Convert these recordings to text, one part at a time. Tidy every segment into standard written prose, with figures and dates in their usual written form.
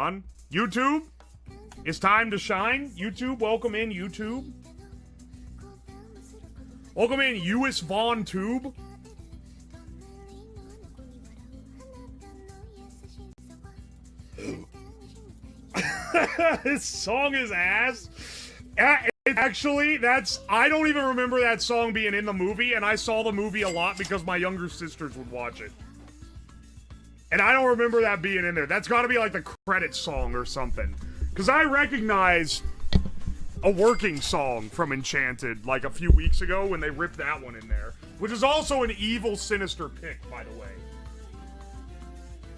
on. YouTube, it's time to shine. YouTube, welcome in, YouTube. Welcome in, US Vaughn Tube. This song is ass. Actually, I don't even remember that song being in the movie, and I saw the movie a lot because my younger sisters would watch it. And I don't remember that being in there. That's gotta be like the credits song or something. Because I recognize a working song from Enchanted like a few weeks ago when they ripped that one in there. Which is also an evil, sinister pick, by the way.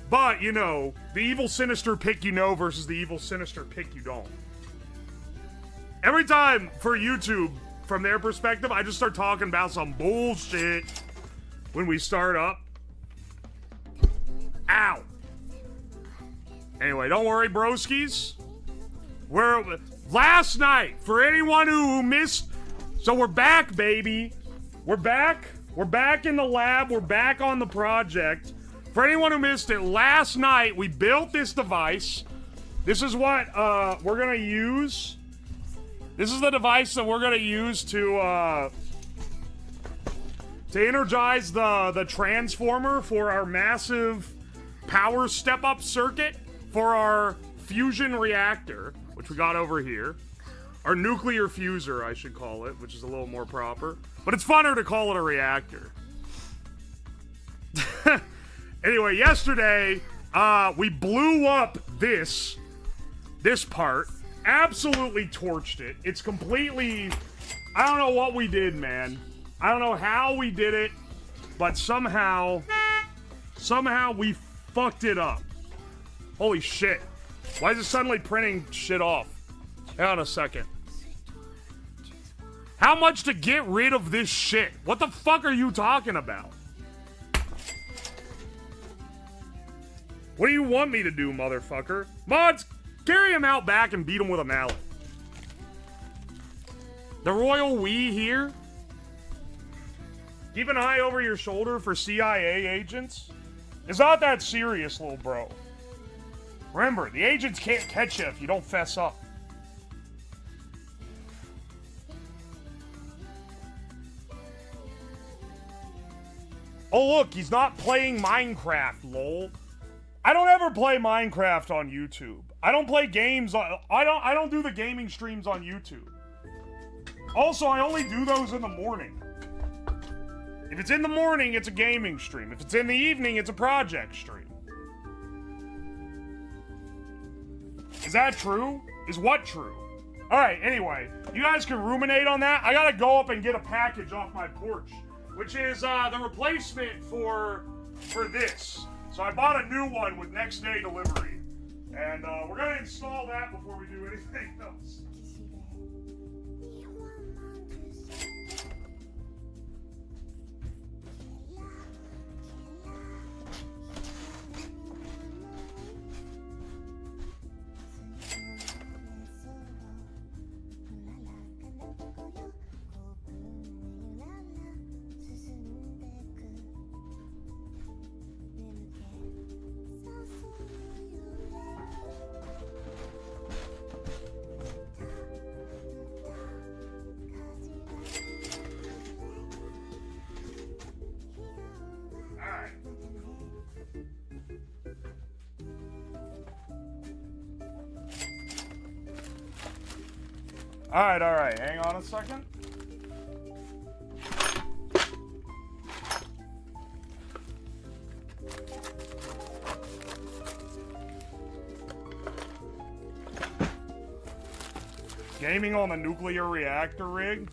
But, you know, the evil, sinister pick you know versus the evil, sinister pick you don't. Every time for YouTube, from their perspective, I just start talking about some bullshit when we start up. Ow. Anyway, don't worry, broskies. Last night, for anyone who missed, so we're back, baby. We're back. We're back in the lab. We're back on the project. For anyone who missed it, last night we built this device. This is what we're gonna use. This is the device that we're gonna use to energize the transformer for our massive power step-up circuit for our fusion reactor, which we got over here. Our nuclear fuser, I should call it, which is a little more proper. But it's funner to call it a reactor. Anyway, yesterday, we blew up this part. Absolutely torched it. It's completely... I don't know what we did, man. I don't know how we did it, but somehow we fucked it up. Holy shit. Why is it suddenly printing shit off? Hang on a second. How much to get rid of this shit? What the fuck are you talking about? What do you want me to do, motherfucker? Mods, carry him out back and beat him with a mallet. The royal we here. Keep an eye over your shoulder for CIA agents. It's not that serious, little bro. Remember, the agents can't catch you if you don't fess up. Oh look, he's not playing Minecraft, lol. I don't ever play Minecraft on YouTube. I don't play games on... I don't do the gaming streams on YouTube. Also, I only do those in the morning. If it's in the morning, it's a gaming stream. If it's in the evening, it's a project stream. Is that true? Is what true? Alright, anyway. You guys can ruminate on that. I gotta go up and get a package off my porch. Which is the replacement for this. So I bought a new one with next day delivery. And we're gonna install that before we do anything else. Alright, hang on a second. Gaming on the nuclear reactor rig?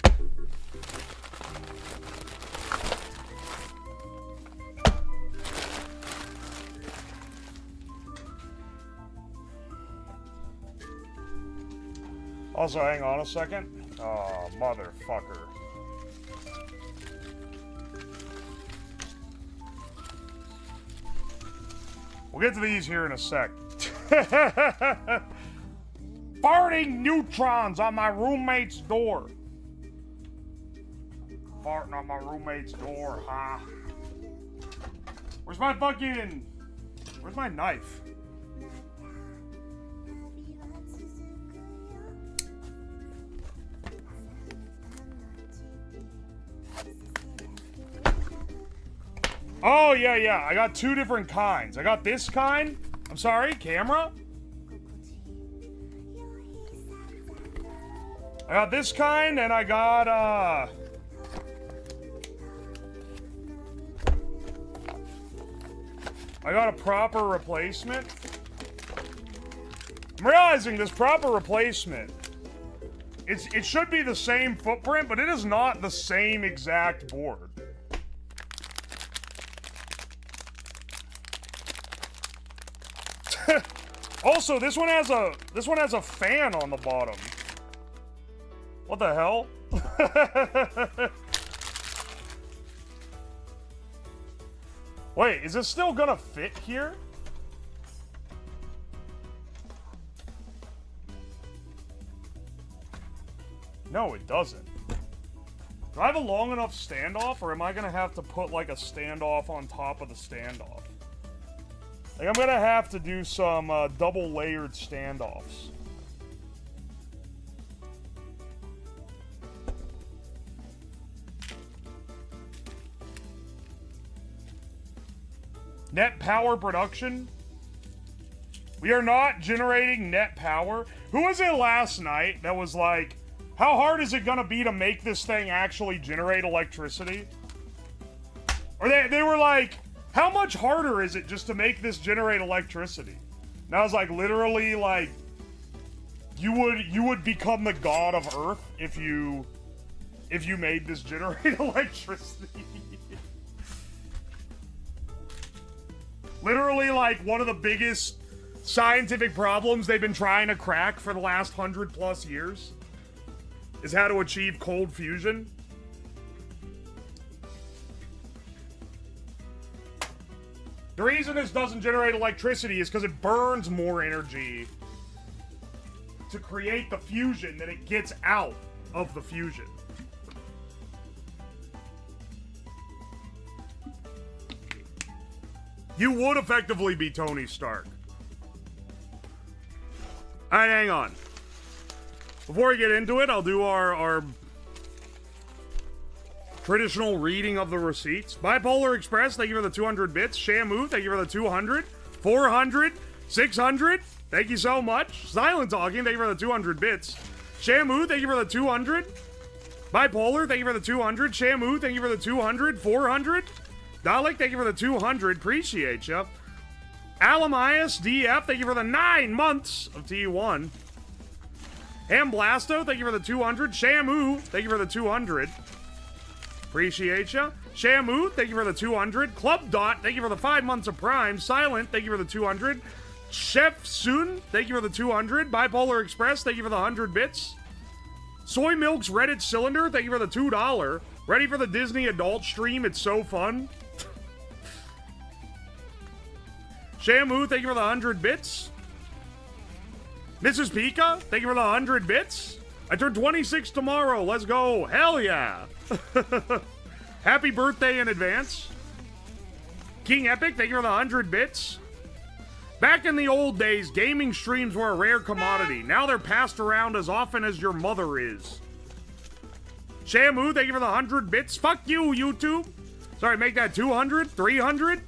Also, hang on a second. Oh, motherfucker. We'll get to these here in a sec. Farting neutrons on my roommate's door. Farting on my roommate's door, huh? Where's my fucking... Where's my knife? Oh, yeah, yeah. I got two different kinds. I got this kind. I'm sorry, camera. I got this kind, and I got, I got a proper replacement. I'm realizing this proper replacement, it should be the same footprint, but it is not the same exact board. Also, this one has a fan on the bottom. What the hell? Wait, is this still gonna fit here? No, it doesn't. Do I have a long enough standoff, or am I gonna have to put like a standoff on top of the standoff? Like, I'm gonna have to do some double layered standoffs. Net power production? We are not generating net power. Who was it last night that was like, how hard is it gonna be to make this thing actually generate electricity? Or they were like, how much harder is it just to make this generate electricity? And I was like, literally, like, you would become the god of Earth if you made this generate electricity. Literally, like, one of the biggest scientific problems they've been trying to crack for the last 100+ years is how to achieve cold fusion. The reason this doesn't generate electricity is because it burns more energy to create the fusion than it gets out of the fusion. You would effectively be Tony Stark. Alright, hang on. Before we get into it, I'll do our traditional reading of the receipts. Bipolar Express, thank you for the 200 bits. Shamu, thank you for the 200. 400. 600. Thank you so much. Silent Talking, thank you for the 200 bits. Shamu, thank you for the 200. Bipolar, thank you for the 200. Shamu, thank you for the 200. 400. Dalek, thank you for the 200. Appreciate ya. Alamias DF, thank you for the 9 months of T1. Amblasto, thank you for the 200. Shamu, thank you for the 200. Appreciate ya. Shamu, thank you for the 200. Club Dot, thank you for the 5 months of Prime. Silent, thank you for the 200. Chef Soon, thank you for the 200. Bipolar Express, thank you for the 100 bits. Soy Milk's Reddit Cylinder, thank you for the $2. Ready for the Disney adult stream? It's so fun. Shamu, thank you for the 100 bits. Mrs. Pika, thank you for the 100 bits. I turn 26 tomorrow. Let's go. Hell yeah. Happy birthday in advance. King Epic, thank you for the 100 bits. Back in the old days, gaming streams were a rare commodity. Now they're passed around as often as your mother is. Shamu, thank you for the 100 bits. Fuck you, YouTube. Sorry, make that 200, 300.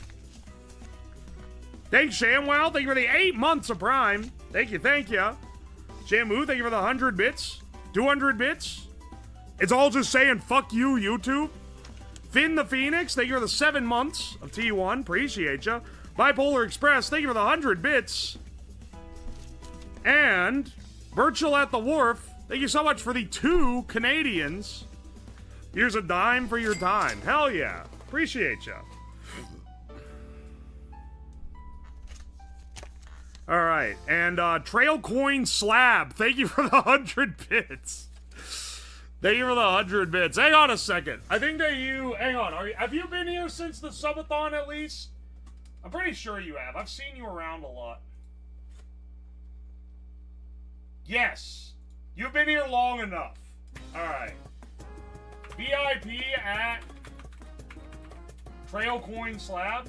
Thanks, ShamWow. Thank you for the 8 months of Prime. Thank you, thank you. Shamu, thank you for the 100 bits. 200 bits. It's all just saying, fuck you, YouTube. Finn the Phoenix, thank you for the 7 months of T1. Appreciate ya. Bipolar Express, thank you for the 100 bits. And Virtual at the Wharf, thank you so much for the 2 Canadians. Here's a dime for your time. Hell yeah. Appreciate ya. All right, and Trailcoin Slab, thank you for the 100 bits. Thank you for the 100 bits. Hang on a second. I think that hang on, have you been here since the subathon at least? I'm pretty sure you have. I've seen you around a lot. Yes, you've been here long enough. All right. VIP at Trailcoin Slab.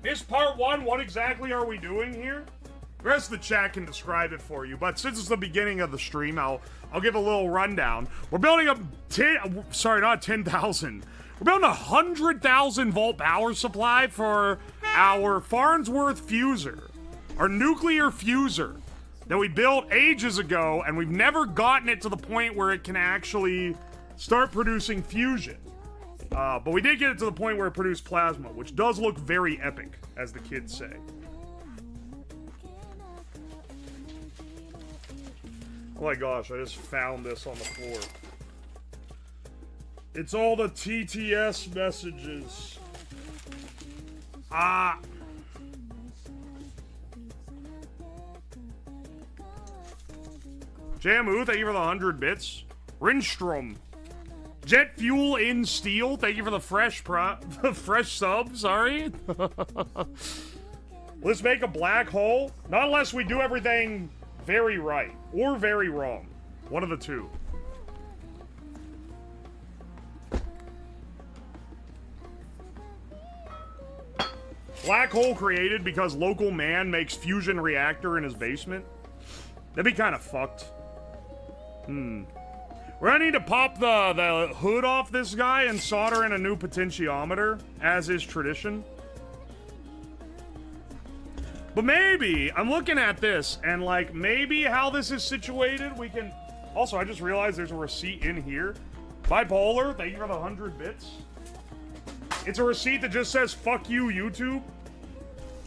This part 1, what exactly are we doing here? The rest of the chat can describe it for you, but since it's the beginning of the stream, I'll give a little rundown. We're building up not 10,000. We're building a 100,000 volt power supply for our Farnsworth Fusor, our nuclear fusor that we built ages ago, and we've never gotten it to the point where it can actually start producing fusion. But we did get it to the point where it produced plasma, which does look very epic, as the kids say. Oh my gosh, I just found this on the floor. It's all the TTS messages. Jamu, thank you for the 100 bits. Rinstrom. Jet Fuel in Steel, thank you for the fresh sub, sorry. Let's make a black hole. Not unless we do everything very right or very wrong. One of the two. Black hole created because local man makes fusion reactor in his basement. That'd be kind of fucked. We're gonna need to pop the hood off this guy and solder in a new potentiometer, as is tradition. But maybe, I'm looking at this, and like, maybe how this is situated, we can... Also, I just realized there's a receipt in here. Bipolar, thank you for the 100 bits. It's a receipt that just says, fuck you, YouTube.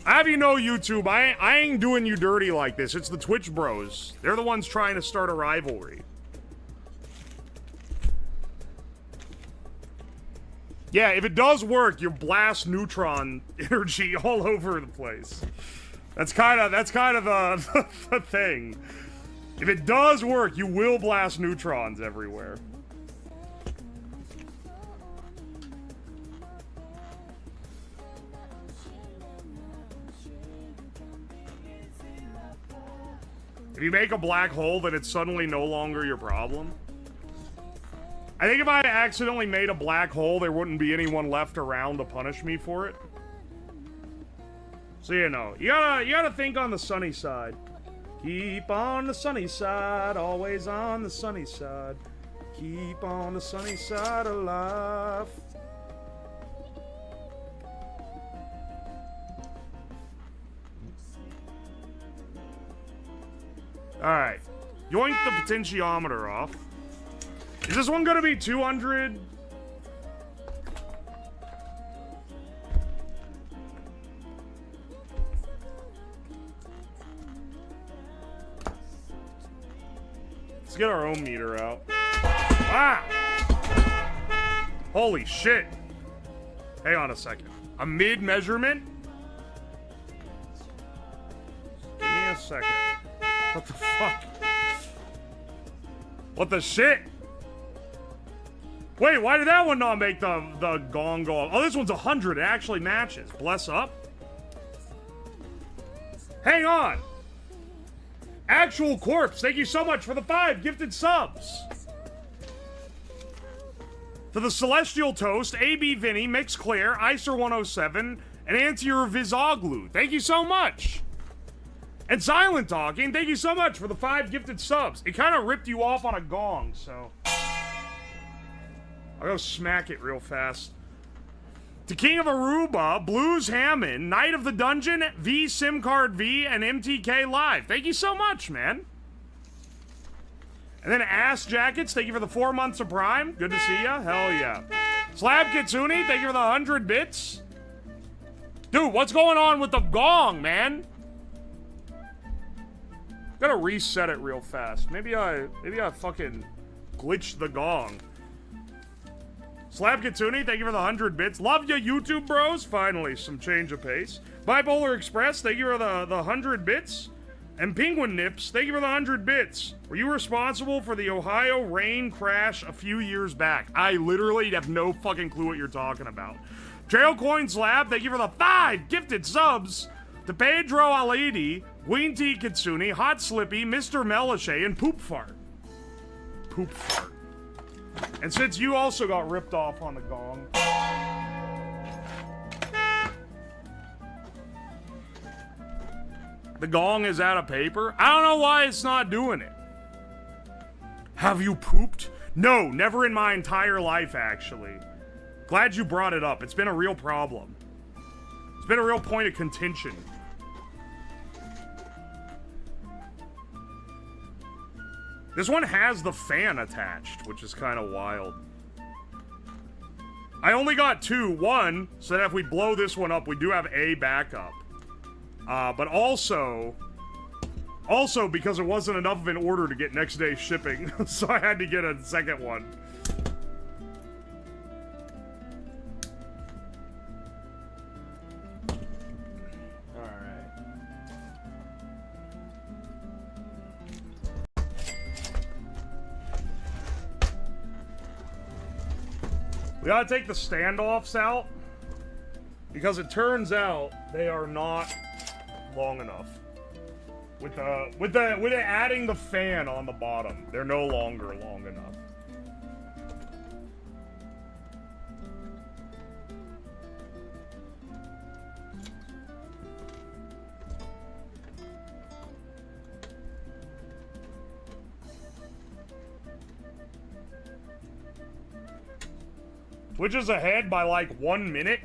I have you know, YouTube, I ain't doing you dirty like this. It's the Twitch bros. They're the ones trying to start a rivalry. Yeah, if it does work, you blast neutron energy all over the place. That's kind of the thing. If it does work, you will blast neutrons everywhere. If you make a black hole, then it's suddenly no longer your problem. I think if I accidentally made a black hole, there wouldn't be anyone left around to punish me for it. So, you know, you gotta think on the sunny side. Keep on the sunny side, always on the sunny side. Keep on the sunny side of life. Alright. Yoink the potentiometer off. Is this one gonna be 200? Let's get our own meter out. Ah! Holy shit. Hang on a second. A mid-measurement? Give me a second. What the fuck? What the shit? Wait, why did that one not make the gong go off? Oh, this one's 100. It actually matches. Bless up. Hang on. Actual Corpse, thank you so much for the 5 gifted subs. For the Celestial Toast, AB Vinny, Mix Claire, Icer107, and Antier Vizoglu. Thank you so much. And Silent Talking, thank you so much for the 5 gifted subs. It kind of ripped you off on a gong, so... I'll go smack it real fast. To King of Aruba, Blues Hammond, Knight of the Dungeon, V SIM Card V, and MTK Live. Thank you so much, man. And then Ass Jackets, thank you for the 4 months of Prime. Good to see ya. Hell yeah. Slab Kitsune, thank you for the 100 bits. Dude, what's going on with the gong, man? Gotta reset it real fast. Maybe I fucking glitched the gong. Slab Kitsune, thank you for the 100 bits. Love ya, YouTube bros. Finally, some change of pace. Bipolar Express, thank you for the 100 bits. And Penguin Nips, thank you for the 100 bits. Were you responsible for the Ohio rain crash a few years back? I literally have no fucking clue what you're talking about. Trail Coin Slab, thank you for the 5 gifted subs. To Pedro Alidi, Queen T Kitsune, Hot Slippy, Mr. Melashe, and Poop Fart. Poop Fart. And since you also got ripped off on the gong... The gong is out of paper? I don't know why it's not doing it. Have you pooped? No, never in my entire life, actually. Glad you brought it up. It's been a real problem. It's been a real point of contention. This one has the fan attached, which is kind of wild. I only got 2. 1, so that if we blow this one up, we do have a backup. But also because it wasn't enough of an order to get next day shipping, so I had to get a second one. We gotta take the standoffs out, because it turns out they are not long enough. With it adding the fan on the bottom, they're no longer long enough. Twitch is ahead by like 1 minute?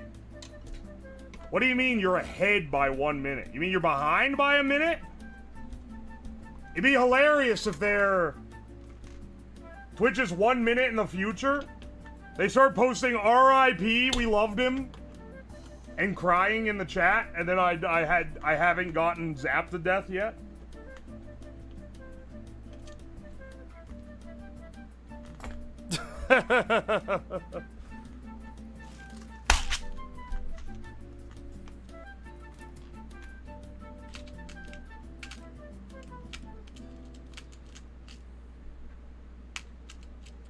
What do you mean you're ahead by 1 minute? You mean you're behind by a minute? It'd be hilarious if they're... Twitch is 1 minute in the future. They start posting RIP, we loved him, and crying in the chat, and then I haven't gotten zapped to death yet.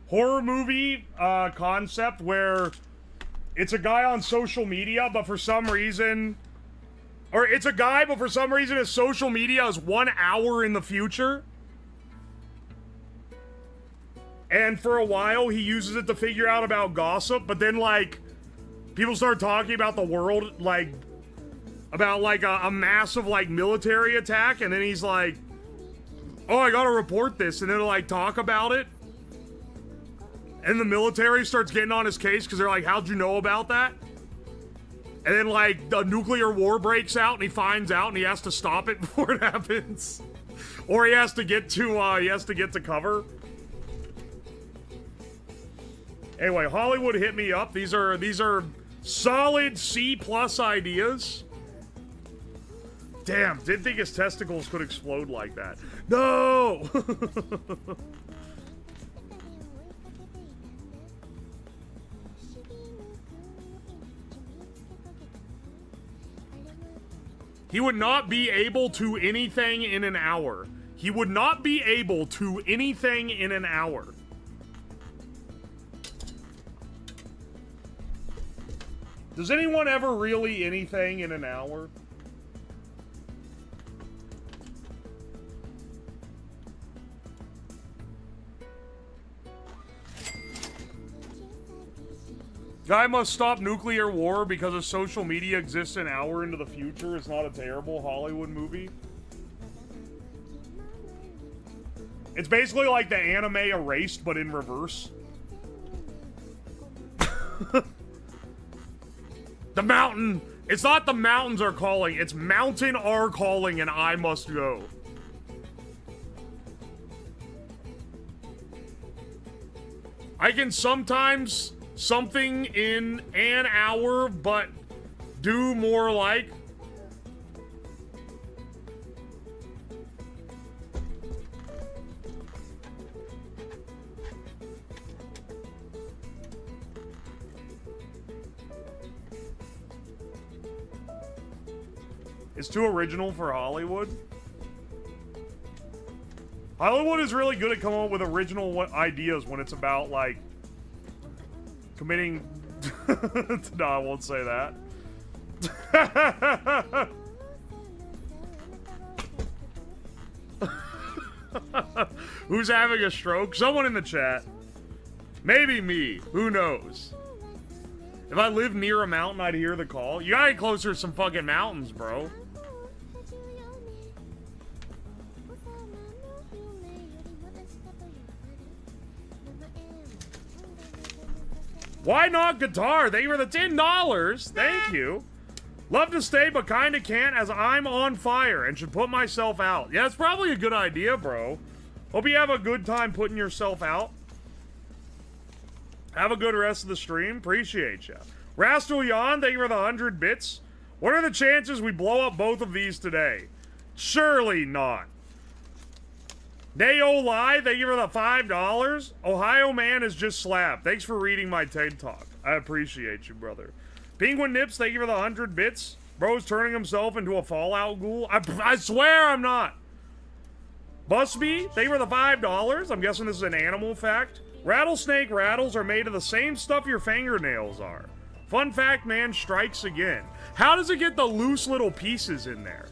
Horror movie concept where it's a guy on social media, but for some reason... Or it's a guy, but for some reason his social media is 1 hour in the future. And for a while he uses it to figure out about gossip, but then, like, people start talking about the world, like, about, like, a massive, like, military attack, and then he's like, oh, I gotta report this, and then, like, talk about it. And the military starts getting on his case because they're like, how'd you know about that? And then, like, the nuclear war breaks out and he finds out and he has to stop it before it happens. Or he has to get to cover. Anyway, Hollywood hit me up. These are solid C+ ideas. Damn, didn't think his testicles could explode like that. No! He would not be able to anything in an hour. He would not be able to anything in an hour. Does anyone ever really anything in an hour? Guy must stop nuclear war because of social media exists an hour into the future. It's not a terrible Hollywood movie. It's basically like the anime Erased, but in reverse. The mountain. It's not the mountains are calling. It's mountain are calling and I must go. I can sometimes... something in an hour, but do more like... It's too original for Hollywood. Hollywood is really good at coming up with original ideas when it's about, like, committing... No, I won't say that. Who's having a stroke? Someone in the chat. Maybe me. Who knows? If I lived near a mountain, I'd hear the call. You gotta get closer to some fucking mountains, bro. Why not guitar? Thank you for the $10. Thank you. Love to stay, but kinda can't as I'm on fire and should put myself out. Yeah, it's probably a good idea, bro. Hope you have a good time putting yourself out. Have a good rest of the stream. Appreciate ya. Rastelyan, thank you for the 100 bits. What are the chances we blow up both of these today? Surely not. Nayo Lie, thank you for the $5. Ohio Man is just slapped. Thanks for reading my TED Talk. I appreciate you, brother. Penguin Nips, thank you for the 100 bits. Bro's turning himself into a Fallout ghoul. I swear I'm not. Busby, thank you for the $5. I'm guessing this is an animal fact. Rattlesnake rattles are made of the same stuff your fingernails are. Fun fact, man strikes again. How does it get the loose little pieces in there?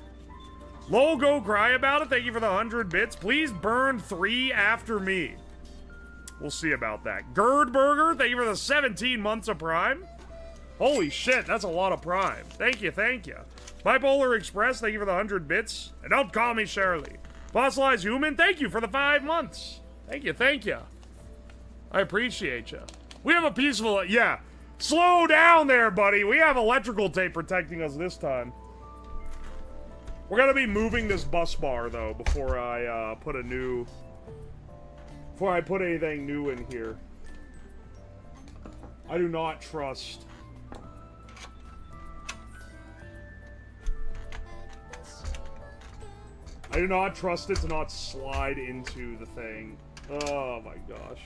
Lol, go cry about it. Thank you for the 100 bits. Please burn 3 after me. We'll see about that. Gerdburger, thank you for the 17 months of Prime. Holy shit, that's a lot of Prime. Thank you, thank you. Bipolar Express, thank you for the 100 bits. And don't call me Shirley. Fossilized Human, thank you for the 5 months. Thank you, thank you. I appreciate you. We have a peaceful... Yeah. Slow down there, buddy. We have electrical tape protecting us this time. We're gonna be moving this bus bar, though, before I put a new... Before I put anything new in here. I do not trust... I do not trust it to not slide into the thing. Oh my gosh.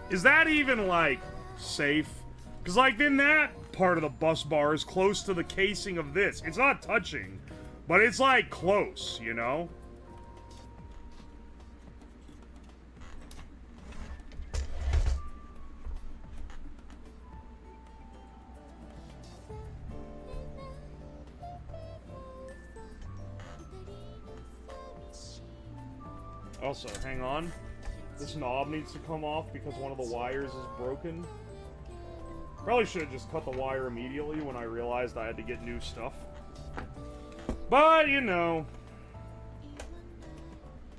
Is that even, like, safe? Because, like, then that part of the bus bar is close to the casing of this. It's not touching, but it's, like, close, you know? Also, hang on. This knob needs to come off because one of the wires is broken. Probably should have just cut the wire immediately when I realized I had to get new stuff. But, you know.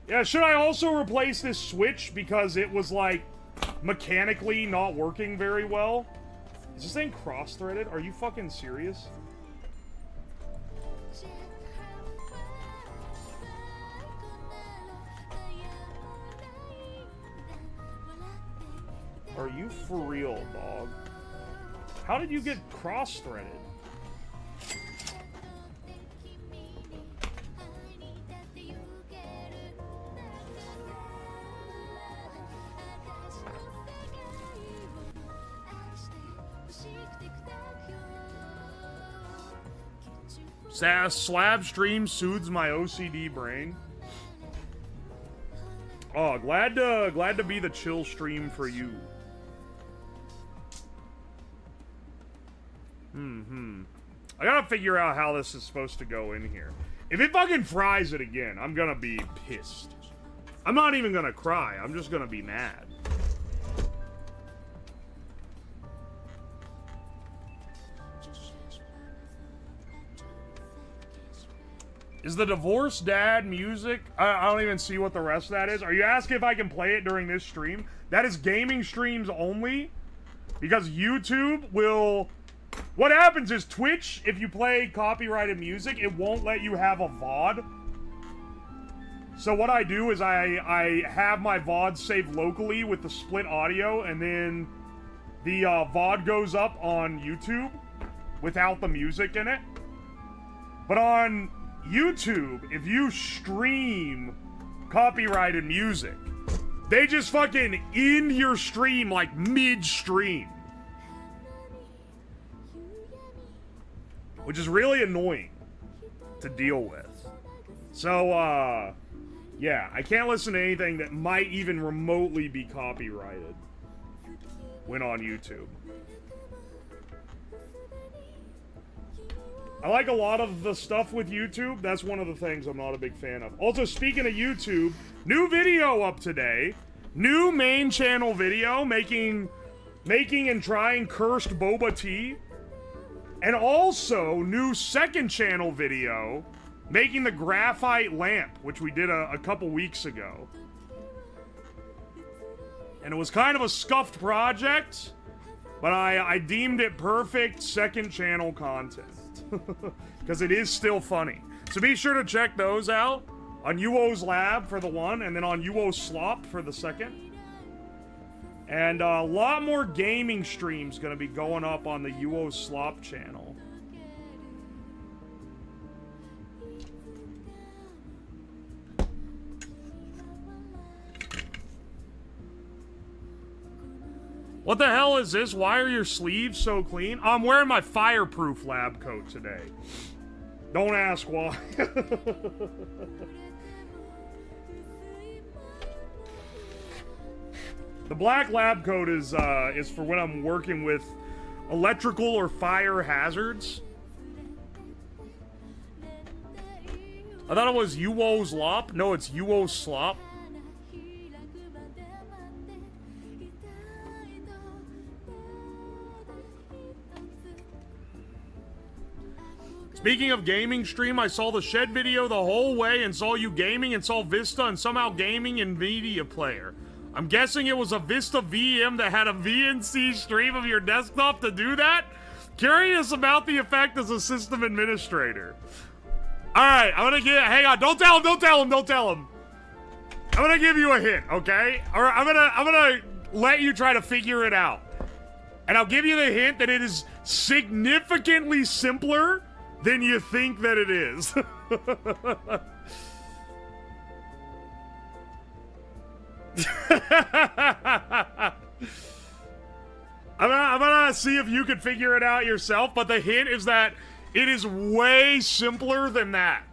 Yeah, should I also replace this switch because it was, like, mechanically not working very well? Is this thing cross-threaded? Are you fucking serious? Are you for real, dog? How did you get cross-threaded? Slab stream soothes my OCD brain. Oh, glad to be the chill stream for you. I gotta figure out how this is supposed to go in here. If it fucking fries it again, I'm gonna be pissed. I'm not even gonna cry. I'm just gonna be mad. Is the divorced dad music? I don't even see what the rest of that is. Are you asking if I can play it during this stream? That is gaming streams only. Because YouTube will... What happens is Twitch, if you play copyrighted music, it won't let you have a VOD. So what I do is I have my VOD saved locally with the split audio, and then the VOD goes up on YouTube without the music in it. But on YouTube, if you stream copyrighted music, they just fucking end your stream like mid-stream. Which is really annoying to deal with. So, yeah, I can't listen to anything that might even remotely be copyrighted when on YouTube. I like a lot of the stuff with YouTube. That's one of the things I'm not a big fan of. Also, speaking of YouTube, new video up today. New main channel video making and trying cursed boba tea. And also, new second channel video making the graphite lamp, which we did a couple weeks ago. And it was kind of a scuffed project, but I deemed it perfect second channel content. Because it is still funny. So be sure to check those out on UO's Lab for the one, and then on UO Slop for the second. And a lot more gaming streams gonna be going up on the UO Slop channel. What the hell is this? Why are your sleeves so clean? I'm wearing my fireproof lab coat today. Don't ask why. The black lab coat is for when I'm working with electrical or fire hazards. I thought it was UO's Lop. No, it's UO Slop. Speaking of gaming stream, I saw the Shed video the whole way and saw you gaming and saw Vista and somehow gaming in Media Player. I'm guessing it was a Vista VM that had a VNC stream of your desktop to do that? Curious about the effect as a system administrator. Alright, I'm gonna get, hang on, don't tell him, don't tell him, don't tell him. I'm gonna give you a hint, okay? Or I'm gonna let you try to figure it out. And I'll give you the hint that it is significantly simpler than you think that it is. I'm gonna see if you can figure it out yourself, but the hint is that it is way simpler than that.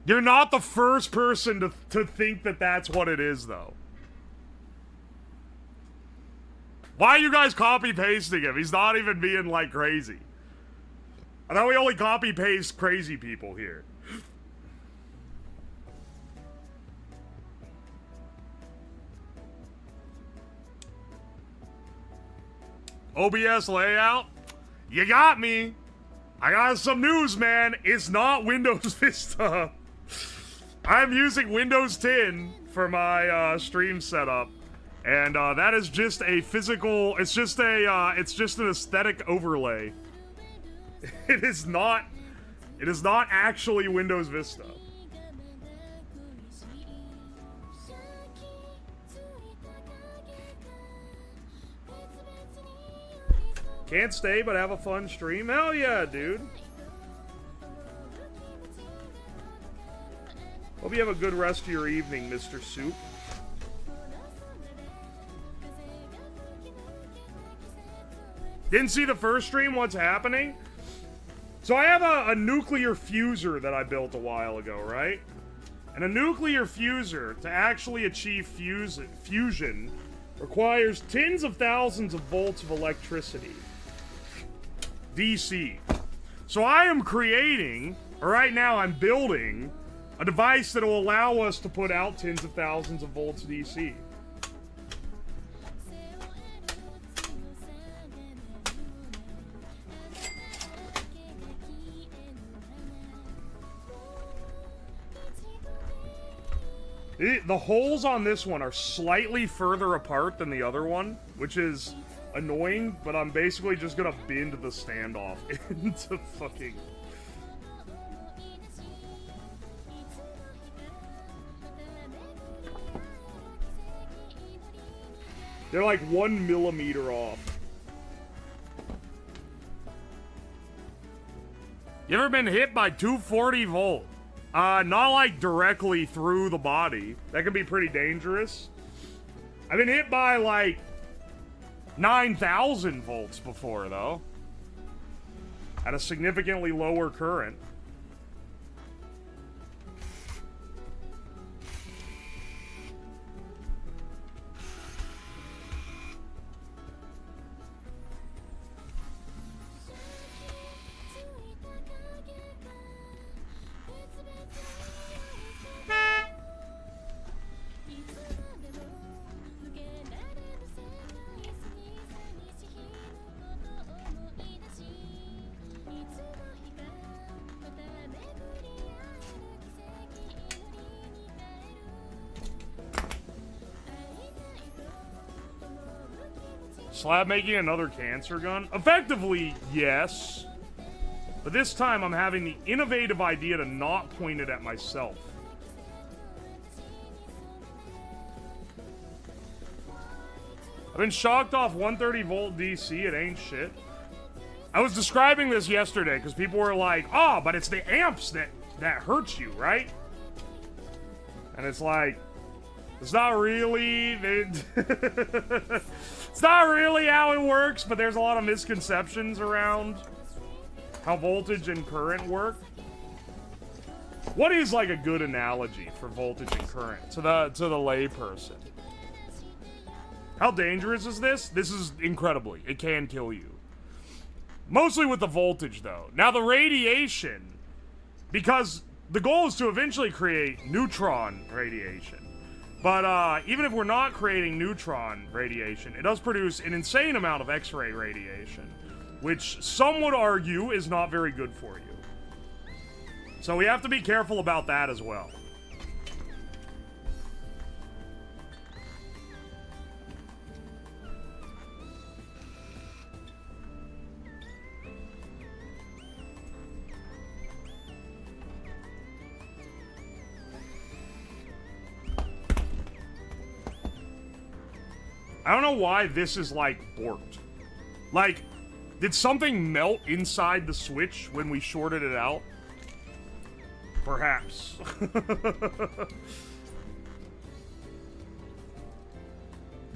You're not the first person to think that that's what it is, though. Why are you guys copy-pasting him? He's not even being, like, crazy. I thought we only copy-paste crazy people here. OBS layout? You got me. I got some news, man. It's not Windows Vista. I'm using Windows 10 for my stream setup. And that is just a physical, it's just an aesthetic overlay. It is not actually Windows Vista. Can't stay but have a fun stream? Hell yeah, dude. Hope you have a good rest of your evening, Mr. Soup. Didn't see the first stream? What's happening? So I have a nuclear fuser that I built a while ago, right? And a nuclear fuser, to actually achieve fusion, requires tens of thousands of volts of electricity. DC. So I am creating, or right now I'm building, a device that will allow us to put out tens of thousands of volts DC. The holes on this one are slightly further apart than the other one, which is annoying, but I'm basically just gonna bend the standoff into fucking... They're like 1 millimeter off. You ever been hit by 240 volt? Not like directly through the body. That can be pretty dangerous. I've been hit by like 9,000 volts before, though. At a significantly lower current. Slab making another cancer gun? Effectively, yes. But this time I'm having the innovative idea to not point it at myself. I've been shocked off 130 volt DC, it ain't shit. I was describing this yesterday because people were like, oh, but it's the amps that hurts you, right? And it's like, it's not really, it's not really how it works, but there's a lot of misconceptions around how voltage and current work. What is like a good analogy for voltage and current to the lay person? How dangerous is this? This is incredibly. It can kill you. Mostly with the voltage, though. Now, the radiation, because the goal is to eventually create neutron radiation. But even if we're not creating neutron radiation, it does produce an insane amount of X-ray radiation, which some would argue is not very good for you. So we have to be careful about that as well. I don't know why this is, like, borked. Like, did something melt inside the switch when we shorted it out? Perhaps. Did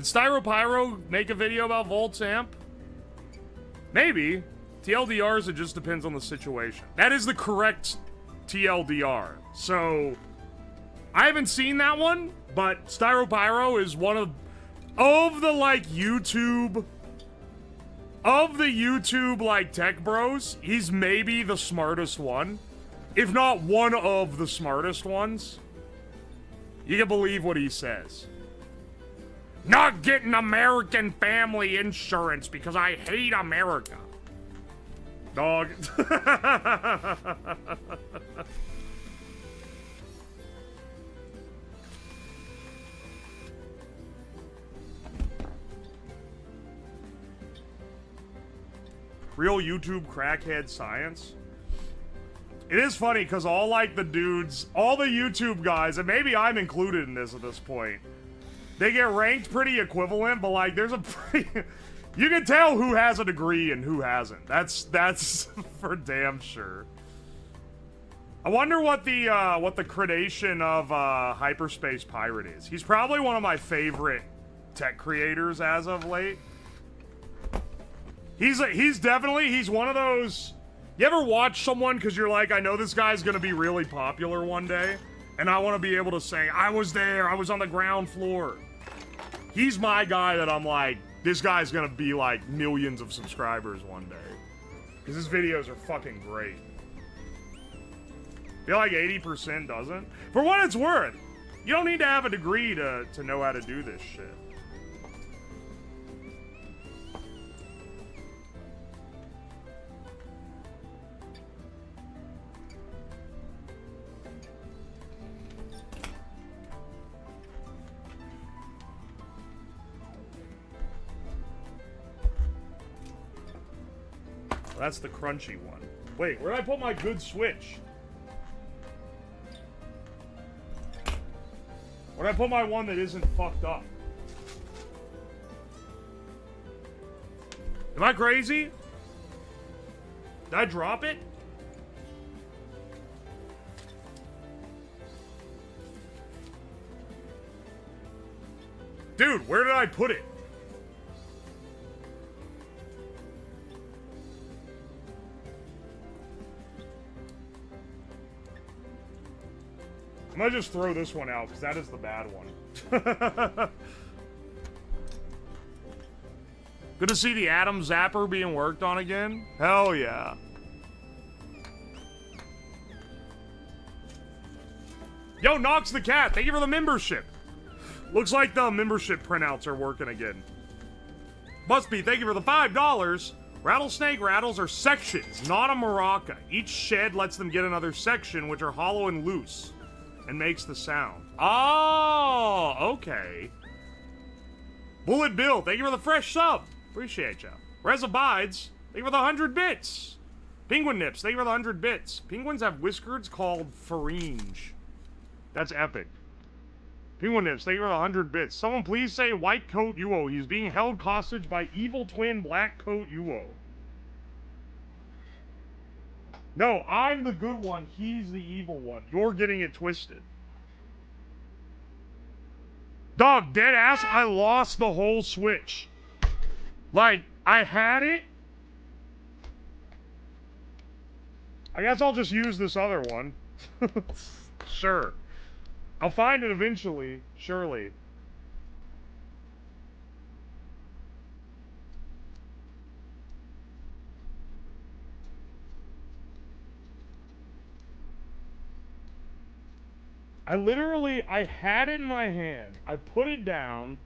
Styropyro make a video about Volts Amp? Maybe. TLDRs, it just depends on the situation. That is the correct TLDR. So, I haven't seen that one, but Styropyro is one of the, like, YouTube, like, tech bros, he's maybe the smartest one. If not one of the smartest ones. You can believe what he says. Not getting American family insurance because I hate America. Dog. Real YouTube crackhead science. It is funny because all like the dudes, all the YouTube guys, and maybe I'm included in this at this point, they get ranked pretty equivalent, but like there's a pretty, you can tell who has a degree and who hasn't. That's for damn sure. I wonder what the credation of Hyperspace Pirate is. He's probably one of my favorite tech creators as of late. He's definitely one of those. You ever watch someone because you're like, I know this guy's gonna be really popular one day, and I want to be able to say, I was there, I was on the ground floor. He's my guy that I'm like, this guy's gonna be like millions of subscribers one day. Because his videos are fucking great. I feel like 80% doesn't. For what it's worth, you don't need to have a degree to know how to do this shit. That's the crunchy one. Wait, where did I put my good switch? Where did I put my one that isn't fucked up? Am I crazy? Did I drop it? Dude, where did I put it? I'm gonna just throw this one out, because that is the bad one. Good to see the Atom Zapper being worked on again. Hell yeah. Yo, Nox the Cat, thank you for the membership. Looks like the membership printouts are working again. Must be, thank you for the $5. Rattlesnake rattles are sections, not a maraca. Each shed lets them get another section, which are hollow and loose. And makes the sound. Oh, okay. Bullet Bill, thank you for the fresh sub. Appreciate ya. Res Abides, thank you for the 100 bits. Penguin Nips, thank you for the 100 bits. Penguins have whiskers called pharynge. That's epic. Penguin Nips, thank you for the 100 bits. Someone please say White Coat Uo. He's being held hostage by evil twin Black Coat Uo. No, I'm the good one. He's the evil one. You're getting it twisted. Dog, dead ass, I lost the whole Switch. Like, I had it. I guess I'll just use this other one. Sure. I'll find it eventually, surely. I had it in my hand. I put it down,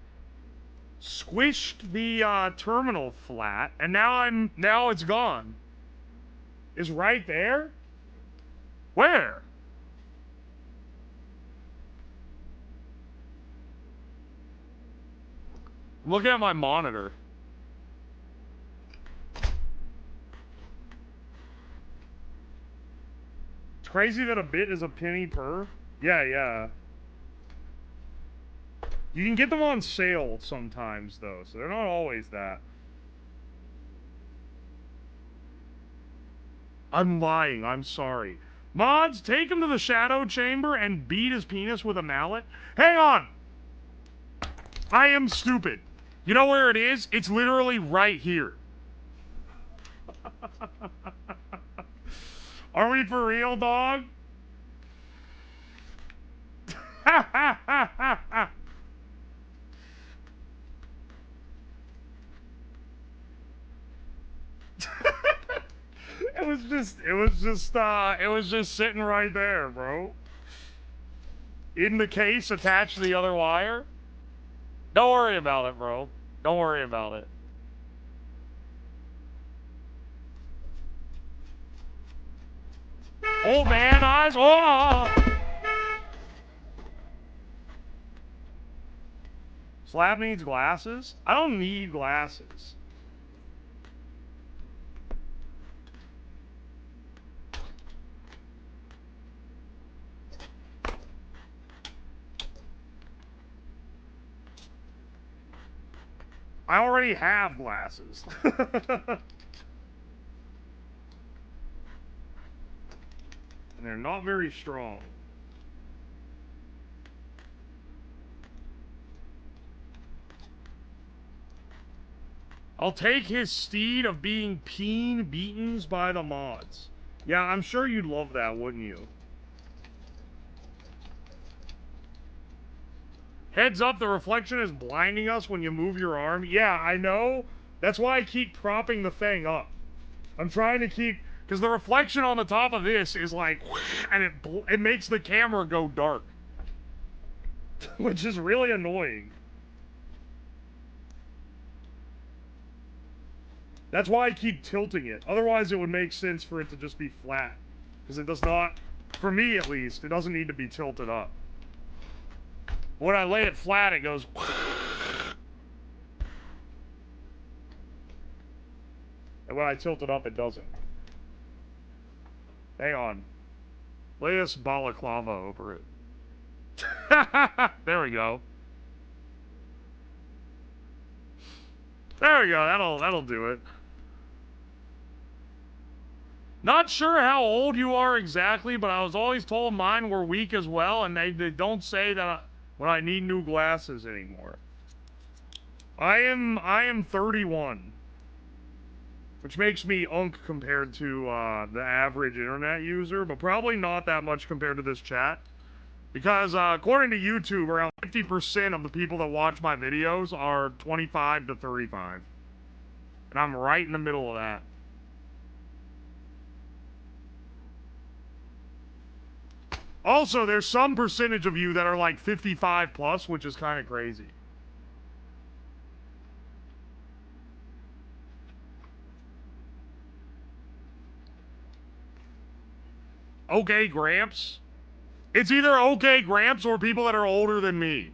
squished the terminal flat, and now it's gone. It's right there? Where? Look at my monitor. It's crazy that a bit is a penny per. Yeah. You can get them on sale sometimes, though, so they're not always that. I'm lying, I'm sorry. Mods, take him to the shadow chamber and beat his penis with a mallet. Hang on! I am stupid. You know where it is? It's literally right here. Are we for real, dog? it was just sitting right there, bro. In the case attached to the other wire. Don't worry about it, bro. Don't worry about it. Old man eyes. Oh! Slab needs glasses? I don't need glasses. I already have glasses. And they're not very strong. I'll take his steed of being beatens by the mods. Yeah, I'm sure you'd love that, wouldn't you? Heads up, the reflection is blinding us when you move your arm. Yeah, I know. That's why I keep propping the thing up. I'm trying to keep... Because the reflection on the top of this is like... And it makes the camera go dark. Which is really annoying. That's why I keep tilting it. Otherwise, it would make sense for it to just be flat. Because it does not... For me, at least, it doesn't need to be tilted up. When I lay it flat, it goes... And when I tilt it up, it doesn't. Hang on. Lay this balaclava over it. There we go. There we go. That'll do it. Not sure how old you are exactly, but I was always told mine were weak as well, and they don't say that when I need new glasses anymore. I am 31. Which makes me unk compared to the average internet user, but probably not that much compared to this chat. Because according to YouTube, around 50% of the people that watch my videos are 25 to 35. And I'm right in the middle of that. Also, there's some percentage of you that are like 55 plus, which is kind of crazy. Okay, Gramps. It's either okay, Gramps, or people that are older than me.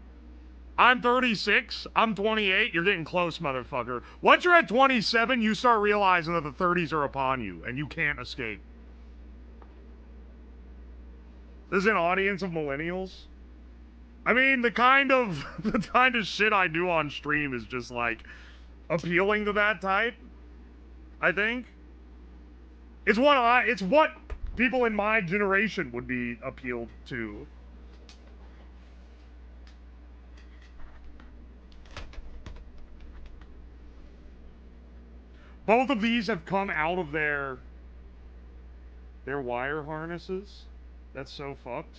I'm 36. I'm 28. You're getting close, motherfucker. Once you're at 27, you start realizing that the 30s are upon you, and you can't escape. This is an audience of millennials. I mean, the kind of shit I do on stream is just like appealing to that type. I think it's what people in my generation would be appealed to. Both of these have come out of their wire harnesses. That's so fucked.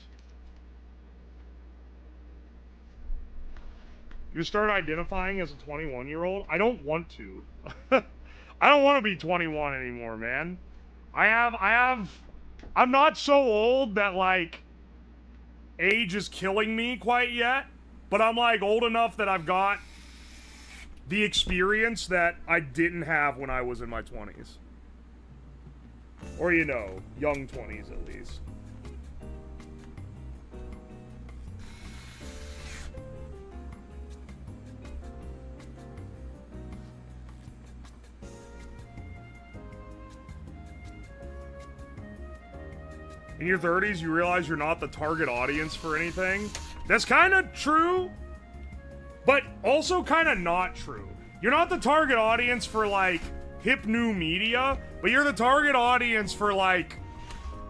You start identifying as a 21-year-old? I don't want to. I don't want to be 21 anymore, man. I'm not so old that, like, age is killing me quite yet, but I'm, like, old enough that I've got the experience that I didn't have when I was in my 20s. Or, you know, young 20s at least. In your 30s, you realize you're not the target audience for anything. That's kind of true, but also kind of not true. You're not the target audience for, like, hip new media, but you're the target audience for, like,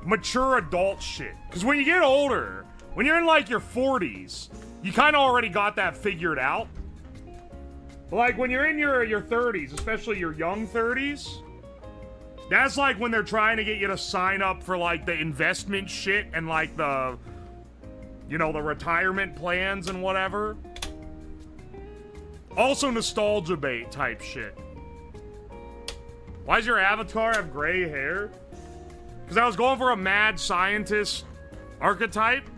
mature adult shit. Because when you get older, when you're in, like, your 40s, you kind of already got that figured out. But, like, when you're in your 30s, especially your young 30s, that's like when they're trying to get you to sign up for, like, the investment shit and, like, the, you know, the retirement plans and whatever. Also nostalgia bait type shit. Why does your avatar have gray hair? Because I was going for a mad scientist archetype.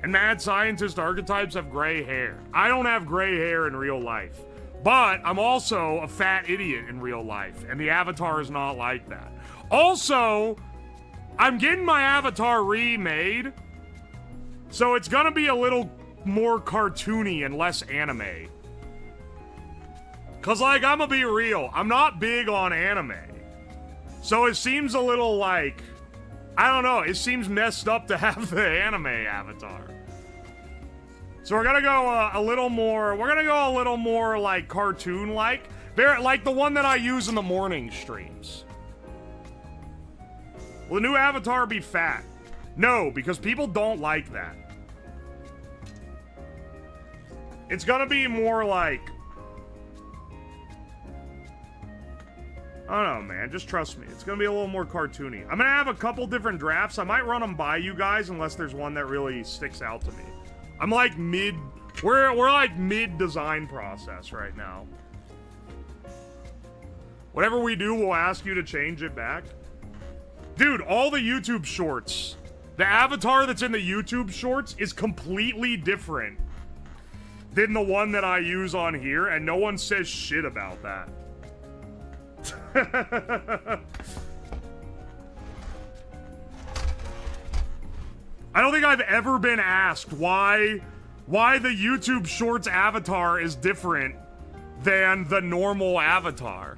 And mad scientist archetypes have gray hair. I don't have gray hair in real life. But I'm also a fat idiot in real life, and the avatar is not like that. Also, I'm getting my avatar remade, so it's gonna be a little more cartoony and less anime. Cause, like, I'm gonna be real, I'm not big on anime. So it seems a little like, I don't know, it seems messed up to have the anime avatar. So we're gonna go a little more, like, cartoon-like. Like the one that I use in the morning streams. Will the new avatar be fat? No, because people don't like that. It's gonna be more like, I don't know, man. Just trust me. It's gonna be a little more cartoony. I'm gonna have a couple different drafts. I might run them by you guys unless there's one that really sticks out to me. I'm like mid... We're like mid-design process right now. Whatever we do, we'll ask you to change it back. Dude, all the YouTube shorts. The avatar that's in the YouTube shorts is completely different than the one that I use on here, and no one says shit about that. I don't think I've ever been asked why the YouTube Shorts avatar is different than the normal avatar.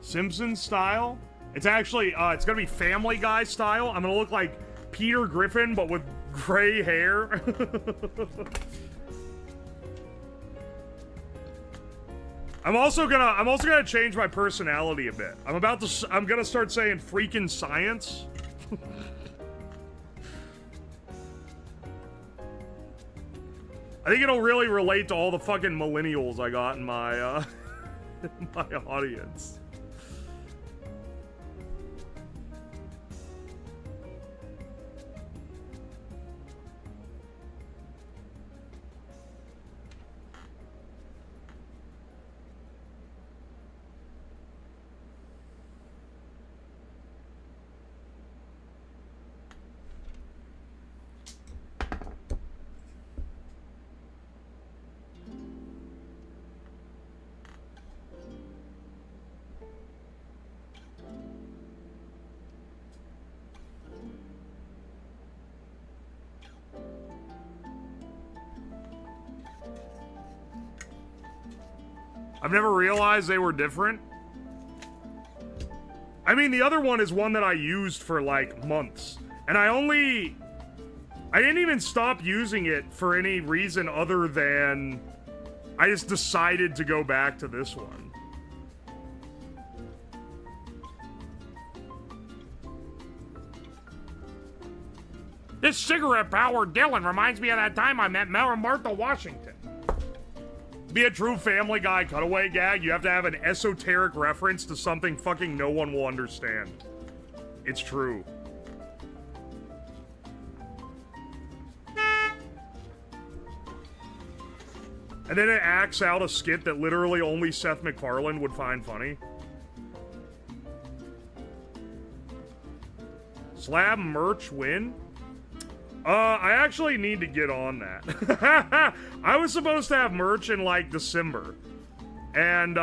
Simpsons style? It's actually, it's gonna be Family Guy style. I'm gonna look like Peter Griffin, but with gray hair. I'm also gonna change my personality a bit. I'm gonna start saying freaking science. I think it'll really relate to all the fucking millennials I got in my in my audience. I've never realized they were different. I mean, the other one is one that I used for, like, months. And I didn't even stop using it for any reason other than I just decided to go back to this one. This cigarette-powered Dylan reminds me of that time I met Mel and Martha Washington. To be a true Family Guy cutaway gag, you have to have an esoteric reference to something fucking no one will understand. It's true. And then it acts out a skit that literally only Seth MacFarlane would find funny. Slab merch win? I actually need to get on that. I was supposed to have merch in, like, December. And,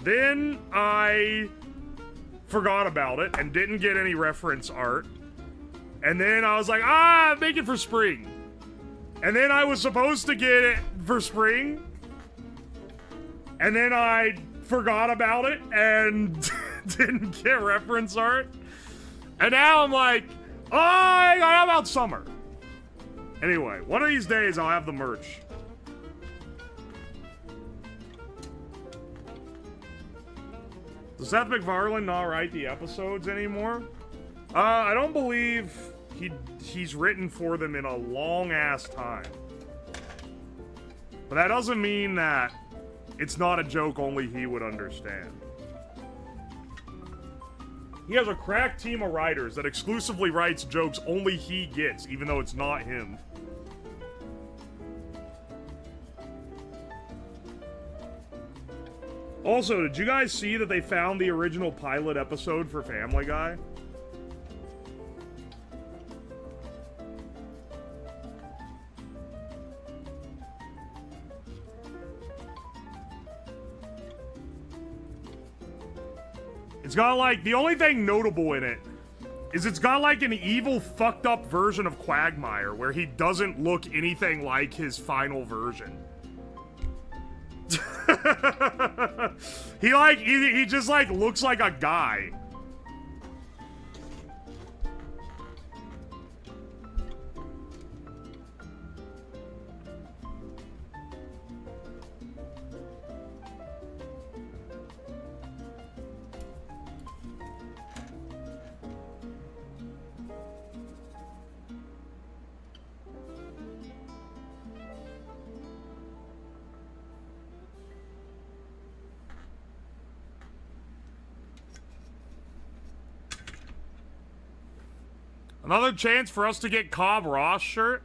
then I forgot about it and didn't get any reference art. And then I was like, make it for spring. And then I was supposed to get it for spring. And then I forgot about it and didn't get reference art. And now I'm like, how about summer? Anyway, one of these days I'll have the merch. Does Seth MacFarlane not write the episodes anymore? I don't believe he's written for them in a long-ass time. But that doesn't mean that it's not a joke only he would understand. He has a crack team of writers that exclusively writes jokes only he gets, even though it's not him. Also, did you guys see that they found the original pilot episode for Family Guy? It's got, like, the only thing notable in it is it's got, like, an evil, fucked up version of Quagmire where he doesn't look anything like his final version. he just, like, looks like a guy. Another chance for us to get Cobb Ross shirt?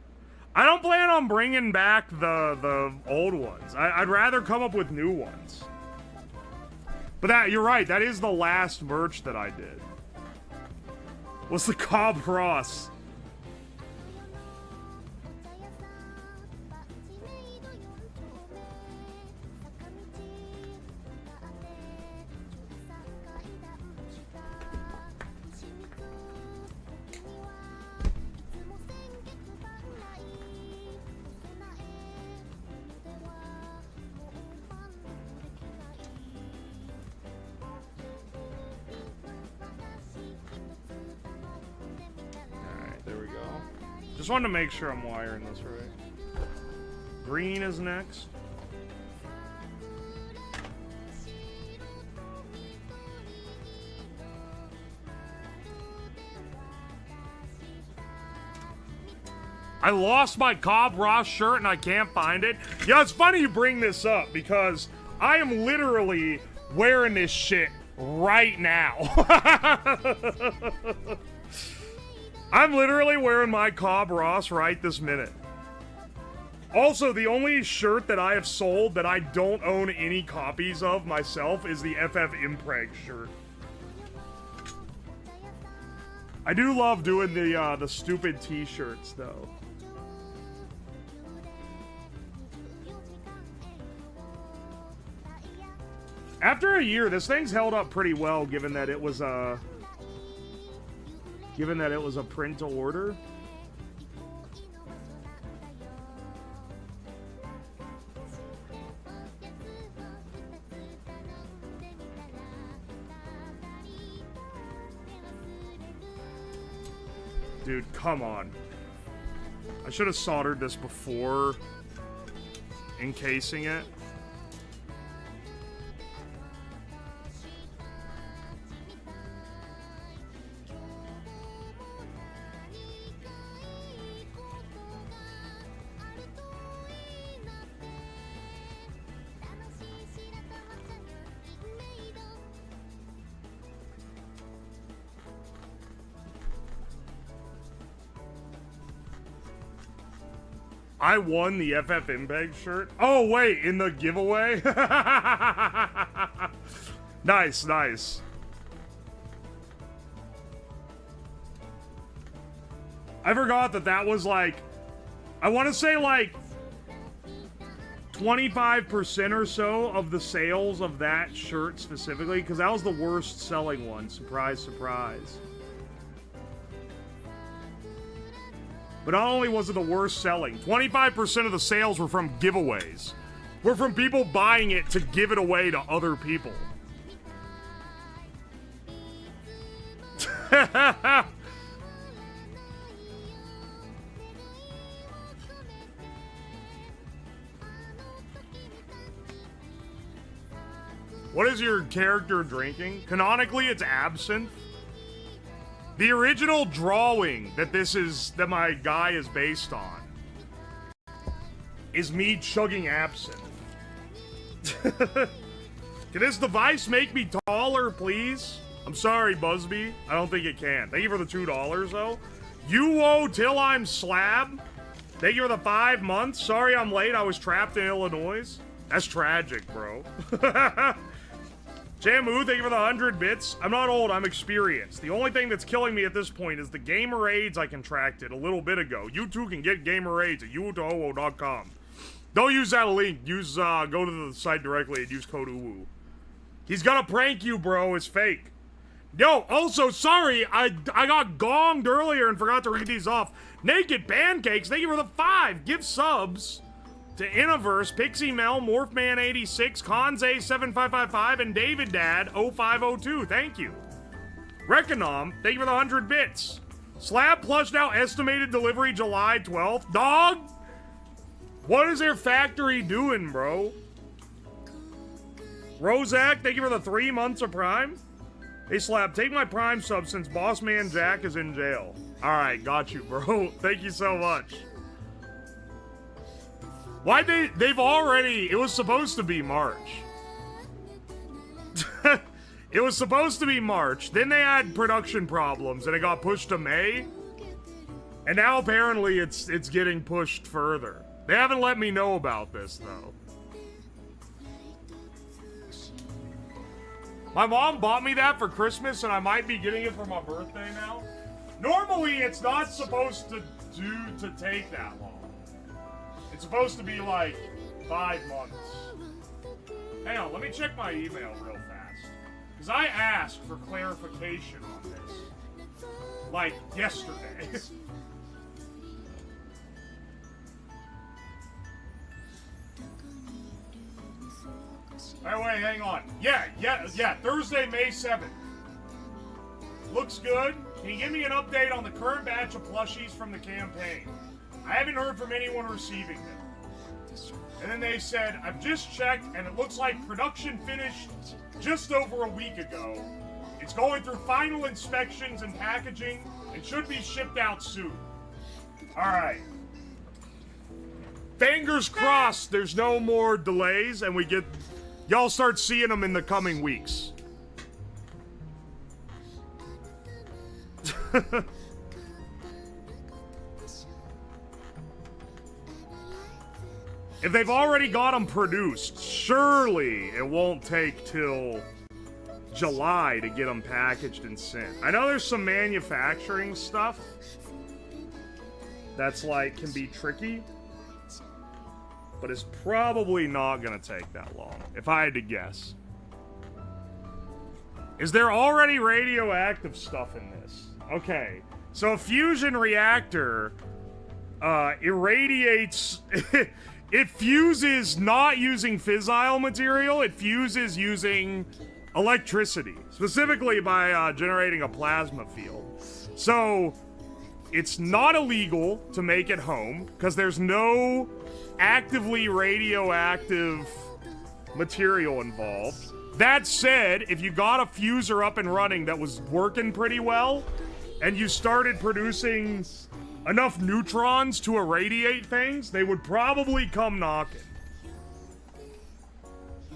I don't plan on bringing back the old ones. I'd rather come up with new ones. But you're right, that is the last merch that I did. What's the Cobb Ross? Just wanted to make sure I'm wiring this right. Green is next. I lost my Cobb Ross shirt and I can't find it. Yeah, it's funny you bring this up because I am literally wearing this shit right now. I'm literally wearing my Cobb Ross right this minute. Also, the only shirt that I have sold that I don't own any copies of myself is the FF Impreg shirt. I do love doing the stupid t-shirts, though. After a year, this thing's held up pretty well, given that it was a print to order. dude, come on. I should have soldered this before encasing it. I won the FFmpeg shirt. Oh, wait, in the giveaway? Nice, nice. I forgot that that was like, I want to say like 25% or so of the sales of that shirt specifically, because that was the worst selling one. Surprise, surprise. But not only was it the worst selling, 25% of the sales were from giveaways. Were from people buying it to give it away to other people. What is your character drinking? Canonically, it's absinthe. The original drawing that my guy is based on is me chugging absinthe. Can this device make me taller, please? I'm sorry, Busby. I don't think it can. Thank you for the $2, though. You owe till I'm slab. Thank you for the 5 months. Sorry I'm late. I was trapped in Illinois. That's tragic, bro. Jamu, thank you for the 100 bits. I'm not old, I'm experienced. The only thing that's killing me at this point is the gamer AIDS I contracted a little bit ago. You too can get gamer AIDS at uwoo.com. Don't use that link. Use go to the site directly and use code UWU. He's gonna prank you, bro. It's fake. Yo, also, sorry, I got gonged earlier and forgot to read these off. Naked Pancakes, thank you for the 5. Give subs to Inniverse, Pixie Mel, Morphman86, Conze7555, and David Dad 0502. Thank you. Reconom, thank you for the 100 bits. Slab Plush now estimated delivery July 12th. Dog! What is their factory doing, bro? Rozak, thank you for the 3 months of Prime. Hey, Slab, take my Prime sub since Boss Man Jack is in jail. Alright, got you, bro. Thank you so much. Why'd they've already, it was supposed to be March. It was supposed to be March, then they had production problems and it got pushed to May. And now apparently it's getting pushed further. They haven't let me know about this though. My mom bought me that for Christmas and I might be getting it for my birthday now. Normally it's not supposed to take that long. It's supposed to be like 5 months. Hang on, let me check my email real fast. Because I asked for clarification on this. Like, yesterday. Alright, wait, hang on. Yeah, Thursday, May 7th. Looks good. Can you give me an update on the current batch of plushies from the campaign? I haven't heard from anyone receiving them. And then they said, I've just checked and it looks like production finished just over a week ago. It's going through final inspections and packaging and should be shipped out soon. Alright. Fingers crossed there's no more delays and y'all start seeing them in the coming weeks. If they've already got them produced, surely it won't take till July to get them packaged and sent. I know there's some manufacturing stuff that's like, can be tricky, but it's probably not gonna take that long, if I had to guess. Is there already radioactive stuff in this? Okay, so a fusion reactor irradiates... It fuses not using fissile material, it fuses using electricity, specifically by generating a plasma field. So, it's not illegal to make at home because there's no actively radioactive material involved. That said, if you got a fuser up and running that was working pretty well, and you started producing enough neutrons to irradiate things, they would probably come knocking.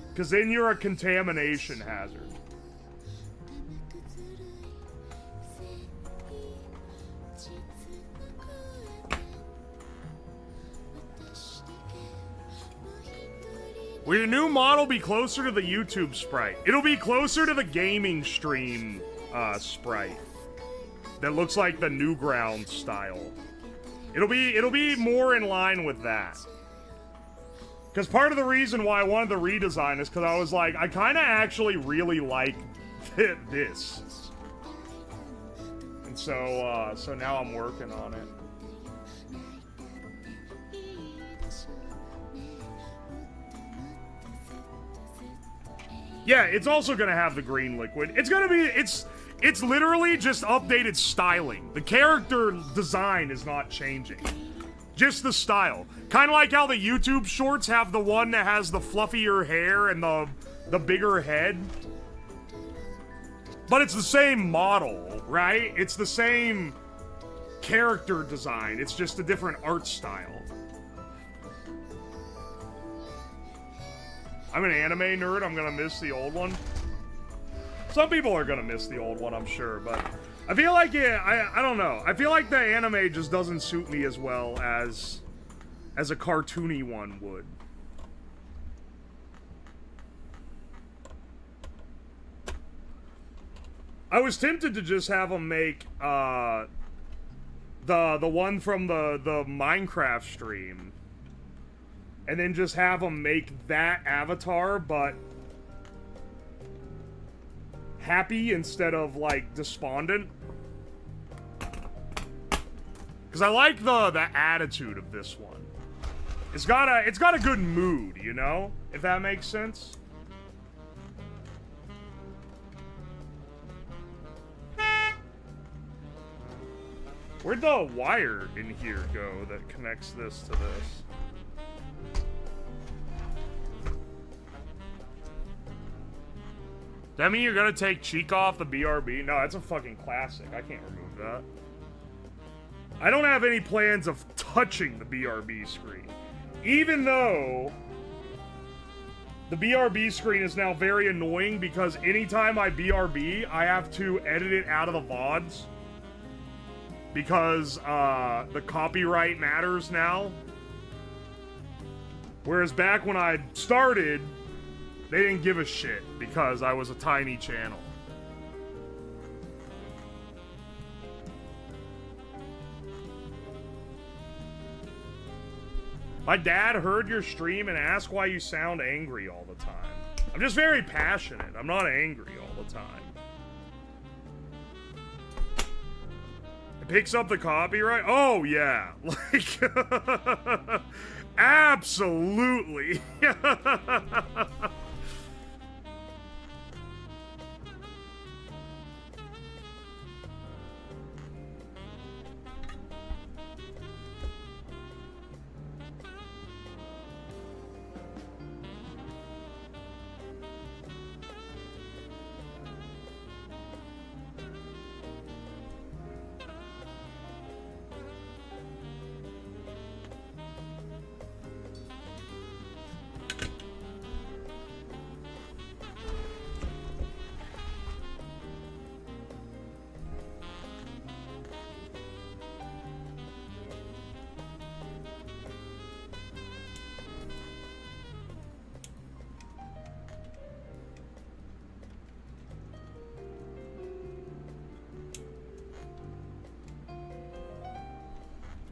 Because then you're a contamination hazard. Will your new model be closer to the YouTube sprite? It'll be closer to the gaming stream sprite. That looks like the Newgrounds style. It'll be more in line with that. Because part of the reason why I wanted the redesign is because I was like, I kind of actually really like this. And so now I'm working on it. Yeah, it's also gonna have the green liquid. It's gonna be, it's literally just updated styling. The character design is not changing. Just the style. Kind of like how the YouTube shorts have the one that has the fluffier hair and the bigger head. But it's the same model, right? It's the same character design. It's just a different art style. I'm an anime nerd. I'm gonna miss the old one. Some people are gonna miss the old one, I'm sure, but I feel like, yeah, I don't know. I feel like the anime just doesn't suit me as well as a cartoony one would. I was tempted to just have them make the one from the Minecraft stream. And then just have them make that avatar, but happy instead of, like, despondent. Because I like the attitude of this one. It's got a good mood, you know? If that makes sense. Where'd the wire in here go that connects this to this? Does that mean you're gonna take cheek off the BRB? No, that's a fucking classic. I can't remove that. I don't have any plans of touching the BRB screen. Even though the BRB screen is now very annoying because anytime I BRB, I have to edit it out of the VODs. Because the copyright matters now. Whereas back when I started, they didn't give a shit because I was a tiny channel. My dad heard your stream and asked why you sound angry all the time. I'm just very passionate. I'm not angry all the time. It picks up the copyright? Oh, yeah. Like, absolutely.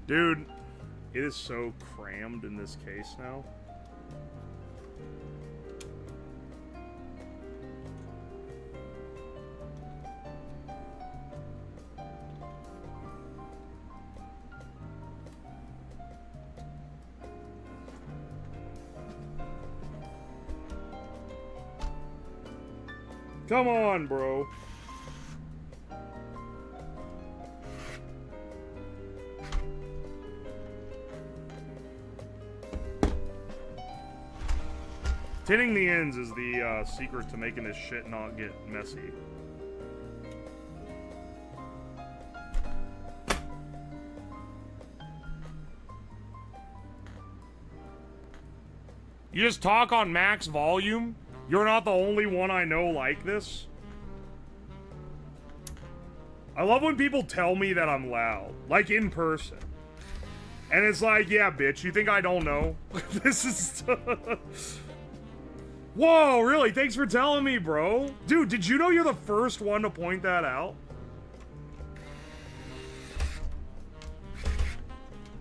Dude, it is so crammed in this case now. Come on, bro. Pinning the ends is the secret to making this shit not get messy. You just talk on max volume? You're not the only one I know like this. I love when people tell me that I'm loud, like in person. And it's like, yeah, bitch, you think I don't know? This is... Whoa, really? Thanks for telling me, bro. Dude, did you know you're the first one to point that out?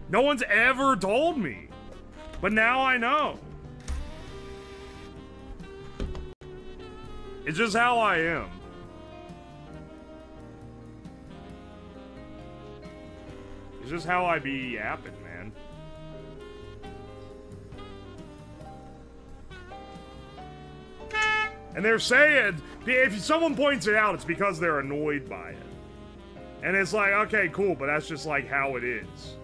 No one's ever told me. But now I know. It's just how I am. It's just how I be yapping, man. And they're saying, if someone points it out, it's because they're annoyed by it. And it's like, okay, cool, but that's just like how it is.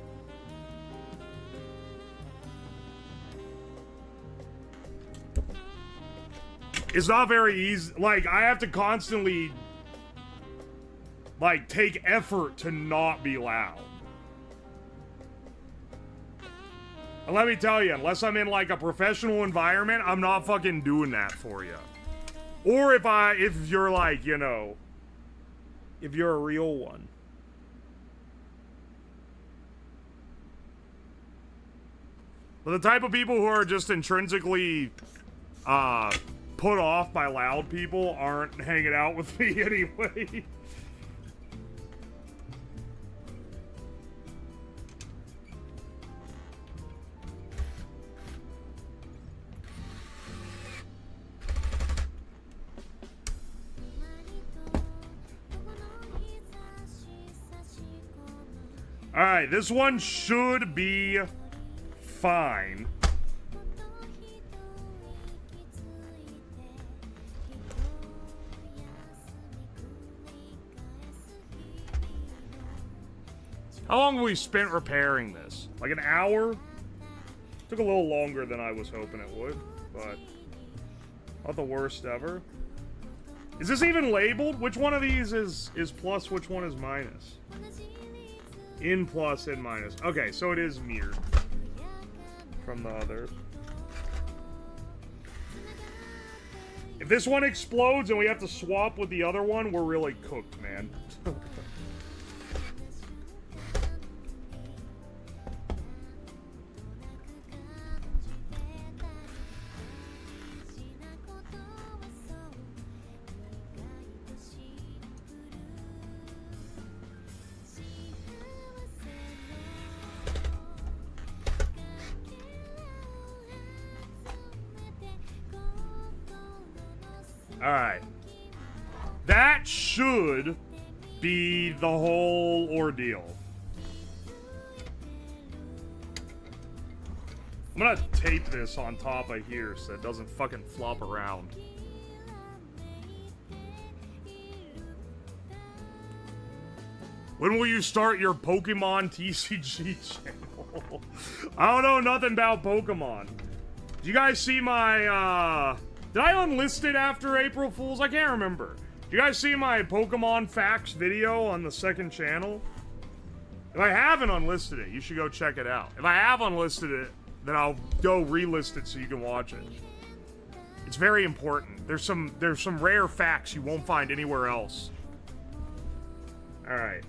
It's not very easy. Like, I have to constantly, like, take effort to not be loud. And let me tell you, unless I'm in, like, a professional environment, I'm not fucking doing that for you. Or if you're, like, you know, if you're a real one. But the type of people who are just intrinsically, put off by loud people aren't hanging out with me anyway. Alright, this one should be fine. How long have we spent repairing this? Like an hour? Took a little longer than I was hoping it would, but not the worst ever. Is this even labeled? Which one of these is plus, which one is minus? In plus, in minus. Okay, so it is mirrored from the other. If this one explodes and we have to swap with the other one, we're really cooked, man. Alright. That should be the whole ordeal. I'm gonna tape this on top of here so it doesn't fucking flop around. When will you start your Pokemon TCG channel? I don't know nothing about Pokemon. Did you guys see my, did I unlist it after April Fool's? I can't remember. Did you guys see my Pokemon facts video on the second channel? If I haven't unlisted it, you should go check it out. If I have unlisted it, then I'll go relist it so you can watch it. It's very important. There's some rare facts you won't find anywhere else. All right.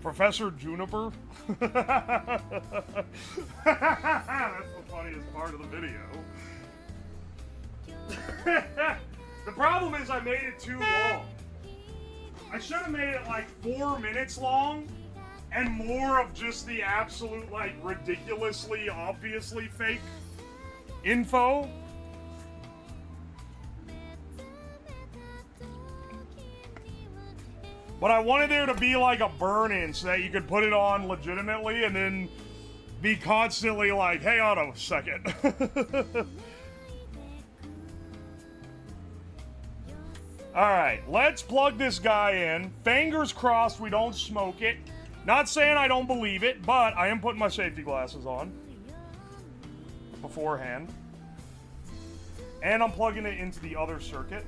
Professor Juniper? That's the funniest part of the video. The problem is I made it too long. I should have made it like 4 minutes long and more of just the absolute, like, ridiculously, obviously fake info. But I wanted there to be like a burn-in so that you could put it on legitimately and then be constantly like, hang on a second. Alright, let's plug this guy in. Fingers crossed we don't smoke it. Not saying I don't believe it, but I am putting my safety glasses on beforehand. And I'm plugging it into the other circuit.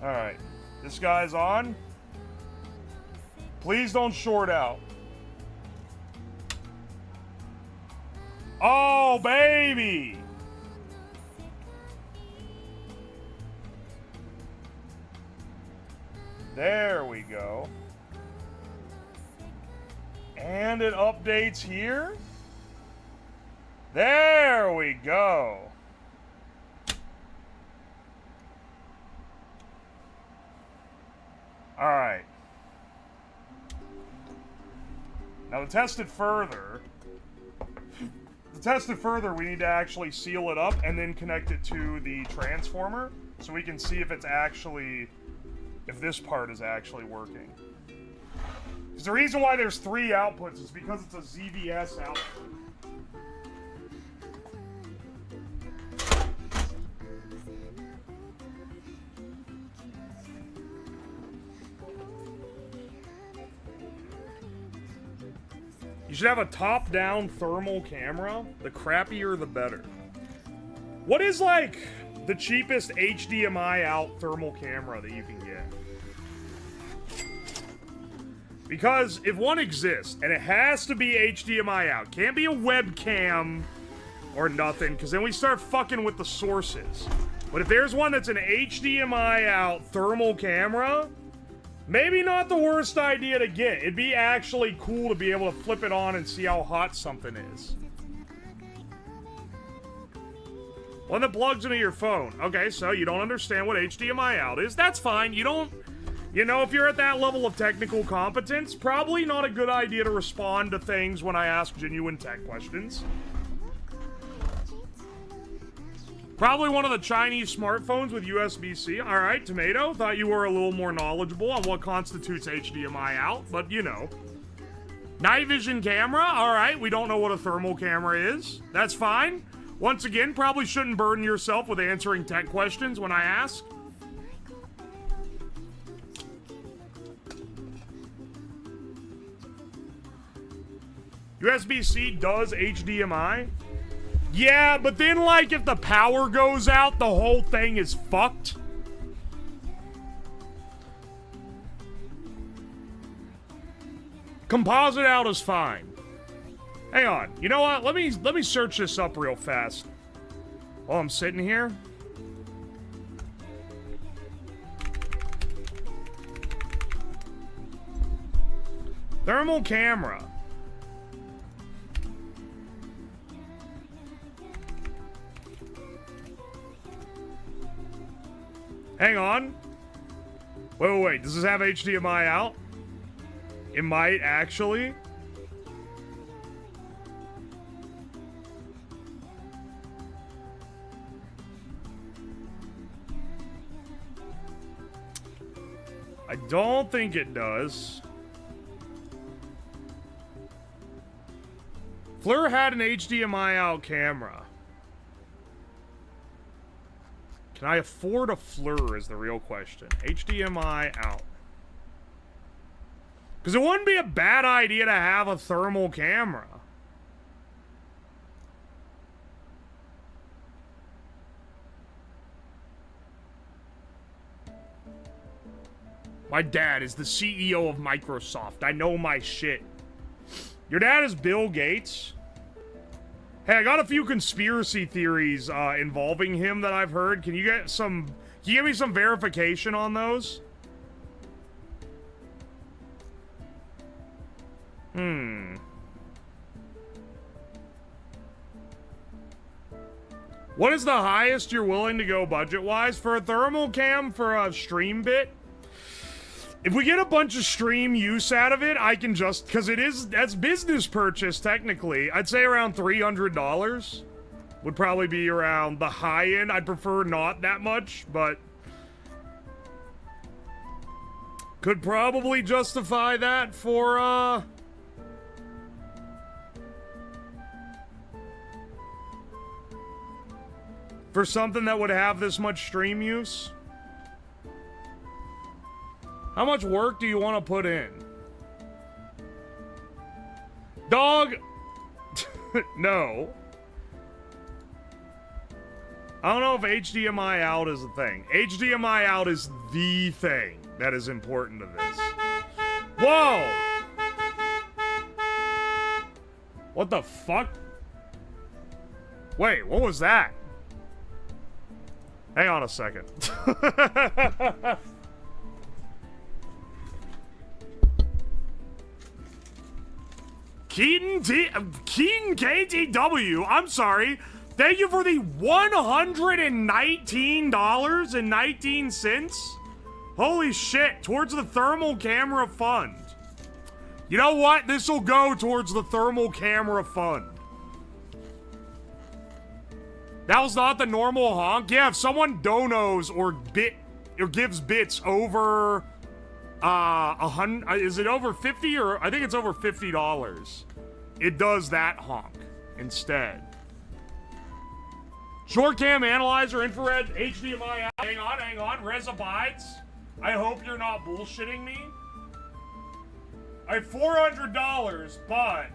Alright, this guy's on. Please don't short out. Oh, baby! There we go. And it updates here. There we go. All right. Now to test it further, we need to actually seal it up and then connect it to the transformer so we can see if it's actually, if this part is actually working. Because the reason why there's 3 outputs is because it's a ZVS output. You should have a top-down thermal camera. The crappier, the better. What is, like, the cheapest HDMI out thermal camera that you can get? Because if one exists, and it has to be HDMI out, can't be a webcam or nothing, because then we start fucking with the sources. But if there's one that's an HDMI out thermal camera, maybe not the worst idea to get. It'd be actually cool to be able to flip it on and see how hot something is. One that plugs into your phone. Okay, so you don't understand what HDMI out is. That's fine. You don't... You know, if you're at that level of technical competence, probably not a good idea to respond to things when I ask genuine tech questions. Probably one of the Chinese smartphones with USB-C. Alright, Tomato, thought you were a little more knowledgeable on what constitutes HDMI out, but you know. Night vision camera, alright, we don't know what a thermal camera is. That's fine. Once again, probably shouldn't burden yourself with answering tech questions when I ask. USB-C does HDMI? Yeah, but then, like, if the power goes out, the whole thing is fucked. Composite out is fine. Hang on. You know what? Let me search this up real fast while I'm sitting here. Thermal camera. Hang on. Wait. Does this have HDMI out? It might, actually. I don't think it does. Fleur had an HDMI out camera. Can I afford a Fleur is the real question. HDMI out. Because it wouldn't be a bad idea to have a thermal camera. My dad is the CEO of Microsoft. I know my shit. Your dad is Bill Gates? Hey, I got a few conspiracy theories involving him that I've heard. Can you give me some verification on those? What is the highest you're willing to go budget-wise? For a thermal cam for a stream bit? If we get a bunch of stream use out of it, I can just... Because that's business purchase, technically. I'd say around $300 would probably be around the high end. I'd prefer not that much, but... Could probably justify that for something that would have this much stream use. How much work do you want to put in? Dog! No. I don't know if HDMI out is a thing. HDMI out is the thing that is important to this. Whoa! What the fuck? Wait, what was that? Hang on a second. Keaton KTW, I'm sorry. Thank you for the $119.19. Holy shit, towards the thermal camera fund. You know what? This will go towards the thermal camera fund. That was not the normal honk. Yeah, if someone donos or gives bits over 100, is it over 50 or I think it's over $50. It does that honk instead. Short cam analyzer, infrared, HDMI out. Hang on. Res abides. I hope you're not bullshitting me. I have $400, but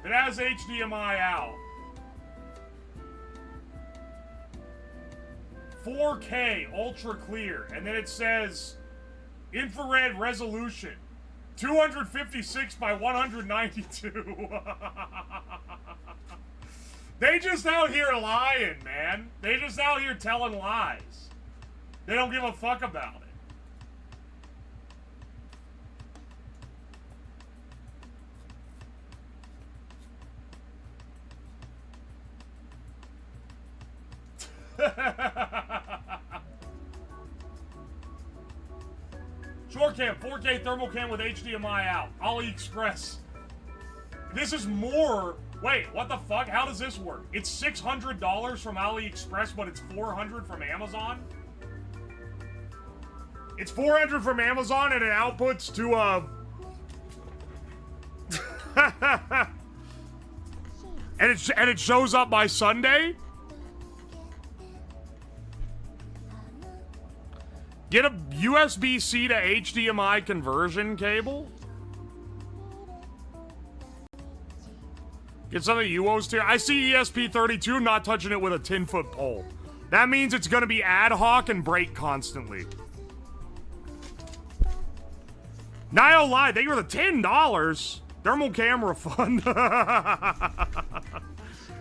it has HDMI out. 4K ultra clear, and then it says infrared resolution 256 by 192. They just out here lying, man. They just out here telling lies. They don't give a fuck about it. Short cam, 4K thermal cam with HDMI out. AliExpress. This is more. Wait, what the fuck? How does this work? It's $600 from AliExpress, but it's $400 from Amazon? It's $400 from Amazon and it outputs to and it shows up by Sunday? Get a USB-C to HDMI conversion cable? Get some of the UOs here. I see ESP32 not touching it with a 10-foot pole. That means it's going to be ad hoc and break constantly. Nio Live, thank you for the $10. Thermal camera fund.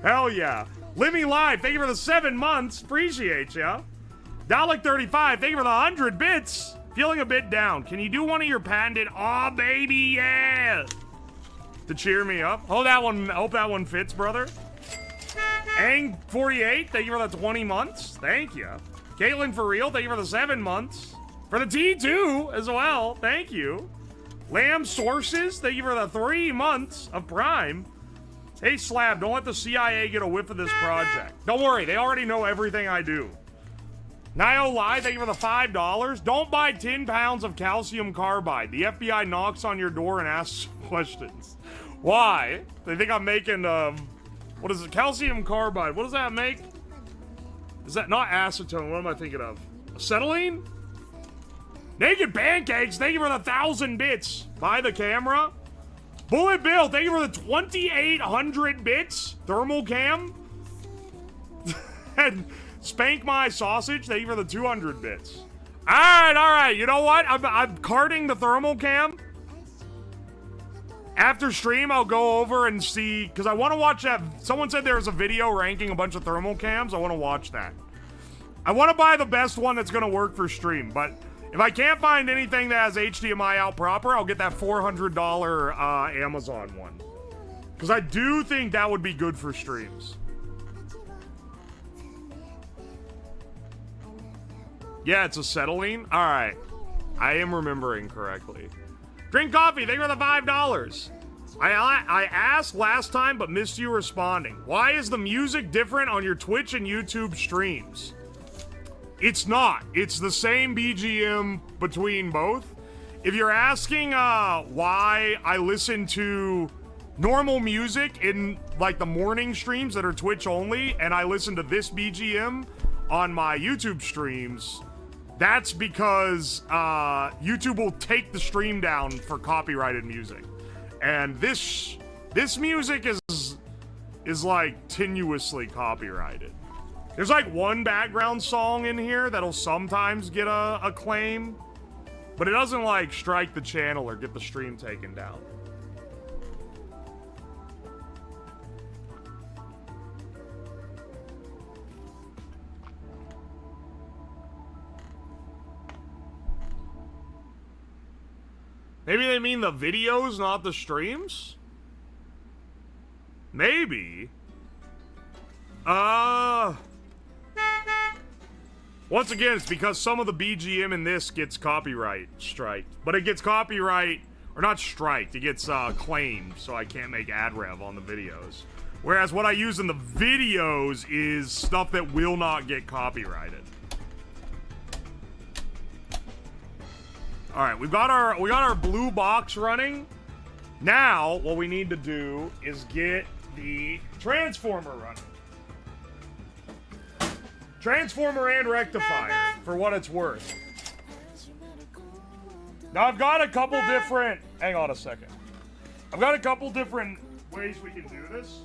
Hell yeah. Limmy Live, thank you for the 7 months. Appreciate ya. Dalek35, thank you for the 100 bits. Feeling a bit down. Can you do one of your patented, aw baby, yeah, to cheer me up? Hope that one fits, brother. Ang48, thank you for the 20 months. Thank you. Caitlin for real, thank you for the 7 months. For the T2 as well, thank you. Lamb Sources, thank you for the 3 months of Prime. Hey Slab, don't let the CIA get a whiff of this project. Don't worry, they already know everything I do. Nio Live, thank you for the $5. Don't buy 10 pounds of calcium carbide. The FBI knocks on your door and asks questions. Why? They think I'm making, what is it? Calcium carbide. What does that make? Is that not acetone? What am I thinking of? Acetylene? Naked Pancakes, thank you for the 1,000 bits. Buy the camera. Bullet Bill, thank you for the 2,800 bits. Thermal cam. And Spank My Sausage, thank you for the 200 bits. Alright, you know what? I'm carting the thermal cam. After stream, I'll go over and see, because I want to watch that. Someone said there was a video ranking a bunch of thermal cams. I want to watch that. I want to buy the best one that's going to work for stream, but if I can't find anything that has HDMI out proper, I'll get that $400 Amazon one. Because I do think that would be good for streams. Yeah, it's acetylene. All right. I am remembering correctly. Drink coffee. Thank you for the $5. I asked last time, but missed you responding. Why is the music different on your Twitch and YouTube streams? It's not. It's the same BGM between both. if you're asking why I listen to normal music in like the morning streams that are Twitch only, and I listen to this BGM on my YouTube streams, that's because YouTube will take the stream down for copyrighted music. And this music is like tenuously copyrighted. There's like one background song in here that'll sometimes get a claim, but it doesn't like strike the channel or get the stream taken down. Maybe they mean the videos, not the streams? Maybe. Once again, it's because some of the BGM in this gets copyright striked. But it gets copyright, or not striked, it gets claimed, so I can't make ad rev on the videos. Whereas what I use in the videos is stuff that will not get copyrighted. Alright, we got our blue box running. Now, what we need to do is get the transformer running. Transformer and rectifier, for what it's worth. Now, I've got a couple different... Hang on a second. I've got a couple different ways we can do this.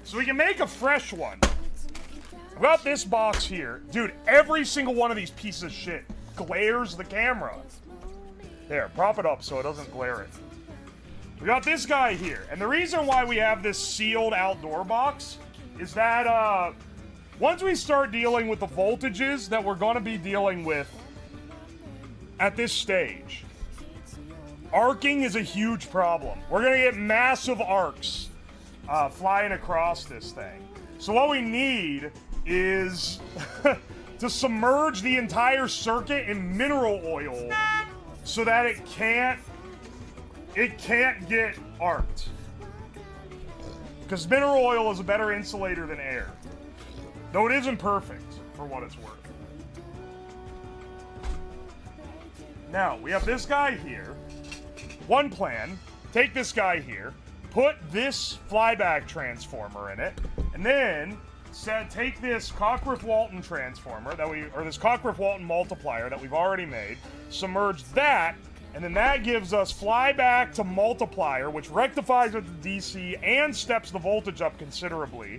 So we can make a fresh one. I've got this box here. Dude, every single one of these pieces of shit glares the camera. There, prop it up so it doesn't glare it. We got this guy here. And the reason why we have this sealed outdoor box is that, once we start dealing with the voltages that we're going to be dealing with at this stage, arcing is a huge problem. We're going to get massive arcs flying across this thing. So what we need is to submerge the entire circuit in mineral oil so that it can't get arced. Because mineral oil is a better insulator than air. Though it isn't perfect, for what it's worth. Now, we have this guy here. One plan, take this guy here, put this flyback transformer in it, and then take this Cockworth-Walton transformer, this Cockworth-Walton multiplier that we've already made, submerge that, and then that gives us flyback to multiplier, which rectifies with the DC and steps the voltage up considerably.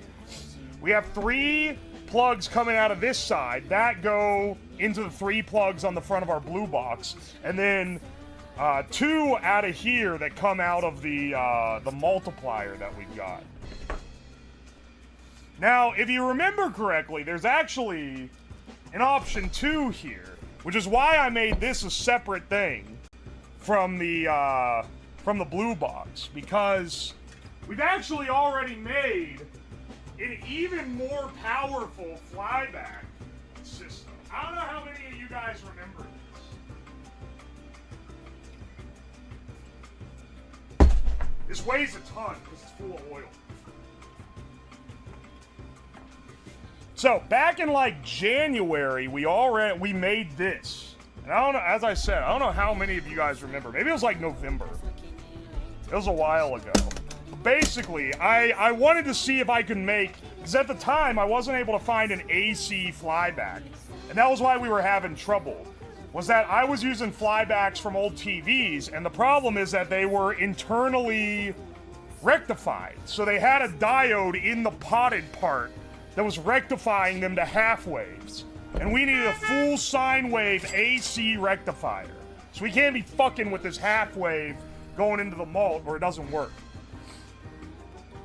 We have 3 plugs coming out of this side that go into the 3 plugs on the front of our blue box, and then 2 out of here that come out of the multiplier that we've got. Now, if you remember correctly, there's actually an option 2 here, which is why I made this a separate thing from the blue box, because we've actually already made an even more powerful flyback system. I don't know how many of you guys remember this. This weighs a ton because it's full of oil. So, back in like January, we made this. And I don't know, as I said, I don't know how many of you guys remember. Maybe it was like November. It was a while ago. Basically, I wanted to see if I could make, because at the time I wasn't able to find an AC flyback. And that was why we were having trouble. Was that I was using flybacks from old TVs, and the problem is that they were internally rectified. So they had a diode in the potted part that was rectifying them to half waves. And we needed a full sine wave AC rectifier. So we can't be fucking with this half wave going into the mult where it doesn't work.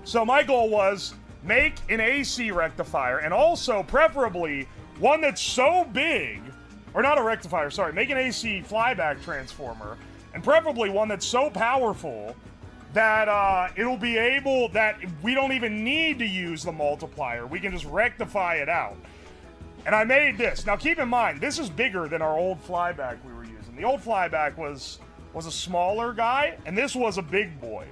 So my goal was make an AC rectifier, and also preferably one that's so big, or not a rectifier, sorry, make an AC flyback transformer, and preferably one that's so powerful that it'll be able, that we don't even need to use the multiplier. We can just rectify it out. And I made this. Now keep in mind, this is bigger than our old flyback we were using. The old flyback was a smaller guy, and this was a big boy.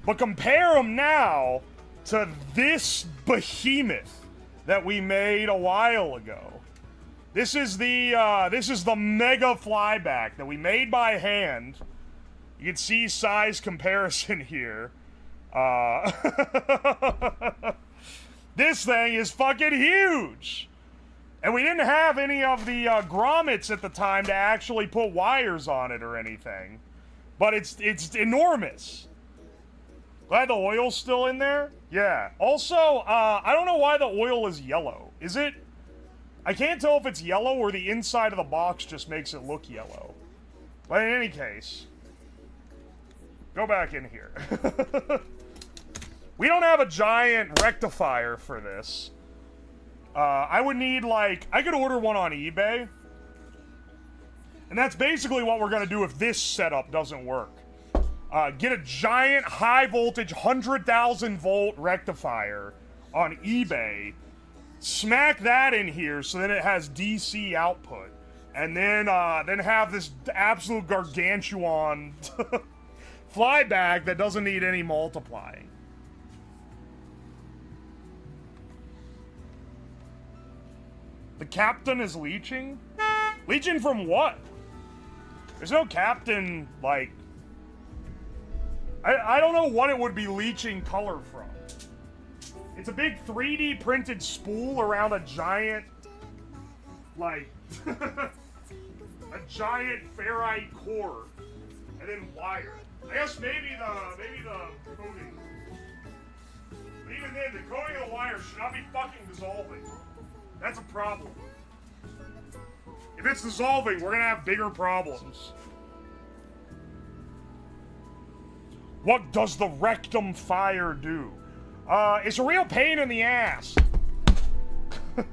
But compare them now to this behemoth that we made a while ago. This is the mega flyback that we made by hand. You can see size comparison here. This thing is fucking huge. And we didn't have any of the grommets at the time to actually put wires on it or anything. But it's enormous. Glad the oil's still in there? Yeah. Also, I don't know why the oil is yellow. Is it? I can't tell if it's yellow or the inside of the box just makes it look yellow. But in any case, go back in here. We don't have a giant rectifier for this. I would need, like, I could order one on eBay. And that's basically what we're going to do if this setup doesn't work. Get a giant high voltage 100,000 volt rectifier on eBay. Smack that in here so that it has DC output. And then have this absolute gargantuan flyback that doesn't need any multiplying. The captain is leeching? Leeching from what? There's no captain, like... I don't know what it would be leeching color from. It's a big 3D printed spool around a giant, like, a giant ferrite core, and then wire. I guess maybe the coating. But even then, the coating of the wire should not be fucking dissolving. That's a problem. If it's dissolving, we're gonna have bigger problems. What does the rectum fire do? It's a real pain in the ass. Alright,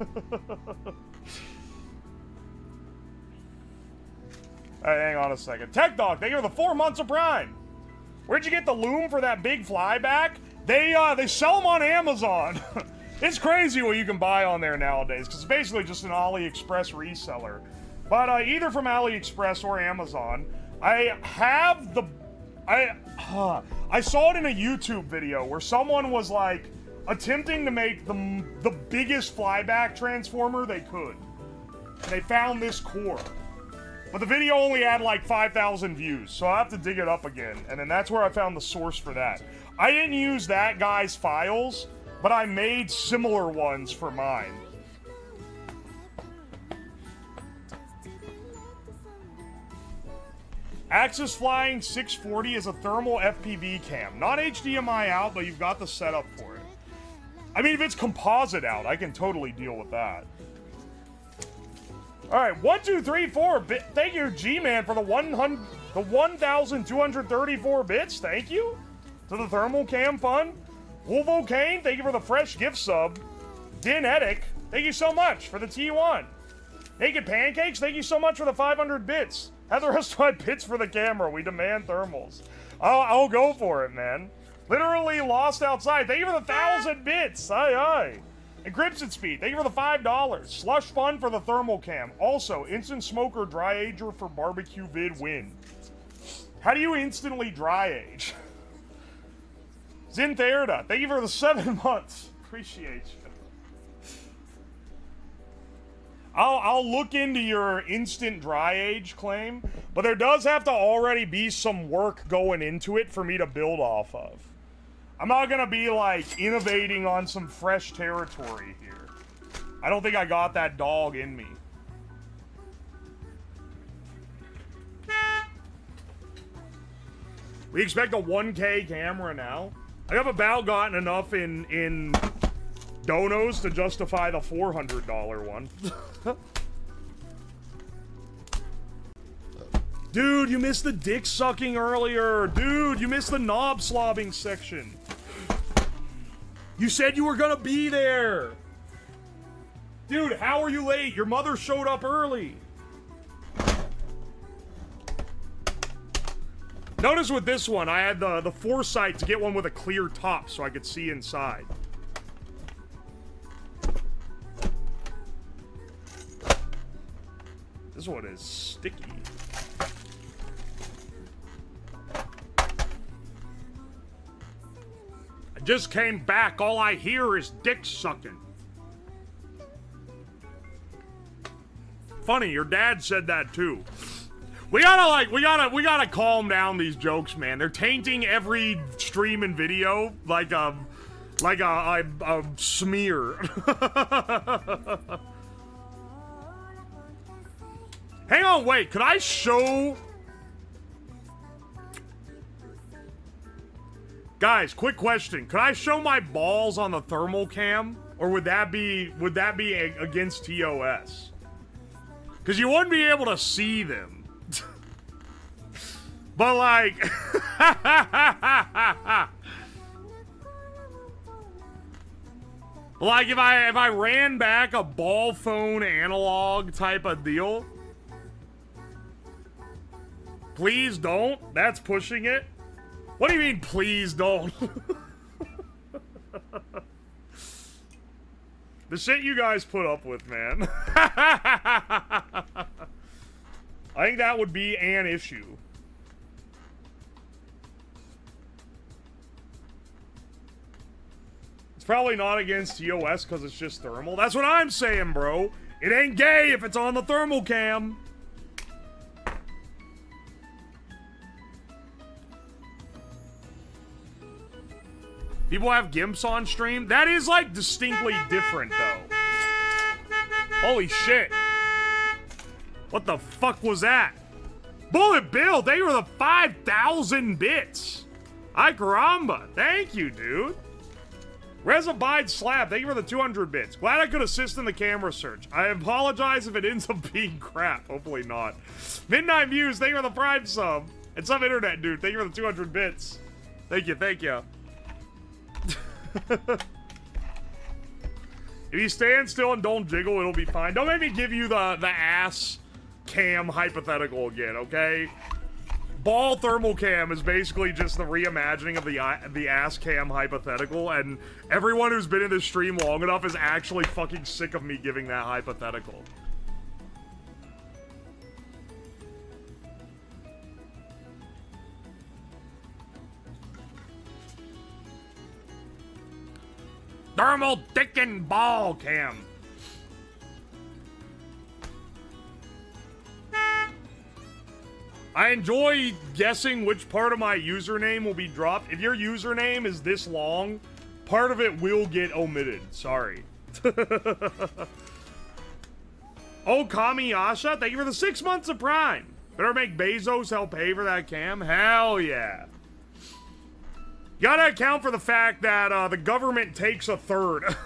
hang on a second. Tech Dog, thank you for the 4 months of Prime. Where'd you get the loom for that big flyback? They sell them on Amazon. It's crazy what you can buy on there nowadays, because it's basically just an AliExpress reseller. But either from AliExpress or Amazon, I have the... I saw it in a YouTube video where someone was like attempting to make the biggest flyback transformer they could. And they found this core. But the video only had like 5,000 views, so I'll have to dig it up again. And then that's where I found the source for that. I didn't use that guy's files, but I made similar ones for mine. Axis Flying 640 is a thermal FPV cam. Not HDMI out, but you've got the setup for it. I mean, if it's composite out, I can totally deal with that. Alright, 1, 2, 3, 4. Thank you, G-Man, for the 1,234 bits. Thank you. To the thermal cam fun. Wolvocane, thank you for the fresh gift sub. Dinetic, thank you so much for the T1. Naked Pancakes, thank you so much for the 500 bits. Have the rest of my bits for the camera. We demand thermals. I'll go for it, man. Literally lost outside. Thank you for the 1,000 bits. Aye, aye. Encryption Speed, thank you for the $5. Slush Fun for the thermal cam. Also, Instant Smoker Dry Ager for barbecue vid win. How do you instantly dry age? Zintherda, thank you for the 7 months. Appreciate you. I'll look into your instant dry age claim, but there does have to already be some work going into it for me to build off of. I'm not gonna be like innovating on some fresh territory here. I don't think I got that dog in me. We expect a 1K camera now. I have about gotten enough in donos to justify the $400 one. Dude, you missed the dick sucking earlier. Dude, you missed the knob slobbing section. You said you were gonna be there. Dude, how are you late? Your mother showed up early. Notice with this one, I had the foresight to get one with a clear top so I could see inside. This one is sticky. I just came back. All I hear is dick sucking. funny. Your dad said that too. We gotta calm down these jokes, man. They're tainting every stream and video like a smear. Hang on, wait. Could I show? Guys, quick question. Could I show my balls on the thermal cam? Or would that be against TOS? Because you wouldn't be able to see them. But like like if I ran back a ball phone analog type of deal. Please don't. That's pushing it. What do you mean, please don't? The shit you guys put up with, man. I think that would be an issue. It's probably not against TOS because it's just thermal. That's what I'm saying, bro. It ain't gay if it's on the thermal cam. People have gimps on stream? That is, like, distinctly different, though. Holy shit. What the fuck was that? Bullet Bill, thank you for the 5,000 bits. Ay caramba. Thank you, dude. Resabide Slab, thank you for the 200 bits. Glad I could assist in the camera search. I apologize if it ends up being crap. Hopefully not. Midnight Views, thank you for the Prime sub. And some internet, dude. Thank you for the 200 bits. Thank you, thank you. If you stand still and don't jiggle, it'll be fine. Don't make me give you the ass cam hypothetical again, okay? Ball thermal cam is basically just the reimagining of the ass cam hypothetical, and everyone who's been in this stream long enough is actually fucking sick of me giving that hypothetical. Thermal dick and ball cam. I enjoy guessing which part of my username will be dropped. If your username is this long, part of it will get omitted. Sorry. Oh, Kamiyasha, thank you for the 6 months of Prime. Better make Bezos help pay for that cam. Hell yeah. You gotta account for the fact that the government takes a third.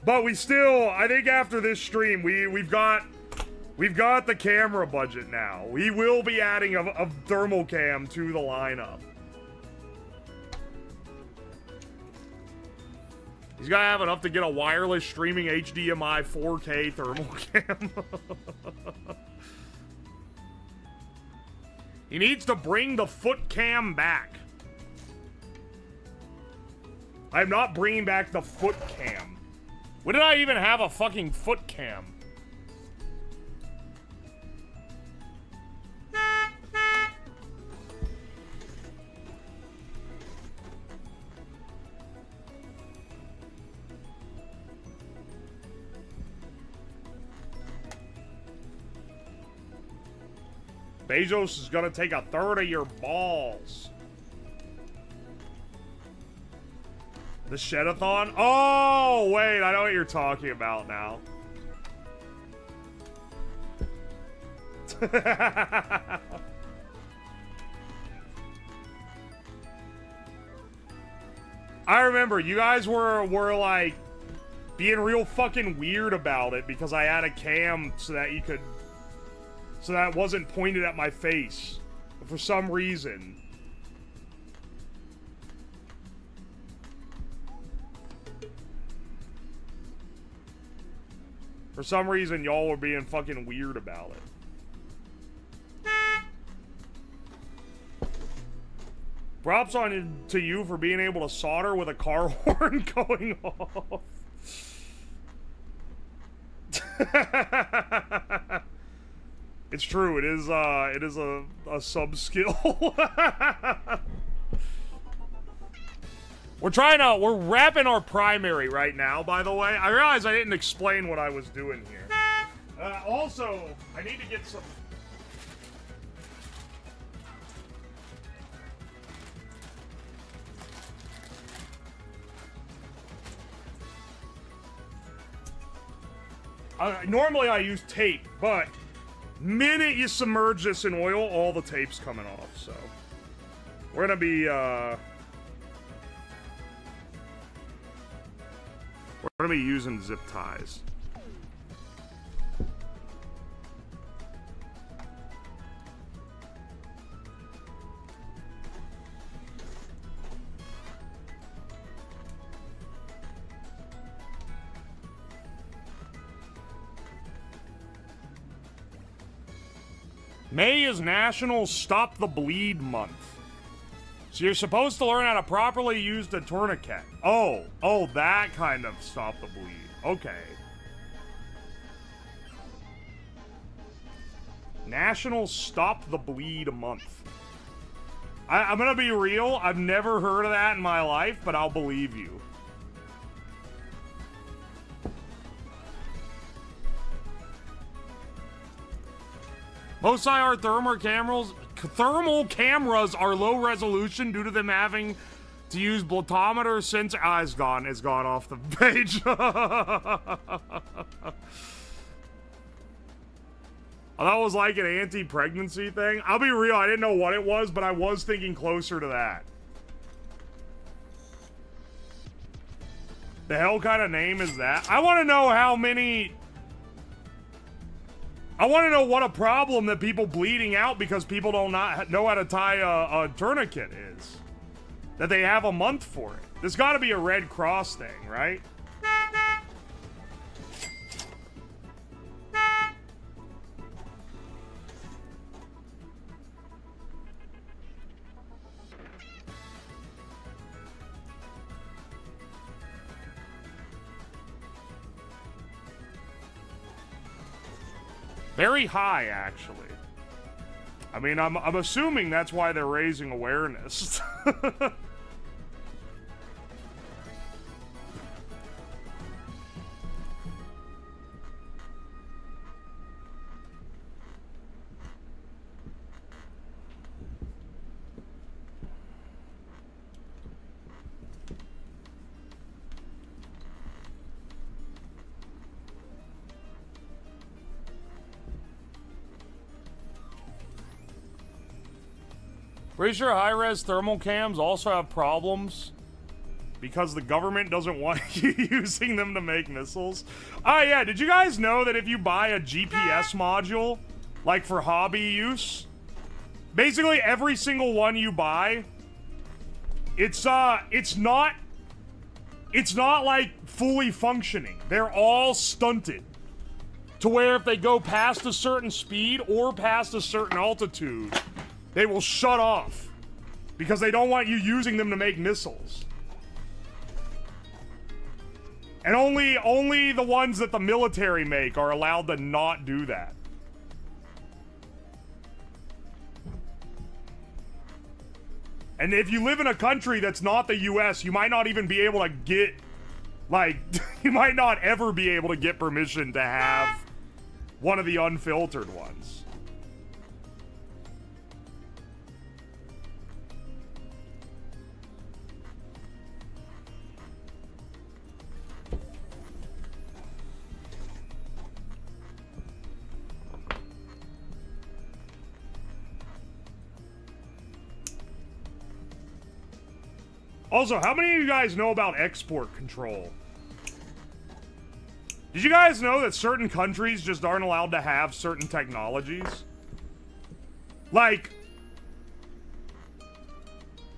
But we still, I think after this stream, we've got the camera budget now. We will be adding a thermal cam to the lineup. He's gotta have enough to get a wireless streaming HDMI 4K thermal cam. He needs to bring the foot cam back. I'm not bringing back the foot cam. When did I even have a fucking foot cam? Bezos is gonna take a third of your balls. The Shedathon? Oh, wait, I know what you're talking about now. I remember you guys were like being real fucking weird about it because I had a cam so that it wasn't pointed at my face. But for some reason. For some reason, y'all were being fucking weird about it. Props on to you for being able to solder with a car horn going off. It's true. It is a sub skill. We're wrapping our primary right now, by the way. I realize I didn't explain what I was doing here. Also, I need to get some... normally I use tape, but minute you submerge this in oil, all the tape's coming off, so... We're gonna be, using zip ties. May is National Stop the Bleed Month. So you're supposed to learn how to properly use the tourniquet. Oh, that kind of stop the bleed. Okay. National Stop the Bleed Month. I'm gonna be real, I've never heard of that in my life, but I'll believe you. Most IR thermal cameras are low resolution due to them having to use blutometer sensor. Ah, it's gone off the page. Oh, that was like an anti-pregnancy thing. I'll be real, I didn't know what it was, but I was thinking closer to that. The hell kind of name is that? I want to know how many... I want to know what a problem that people bleeding out because people don't not know how to tie a tourniquet is. That they have a month for it. There's got to be a Red Cross thing, right? Very high, actually. I mean, I'm assuming that's why they're raising awareness. Pretty sure high-res thermal cams also have problems because the government doesn't want you using them to make missiles. Oh yeah, did you guys know that if you buy a GPS module, like for hobby use, basically every single one you buy, it's not like fully functioning. They're all stunted to where if they go past a certain speed or past a certain altitude, they will shut off because they don't want you using them to make missiles. And only the ones that the military make are allowed to not do that. And if you live in a country that's not the US, you might not even be able to get, like, you might not ever be able to get permission to have one of the unfiltered ones. Also, how many of you guys know about export control? Did you guys know that certain countries just aren't allowed to have certain technologies? Like,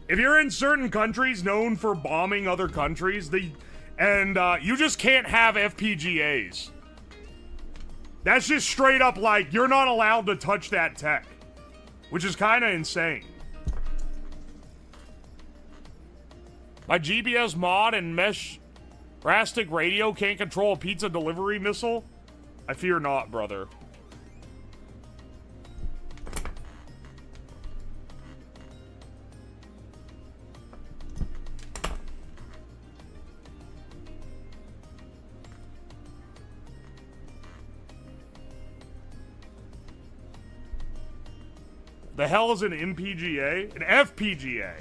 if you're in certain countries known for bombing other countries, you just can't have FPGAs. That's just straight up like, you're not allowed to touch that tech. Which is kind of insane. My GPS mod and mesh Rastic radio can't control a pizza delivery missile? I fear not, brother. The hell is an MPGA? An FPGA.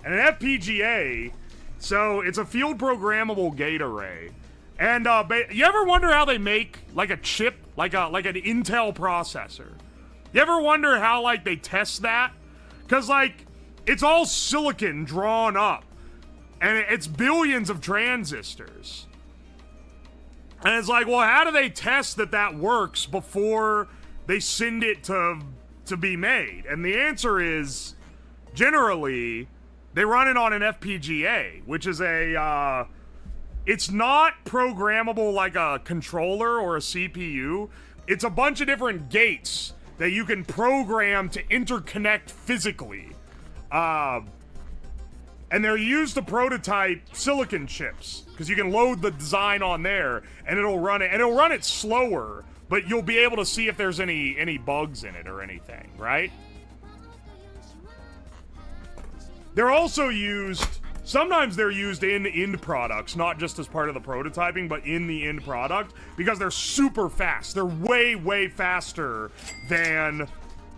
And an FPGA, so it's a field programmable gate array. And you ever wonder how they make like a chip, like an Intel processor? You ever wonder how like they test that? Cause like it's all silicon drawn up, and it's billions of transistors. And it's like, well, how do they test that that works before they send it to be made? And the answer is, generally, they run it on an FPGA, which is a, it's not programmable like a controller or a CPU. It's a bunch of different gates that you can program to interconnect physically. And they're used to prototype silicon chips, because you can load the design on there, and it'll run it, and it'll run it slower, but you'll be able to see if there's any bugs in it or anything, right? They're also used, sometimes they're used in end products, not just as part of the prototyping, but in the end product, because they're super fast. They're way, way faster than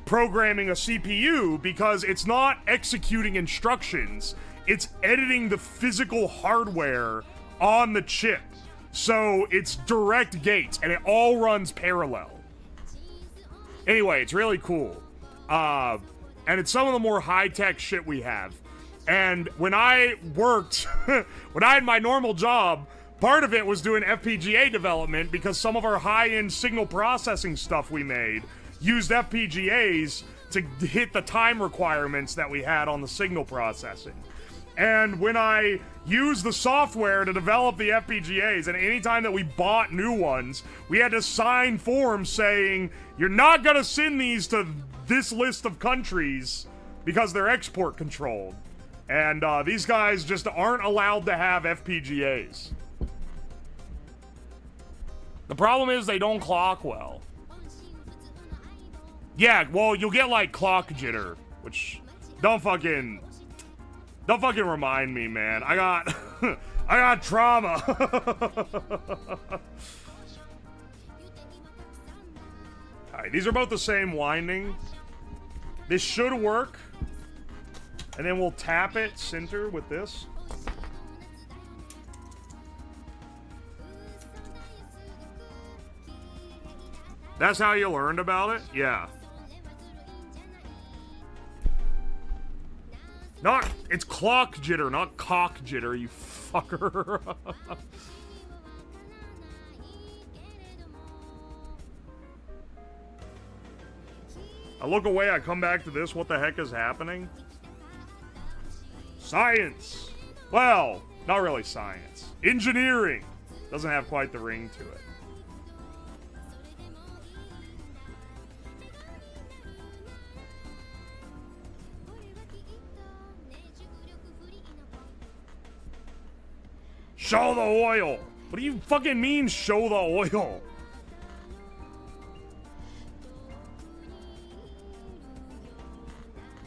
programming a CPU, because it's not executing instructions, it's editing the physical hardware on the chip. So it's direct gates, and it all runs parallel. Anyway, it's really cool. And it's some of the more high-tech shit we have. And when I worked, when I had my normal job, part of it was doing FPGA development, because some of our high-end signal processing stuff we made used FPGAs to hit the time requirements that we had on the signal processing. And when I used the software to develop the FPGAs, and anytime that we bought new ones, we had to sign forms saying, you're not gonna send these to this list of countries because they're export controlled. And these guys just aren't allowed to have FPGAs. The problem is they don't clock well. Yeah, well, you'll get like clock jitter, which don't fucking remind me, man. I got I got trauma. Alright, these are both the same winding. This should work. And then we'll tap it center with this. That's how you learned about it? Yeah. It's clock jitter, not cock jitter, you fucker. I look away, I come back to this, what the heck is happening? Science! Well, not really science. Engineering! Doesn't have quite the ring to it. Show the oil! What do you fucking mean, show the oil?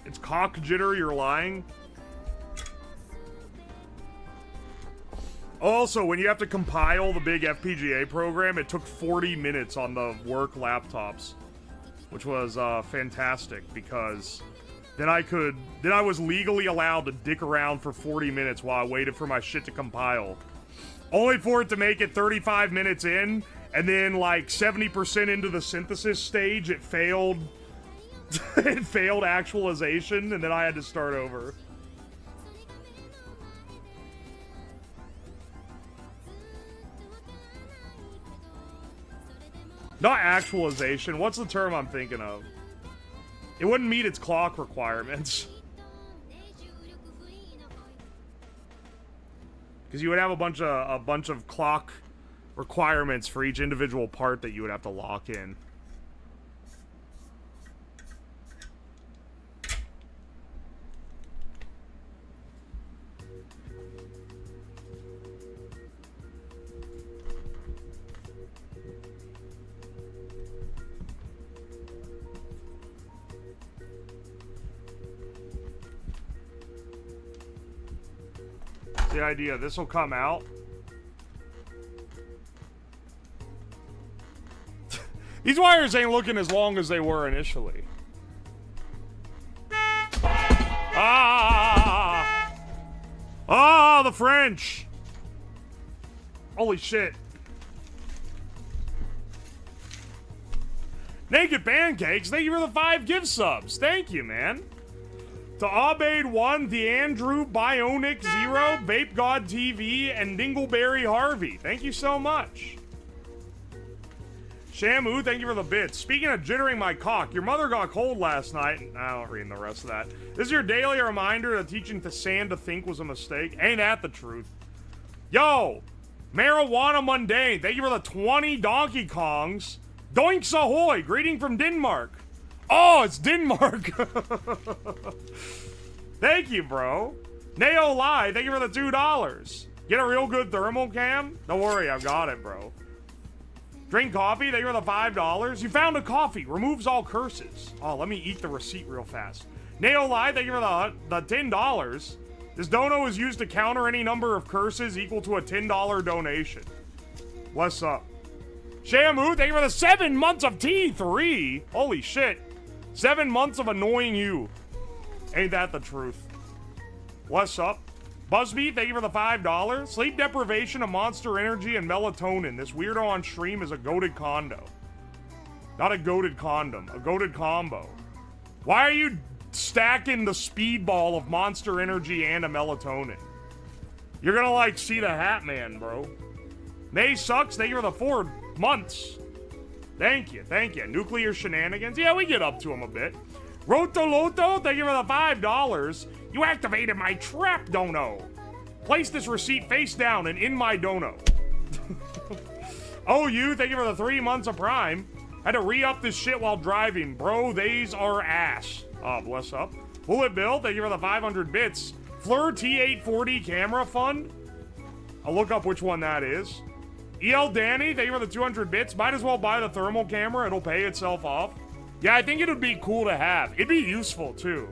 It's cock jitter, you're lying? Also, when you have to compile the big FPGA program, it took 40 minutes on the work laptops, which was fantastic, because then I was legally allowed to dick around for 40 minutes while I waited for my shit to compile. Only for it to make it 35 minutes in, and then like 70% into the synthesis stage, it failed. It failed actualization, and then I had to start over. Not actualization, what's the term I'm thinking of? It wouldn't meet its clock requirements. Because you would have a bunch of clock requirements for each individual part that you would have to lock in. The idea, this will come out. These wires ain't looking as long as they were initially. the French. Holy shit. Naked Pancakes, thank you for the 5 gift subs. Thank you, man. To Abaid1, DeAndrew, Bionic 0, Vape God TV, and Dingleberry Harvey. Thank you so much. Shamu, thank you for the bits. Speaking of jittering my cock, your mother got cold last night. I don't read the rest of that. This is your daily reminder that teaching the sand to think was a mistake. Ain't that the truth? Yo, Marijuana Mundane, thank you for the 20 Donkey Kongs. Doinks ahoy, greeting from Denmark. Oh, it's Denmark. Thank you, bro. Neo Lie, thank you for the $2. Get a real good thermal cam? Don't worry, I've got it, bro. Drink coffee, thank you for the $5. You found a coffee, removes all curses. Oh, let me eat the receipt real fast. Neo Lie, thank you for the $10. This dono is used to counter any number of curses equal to a $10 donation. What's up? Shamu, thank you for the 7 months of T3. Holy shit. 7 months of annoying you. Ain't that the truth? What's up? Busby, thank you for the $5. Sleep deprivation of Monster Energy and melatonin. This weirdo on stream is a goated condo. Not a goated condom. A goated combo. Why are you stacking the speedball of Monster Energy and a melatonin? You're gonna like see the Hat Man, bro. May sucks, thank you for the 4 months. Thank you, thank you. Nuclear shenanigans? Yeah, we get up to them a bit. Rotoloto, thank you for the $5. You activated my trap dono. Place this receipt face down and in my dono. Oh, you, thank you for the 3 months of Prime. Had to re-up this shit while driving. Bro, these are ass. Oh, bless up. Bullet Bill, thank you for the 500 bits. Fleur T840 camera fund. I'll look up which one that is. EL Danny, thank you for the 200 bits. Might as well buy the thermal camera. It'll pay itself off. Yeah, I think it would be cool to have. It'd be useful, too.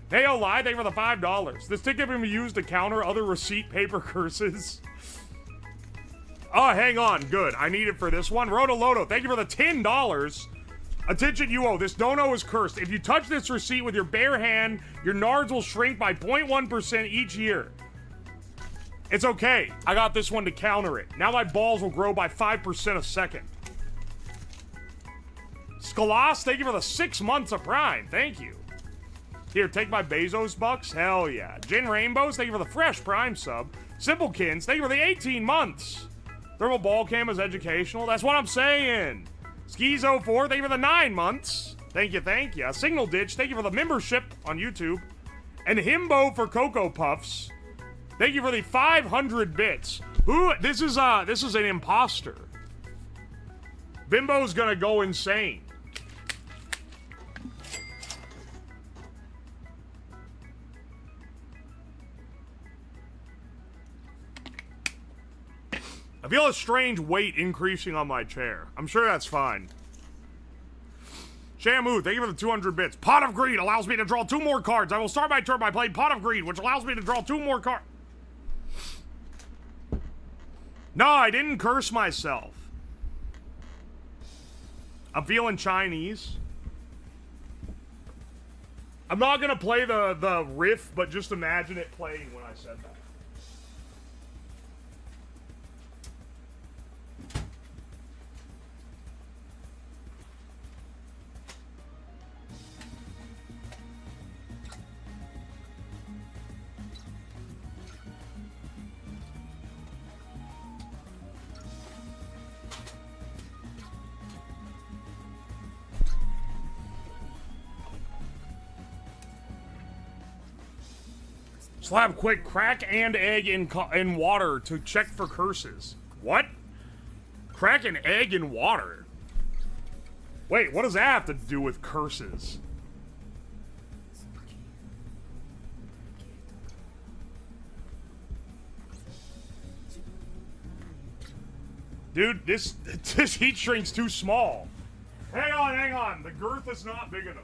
Hey, Lie, thank you for the $5. This ticket can be used to counter other receipt paper curses. Oh, hang on. Good. I need it for this one. Rotoloto, thank you for the $10. Attention, you owe. This dono is cursed. If you touch this receipt with your bare hand, your nards will shrink by 0.1% each year. It's okay. I got this one to counter it. Now my balls will grow by 5% a second. Skalas, thank you for the 6 months of Prime. Thank you. Here, take my Bezos bucks. Hell yeah. Jin Rainbows, thank you for the fresh Prime sub. Simplekins, thank you for the 18 months. Thermal Ball Cam is educational. That's what I'm saying. Skizo4, thank you for the 9 months. Thank you, thank you. Signal Ditch, thank you for the membership on YouTube. And Himbo for Cocoa Puffs. Thank you for the 500 bits. Ooh, this is an imposter. Bimbo's gonna go insane. I feel a strange weight increasing on my chair. I'm sure that's fine. Shamu, thank you for the 200 bits. Pot of Greed allows me to draw 2 more cards. I will start my turn by playing Pot of Greed, which allows me to draw 2 more cards. No, I didn't curse myself. I'm feeling Chinese. I'm not gonna play the riff, but just imagine it playing when I said that. Slab quick, crack and egg in water to check for curses. What? Crack an egg in water? Wait, what does that have to do with curses? Dude, this heat shrink's too small. Hang on. The girth is not big enough.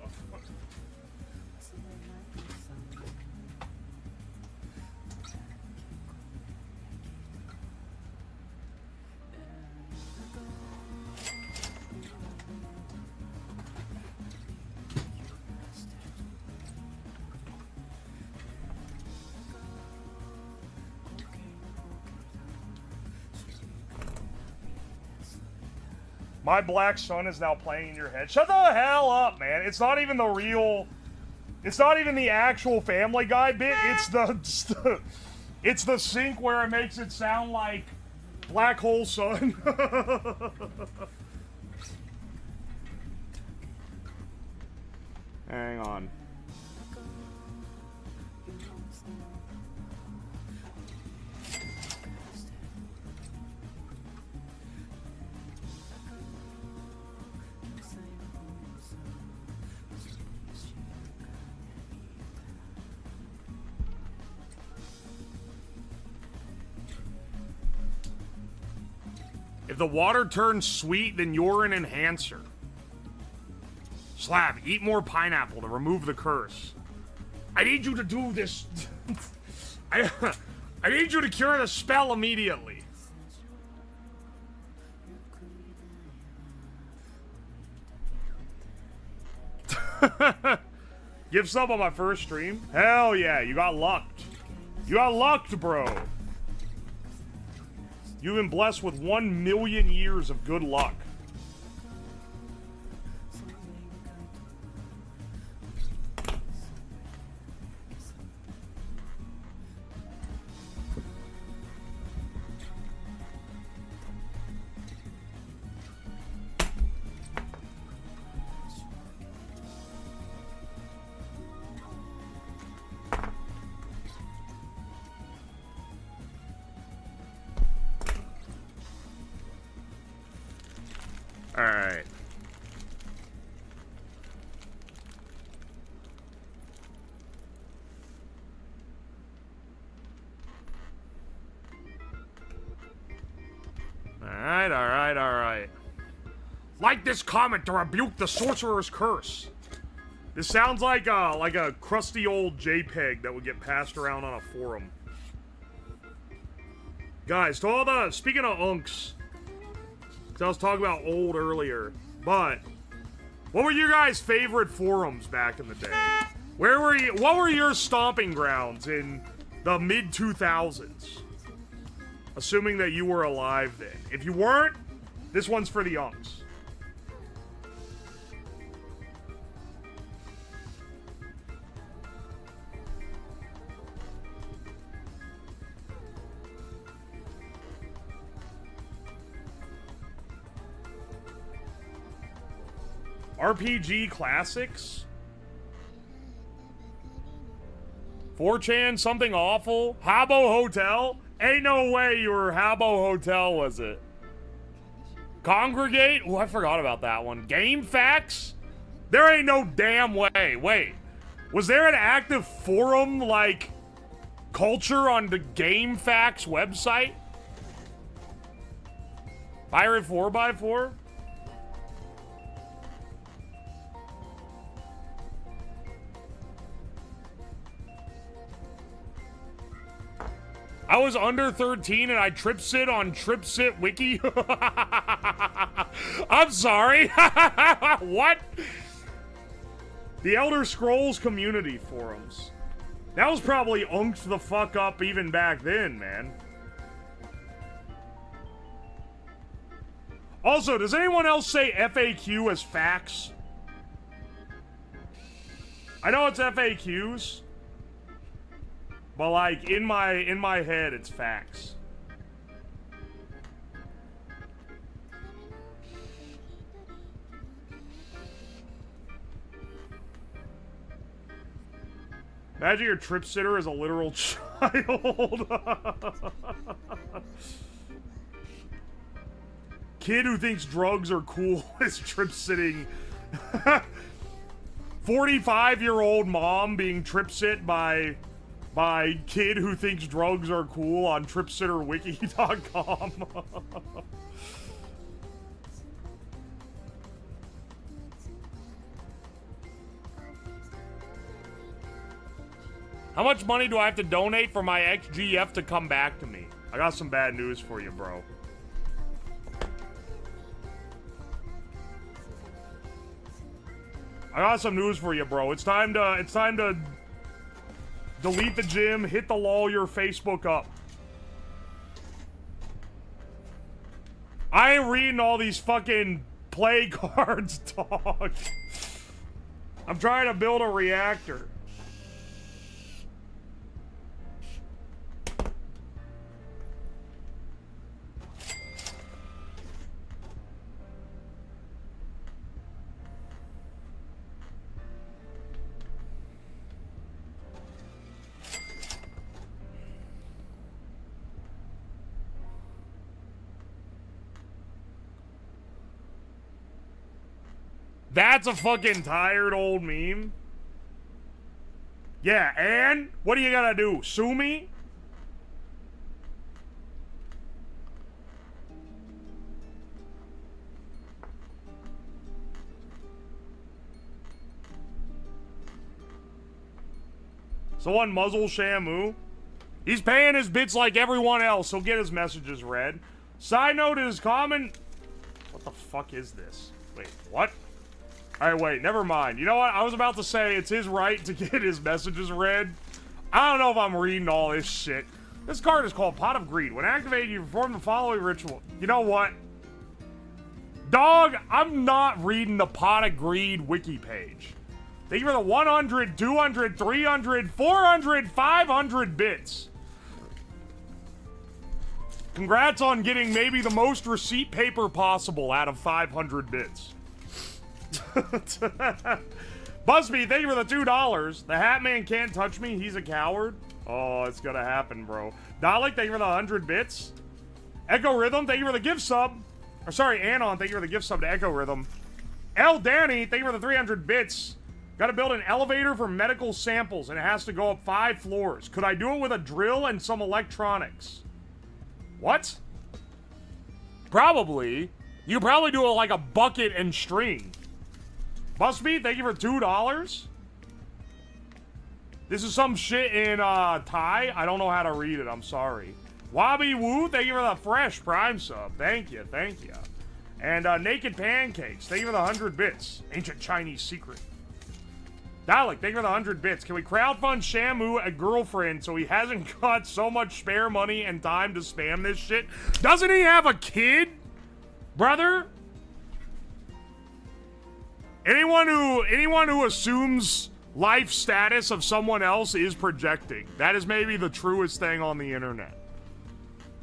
My Black Sun is now playing in your head. Shut the hell up, man. It's not even the real... It's not even the actual Family Guy bit. It's the... It's the sync where it makes it sound like Black Hole Sun. Hang on. If the water turns sweet, then you're an enhancer. Slab, eat more pineapple to remove the curse. I need you to do this. I need you to cure the spell immediately. Give sub on my first stream? Hell yeah, you got lucked. You got lucked, bro. You've been blessed with 1 million years of good luck. Alright. Alright. Like this comment to rebuke the sorcerer's curse. This sounds like a crusty old JPEG that would get passed around on a forum. Guys, to all the... Speaking of unks... I was talking about old earlier, but what were your guys' favorite forums back in the day? Where were you? What were your stomping grounds in the mid-2000s? Assuming that you were alive then. If you weren't, this one's for the unks. RPG classics? 4chan, something awful? Habbo Hotel? Ain't no way you were Habbo Hotel, was it? Congregate? Oh, I forgot about that one. Game Facts? There ain't no damn way. Wait. Was there an active forum, like, culture on the Game Facts website? Pirate 4x4? I was under 13 and I trip-sit on trip-sit wiki. I'm sorry. What? The Elder Scrolls community forums. That was probably unked the fuck up even back then, man. Also, does anyone else say FAQ as facts? I know it's FAQs. But like in my head it's facts. Imagine your trip sitter is a literal child. Kid who thinks drugs are cool is trip sitting. 45-year-old mom being trip sit by kid who thinks drugs are cool on tripsitterwiki.com. How much money do I have to donate for my XGF to come back to me? I got some bad news for you, bro. I got some news for you, bro. It's time to delete the gym, hit the lawyer, Facebook up. I ain't reading all these fucking play cards, dog. I'm trying to build a reactor. That's a fucking tired old meme. Yeah, and what do you gotta do? Sue me? Someone muzzle Shamu. He's paying his bits like everyone else. He'll get his messages read. Side note is common. What the fuck is this? Wait, what? Alright, wait, never mind. You know what? I was about to say it's his right to get his messages read. I don't know if I'm reading all this shit. This card is called Pot of Greed. When activated, you perform the following ritual. You know what? Dog, I'm not reading the Pot of Greed wiki page. Thank you for the 100, 200, 300, 400, 500 bits. Congrats on getting maybe the most receipt paper possible out of 500 bits. Busby, thank you for the $2. The Hat Man can't touch me. He's a coward. Oh, it's gonna happen, bro. Dalek, thank you for the 100 bits. Echo Rhythm, thank you for the gift sub. Or sorry, Anon, thank you for the gift sub to Echo Rhythm. L. Danny, thank you for the 300 bits. Gotta build an elevator for medical samples, and it has to go up 5 floors. Could I do it with a drill and some electronics? What? Probably. You could probably do it like a bucket and string. Busby, thank you for $2. This is some shit in Thai. I don't know how to read it. I'm sorry. Wabi Woo, thank you for the fresh Prime sub. Thank you, thank you. And Naked Pancakes, thank you for the 100 bits. Ancient Chinese secret. Dalek, thank you for the 100 bits. Can we crowdfund Shamu a girlfriend so he hasn't got so much spare money and time to spam this shit? Doesn't he have a kid, brother? Anyone who assumes life status of someone else is projecting. That is maybe the truest thing on the internet.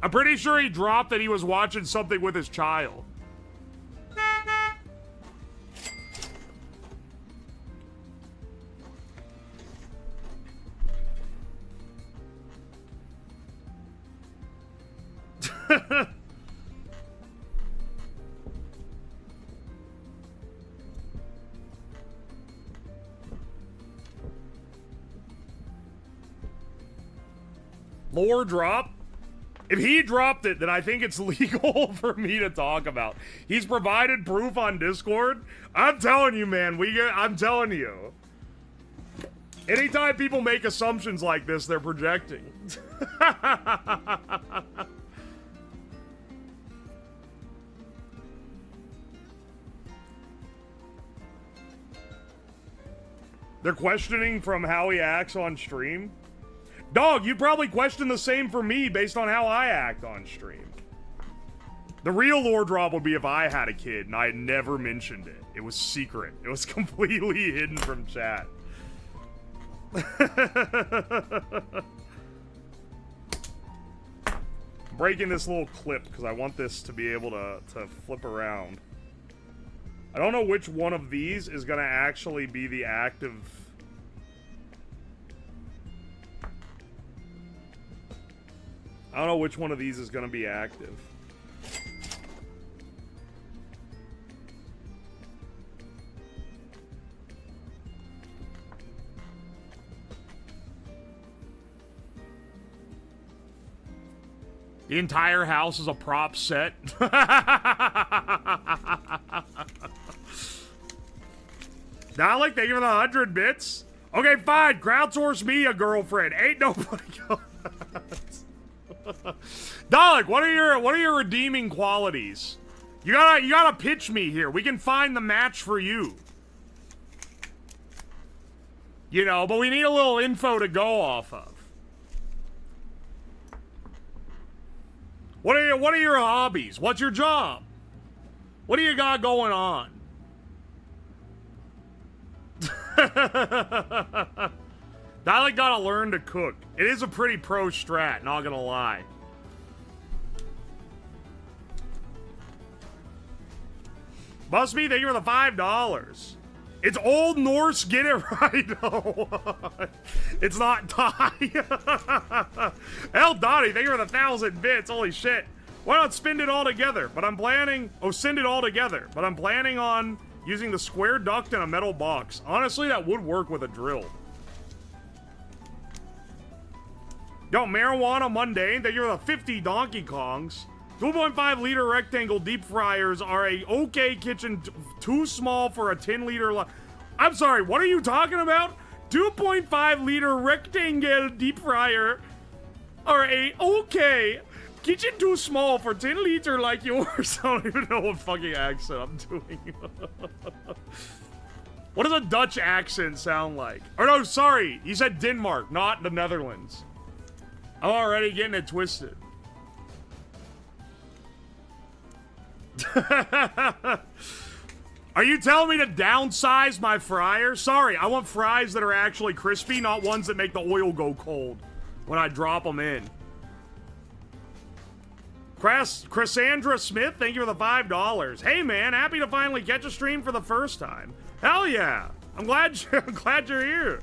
I'm pretty sure he dropped that he was watching something with his child. Lore drop? If he dropped it, then I think it's legal for me to talk about. He's provided proof on Discord. I'm telling you, man. I'm telling you. Anytime people make assumptions like this, they're projecting. They're questioning from how he acts on stream. Dog, you'd probably question the same for me based on how I act on stream. The real lore drop would be if I had a kid and I had never mentioned it. It was secret. It was completely hidden from chat. I'm breaking this little clip because I want this to be able to flip around. I don't know which one of these is going to actually be the active... I don't know which one of these is going to be active. The entire house is a prop set. Dalek, thank you for the 100 bits. Okay, fine. Crowdsource me a girlfriend. Ain't nobody going. Dalek, what are your redeeming qualities? You gotta pitch me here. We can find the match for you. You know, but we need a little info to go off of. What are your hobbies? What's your job? What do you got going on? I like gotta learn to cook. It is a pretty pro strat, not gonna lie. Must be, thank you for the $5. It's Old Norse, get it right. Oh, it's not Thai. Hell, Dottie, thank you for the 1,000 bits. Holy shit. Why not spend it all together? But I'm planning... Oh, send it all together. But I'm planning on using the square duct in a metal box. Honestly, that would work with a drill. Yo, Marijuana Mundane, thank you for the 50 Donkey Kongs. 2.5 liter rectangle deep fryers are a okay kitchen, too small for a 10 liter. I'm sorry, what are you talking about? 2.5 liter rectangle deep fryer are a okay kitchen, too small for 10 liter like yours. I don't even know what fucking accent I'm doing. What does a Dutch accent sound like? Or no, sorry, you said Denmark, not the Netherlands. I'm already getting it twisted. Are you telling me to downsize my fryer? Sorry, I want fries that are actually crispy, not ones that make the oil go cold when I drop them in. Chrisandra Smith, thank you for the $5. Hey man, happy to finally catch a stream for the first time. Hell yeah! I'm glad you're here.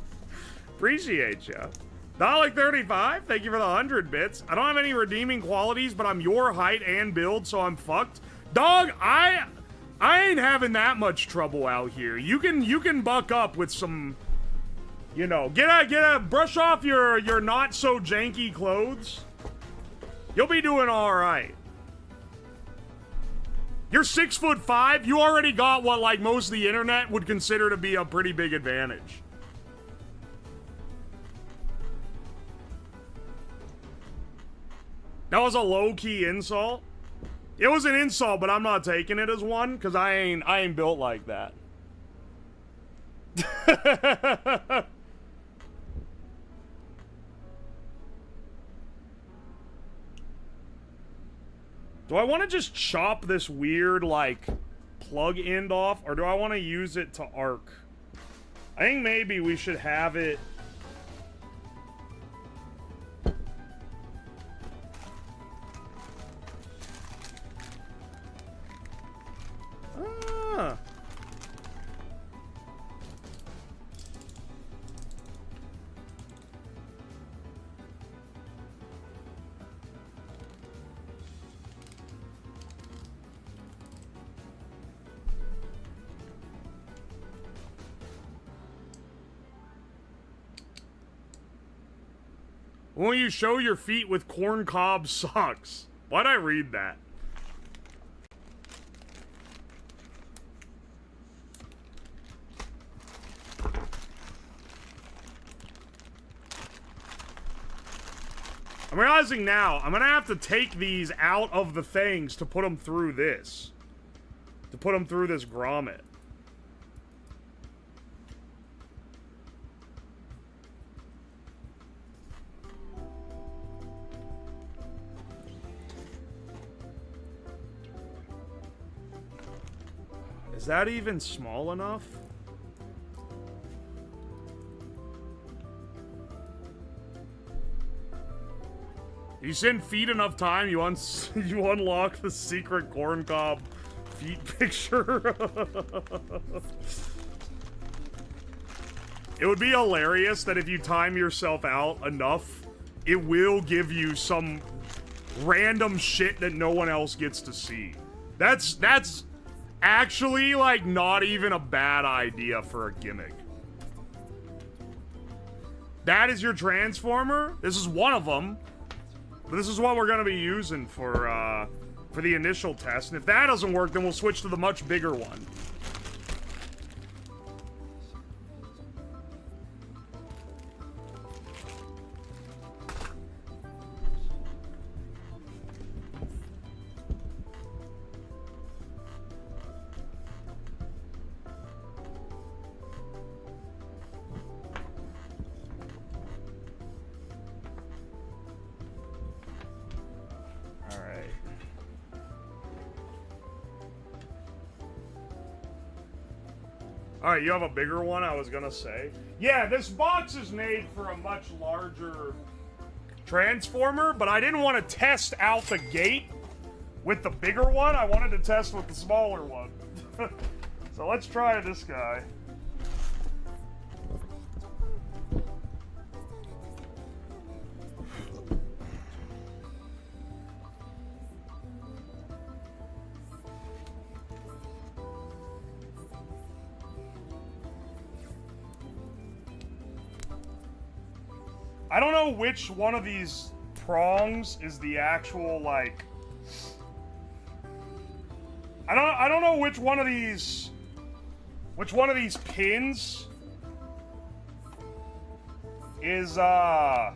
Appreciate ya. $1.35, thank you for the 100 bits. I don't have any redeeming qualities, but I'm your height and build, so I'm fucked. Dog, I ain't having that much trouble out here. You can buck up with some, you know, brush off your not so janky clothes. You'll be doing all right. You're 6'5". You already got what like most of the internet would consider to be a pretty big advantage. That was a low-key insult. It was an insult, but I'm not taking it as one because I ain't built like that. Do I want to just chop this weird like plug end off, or do I want to use it to arc? I think maybe we should have it. Ah. Won't you show your feet with corncob socks? Why'd I read that? I'm realizing now, I'm gonna have to take these out of the things to put them through this. To put them through this grommet. Is that even small enough? You send feet enough time, you unlock the secret corncob feet picture. It would be hilarious that if you time yourself out enough, it will give you some random shit that no one else gets to see. That's actually, like, not even a bad idea for a gimmick. That is your transformer? This is one of them. But this is what we're going to be using for the initial test. And if that doesn't work, then we'll switch to the much bigger one. Alright, you have a bigger one, I was gonna say. Yeah, this box is made for a much larger transformer, but I didn't want to test out the gate with the bigger one. I wanted to test with the smaller one. So let's try this guy. I don't know which one of these prongs is the actual, like... I don't know which one of these pins is the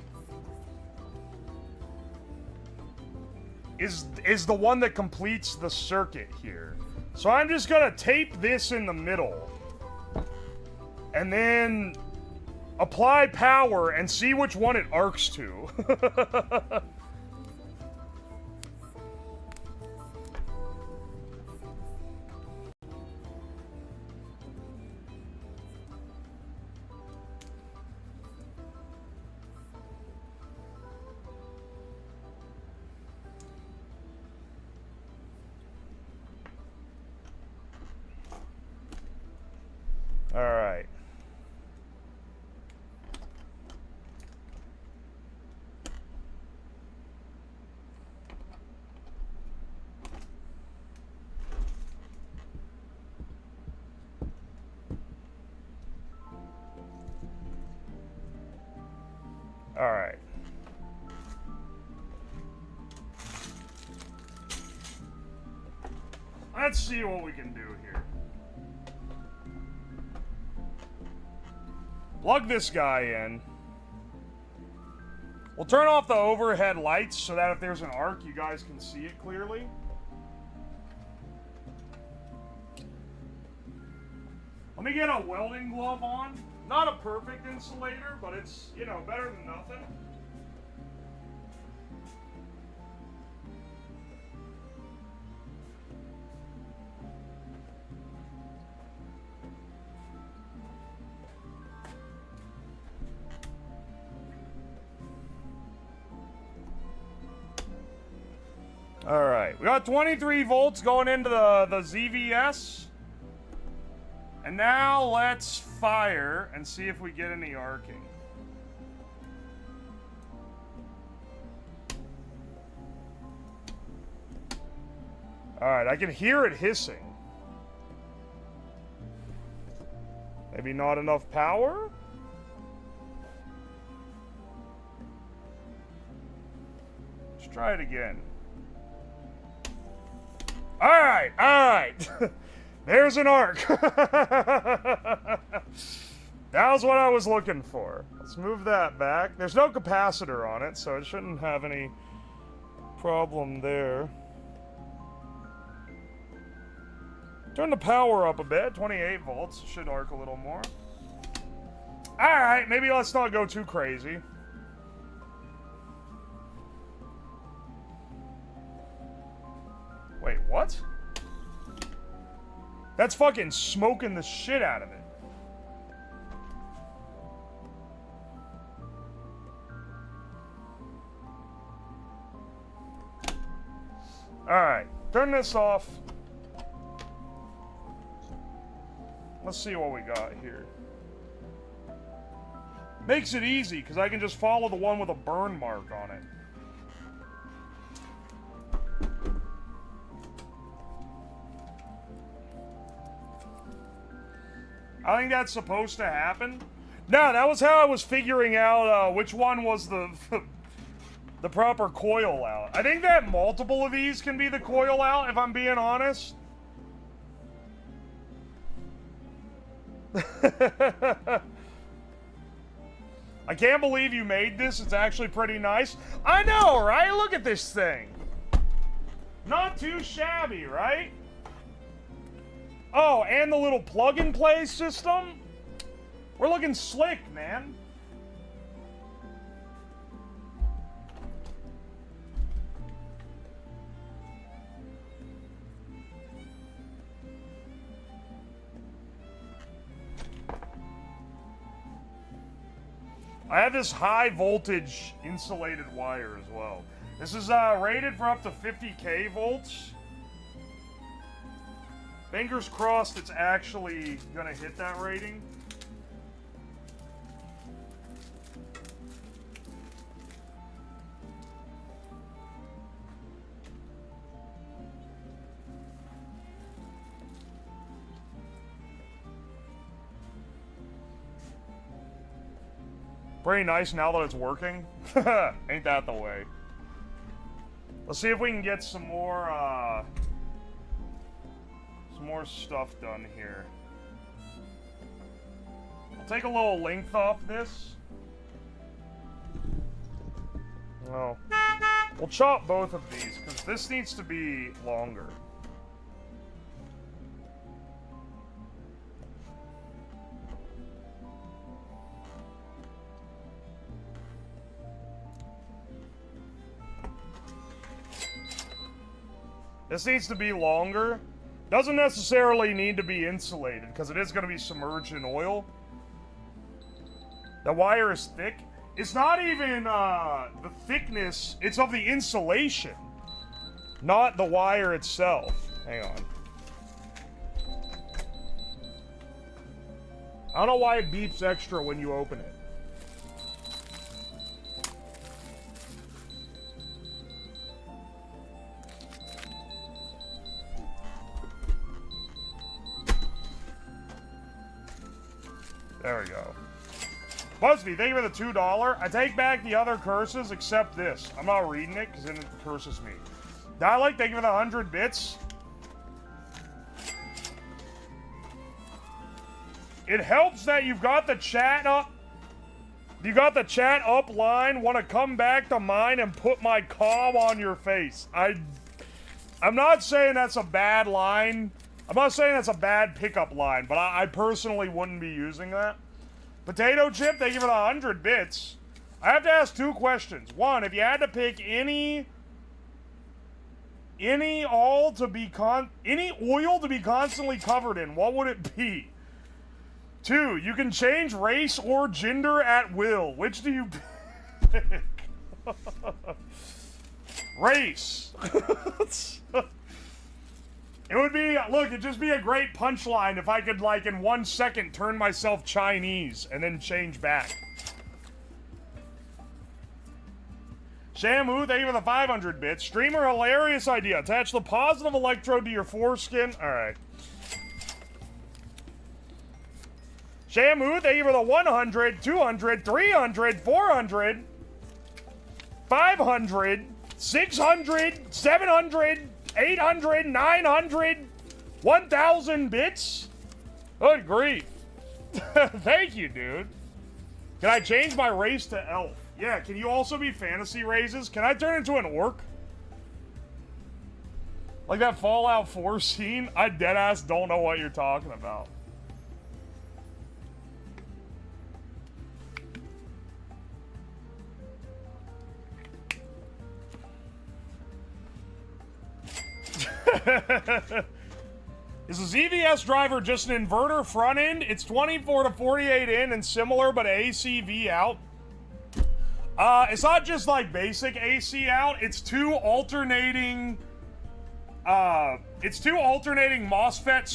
one that completes the circuit here. So I'm just gonna tape this in the middle and then apply power and see which one it arcs to. All right. All right. Let's see what we can do here. Plug this guy in. We'll turn off the overhead lights so that if there's an arc, you guys can see it clearly. Let me get a welding glove on. Not a perfect insulator, but it's, you know, better than nothing. All right, we got 23 volts going into the ZVS. And now let's fire and see if we get any arcing. All right, I can hear it hissing. Maybe not enough power? Let's try it again. All right. There's an arc. That was what I was looking for. Let's move that back. There's no capacitor on it, so it shouldn't have any problem there. Turn the power up a bit. 28 volts. Should arc a little more. Alright, maybe let's not go too crazy. Wait, what? That's fucking smoking the shit out of it. Alright, turn this off. Let's see what we got here. Makes it easy, because I can just follow the one with a burn mark on it. I think that's supposed to happen. No, that was how I was figuring out which one was the proper coil out. I think that multiple of these can be the coil out, if I'm being honest. I can't believe you made this. It's actually pretty nice. I know, right? Look at this thing. Not too shabby, right? Oh, and the little plug-and-play system? We're looking slick, man. I have this high voltage insulated wire as well. This is rated for up to 50k volts. Fingers crossed it's actually gonna hit that rating. Pretty nice now that it's working. Ain't that the way? Let's see if we can get some more stuff done here. I'll take a little length off this. Oh. We'll chop both of these, because this needs to be longer. This needs to be longer. Doesn't necessarily need to be insulated, because it is going to be submerged in oil. The wire is thick. It's not even the thickness, it's of the insulation, not the wire itself. Hang on. I don't know why it beeps extra when you open it. There we go. Busby, thank you for the $2. I take back the other curses except this. I'm not reading it because then it curses me. Dialect, thank you for the 100 bits. It helps that you've got the chat up. You got the chat up line. Want to come back to mine and put my comm on your face. I'm not saying that's a bad line. I'm not saying that's a bad pickup line, but I personally wouldn't be using that. Potato Chip, thank you for the 100 bits. I have to ask two questions. One, if you had to pick any oil to be constantly covered in, what would it be? Two, you can change race or gender at will. Which do you pick? Race. It would be, look, it'd just be a great punchline if I could, like, in 1 second turn myself Chinese and then change back. Shamu, thank you for the 500 bits. Streamer, hilarious idea. Attach the positive electrode to your foreskin. Alright. Shamu, thank you for the 100, 200, 300, 400, 500, 600, 700, 800, 900, 1,000 bits? Good grief. Thank you, dude. Can I change my race to elf? Yeah, can you also be fantasy races? Can I turn into an orc? Like that Fallout 4 scene? I deadass don't know what you're talking about. Is a ZVS driver just an inverter front end? It's 24 to 48 in and similar, but ACV out. It's not just like basic AC out. It's two alternating MOSFET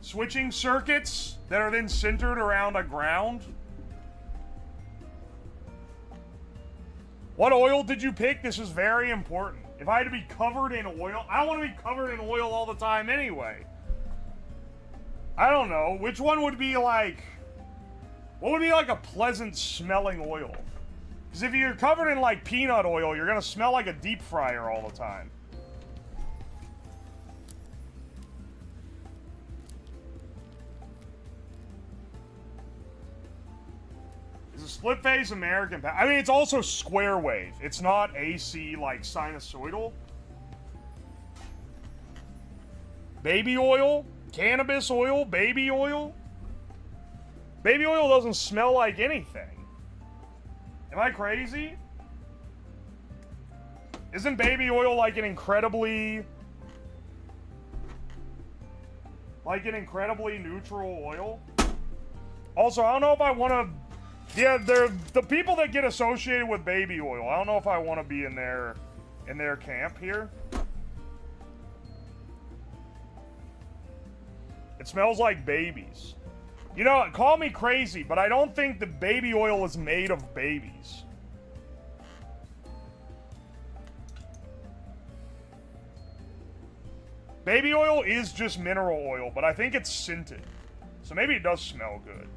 switching circuits that are then centered around a ground. What oil did you pick? This is very important. If I had to be covered in oil, I don't want to be covered in oil all the time anyway. I don't know. Which one would be like... What would be like a pleasant smelling oil? Because if you're covered in like peanut oil, you're going to smell like a deep fryer all the time. It's a split phase American power. I mean, it's also square wave. It's not AC like sinusoidal. Baby oil, cannabis oil, baby oil. Baby oil doesn't smell like anything. Am I crazy? Isn't baby oil like an incredibly neutral oil? Also, I don't know if I want to Yeah, they're the people that get associated with baby oil. I don't know if I want to be in their camp here. It smells like babies. You know, call me crazy, but I don't think the baby oil is made of babies. Baby oil is just mineral oil, but I think it's scented. So maybe it does smell good.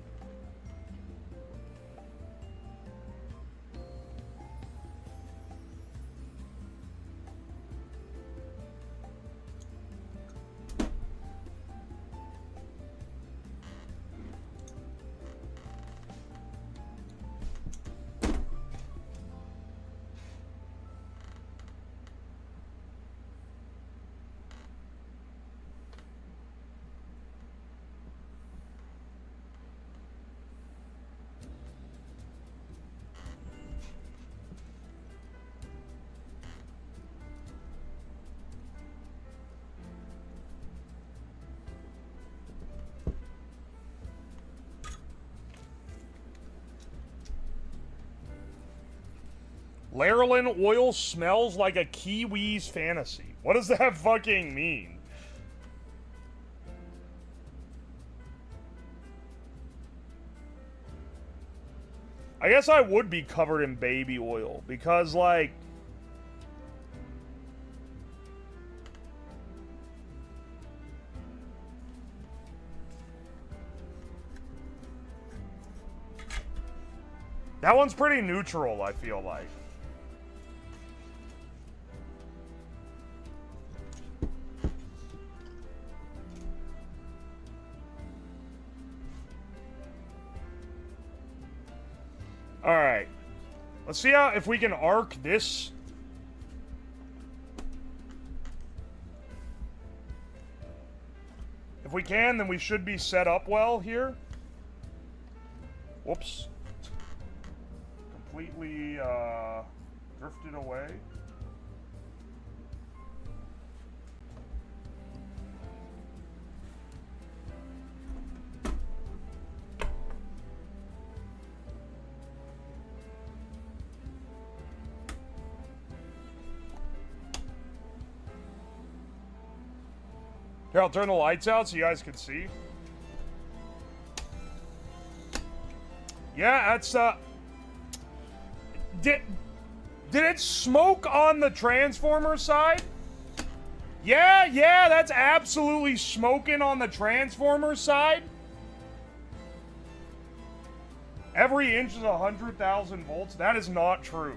Laurelin oil smells like a Kiwi's fantasy. What does that fucking mean? I guess I would be covered in baby oil because, like, that one's pretty neutral, I feel like. Alright. Let's see if we can arc this. If we can, then we should be set up well here. Whoops. Completely drifted away. Here, I'll turn the lights out so you guys can see. Yeah, that's Did it smoke on the transformer side? Yeah, that's absolutely smoking on the transformer side. Every inch is 100,000 volts. That is not true.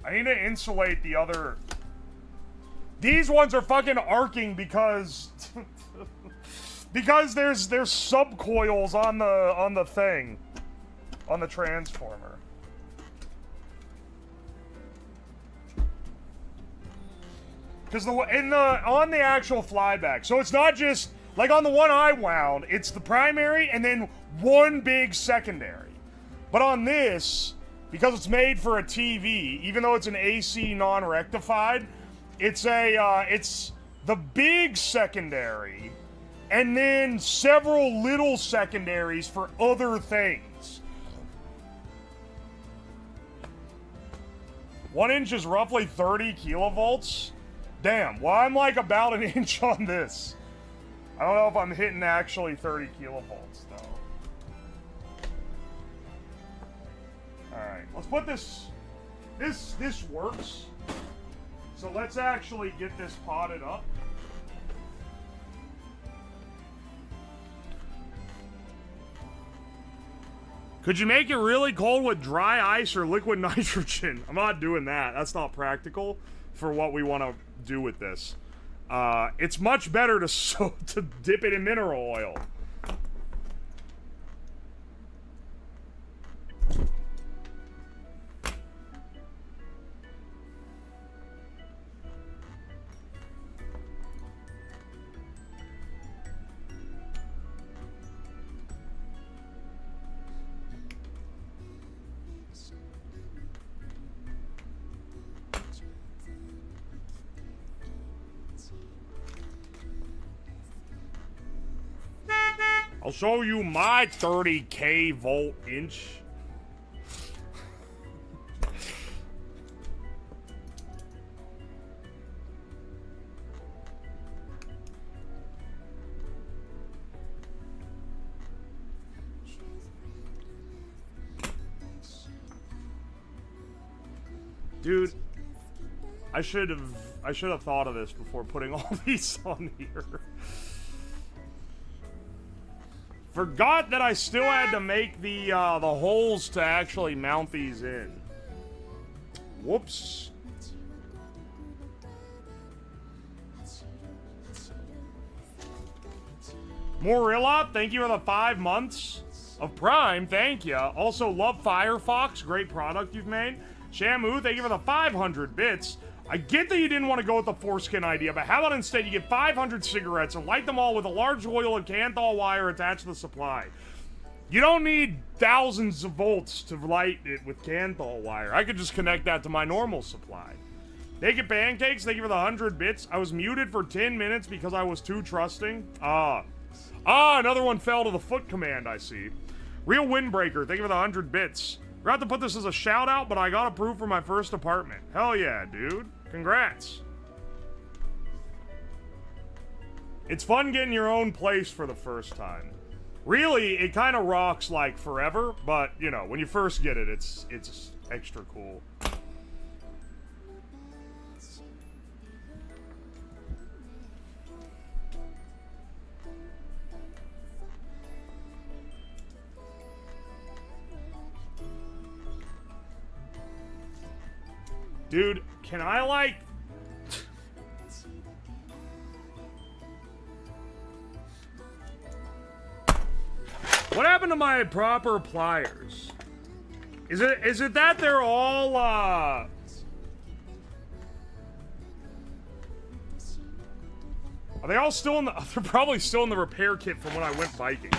I need to insulate the other. These ones are fucking arcing because because there's subcoils on the thing, on the transformer. Because on the actual flyback, so it's not just like on the one I wound, it's the primary and then one big secondary. But on this, because it's made for a TV, even though it's an AC non-rectified, it's the big secondary and then several little secondaries for other things. 1 inch is roughly 30 kilovolts. Damn, well, I'm like about an inch on this. I don't know if I'm hitting actually 30 kilovolts though. Alright, let's put this works. So let's actually get this potted up. Could you make it really cold with dry ice or liquid nitrogen? I'm not doing that. That's not practical for what we want to do with this. It's much better to dip it in mineral oil. I'll show you my 30k volt inch. Dude, I should have thought of this before putting all these on here. Forgot that I still had to make the holes to actually mount these in. Whoops. Morilla, thank you for the 5 months of Prime. Thank you. Also, love Firefox. Great product you've made. Shamu, thank you for the 500 bits. I get that you didn't want to go with the foreskin idea, but how about instead you get 500 cigarettes and light them all with a large coil of Kanthal wire attached to the supply? You don't need thousands of volts to light it with Kanthal wire. I could just connect that to my normal supply. Naked Pancakes, thank you for the 100 bits. I was muted for 10 minutes because I was too trusting. Another one fell to the foot command, I see. Real Windbreaker, thank you for the 100 bits. Forgot to put this as a shout out, but I got approved for my first apartment. Hell yeah, dude. Congrats. It's fun getting your own place for the first time. Really, it kind of rocks like forever, but you know, when you first get it, it's extra cool. Dude, can I, like... What happened to my proper pliers? Is it that they're all, Are they all still in the... They're probably still in the repair kit from when I went biking.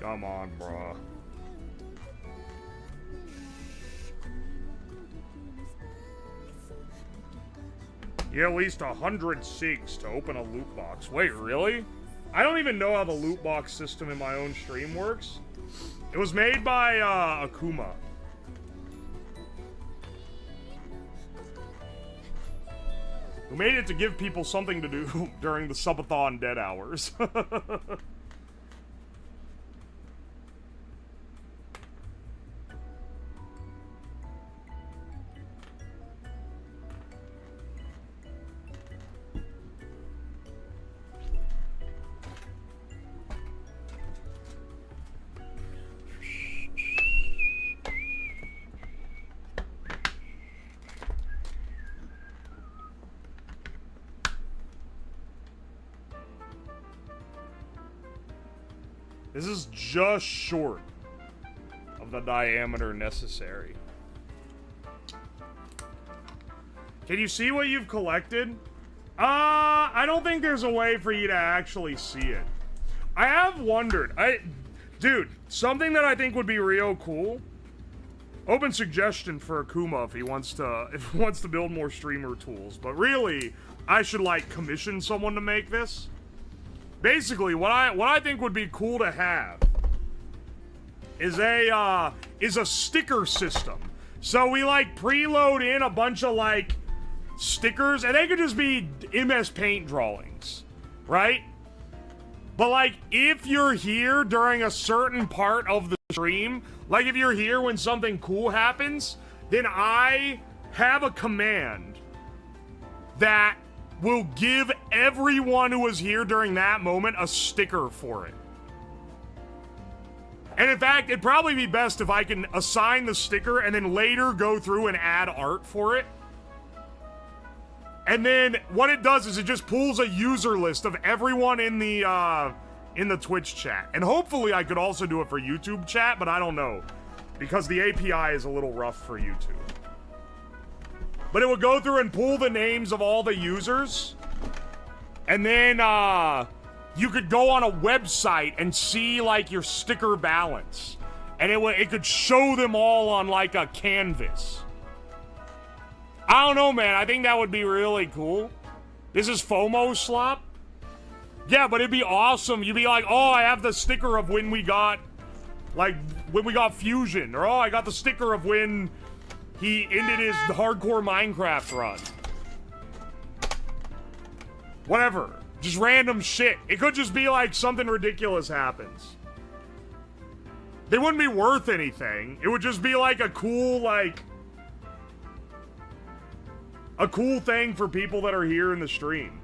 Come on, bruh. You at least 100 SIGs to open a loot box. Wait, really? I don't even know how the loot box system in my own stream works. It was made by Akuma. Who made it to give people something to do during the subathon dead hours. This is just short of the diameter necessary. Can you see what you've collected? I don't think there's a way for you to actually see it. I have wondered. Dude, something that I think would be real cool. Open suggestion for Akuma if he wants to build more streamer tools. But really, I should like commission someone to make this. Basically, what I think would be cool to have is a sticker system. So we like preload in a bunch of like stickers, and they could just be MS Paint drawings, right? But like if you're here during a certain part of the stream, like if you're here when something cool happens, then I have a command that will give everyone who was here during that moment a sticker for it. And in fact, it'd probably be best if I can assign the sticker and then later go through and add art for it. And then what it does is it just pulls a user list of everyone in the Twitch chat. And hopefully I could also do it for YouTube chat, but I don't know, because the API is a little rough for YouTube. But it would go through and pull the names of all the users And then you could go on a website and see like your sticker balance. And it could show them all on like a canvas. I don't know, man. I think that would be really cool. This is FOMO slop? Yeah, but it'd be awesome. You'd be like, oh, I have the sticker of when we got, like, when we got Fusion. Or, oh, I got the sticker of when he ended his hardcore Minecraft run. Whatever. Just random shit. It could just be like something ridiculous happens. They wouldn't be worth anything. It would just be like a cool, like, a cool thing for people that are here in the stream.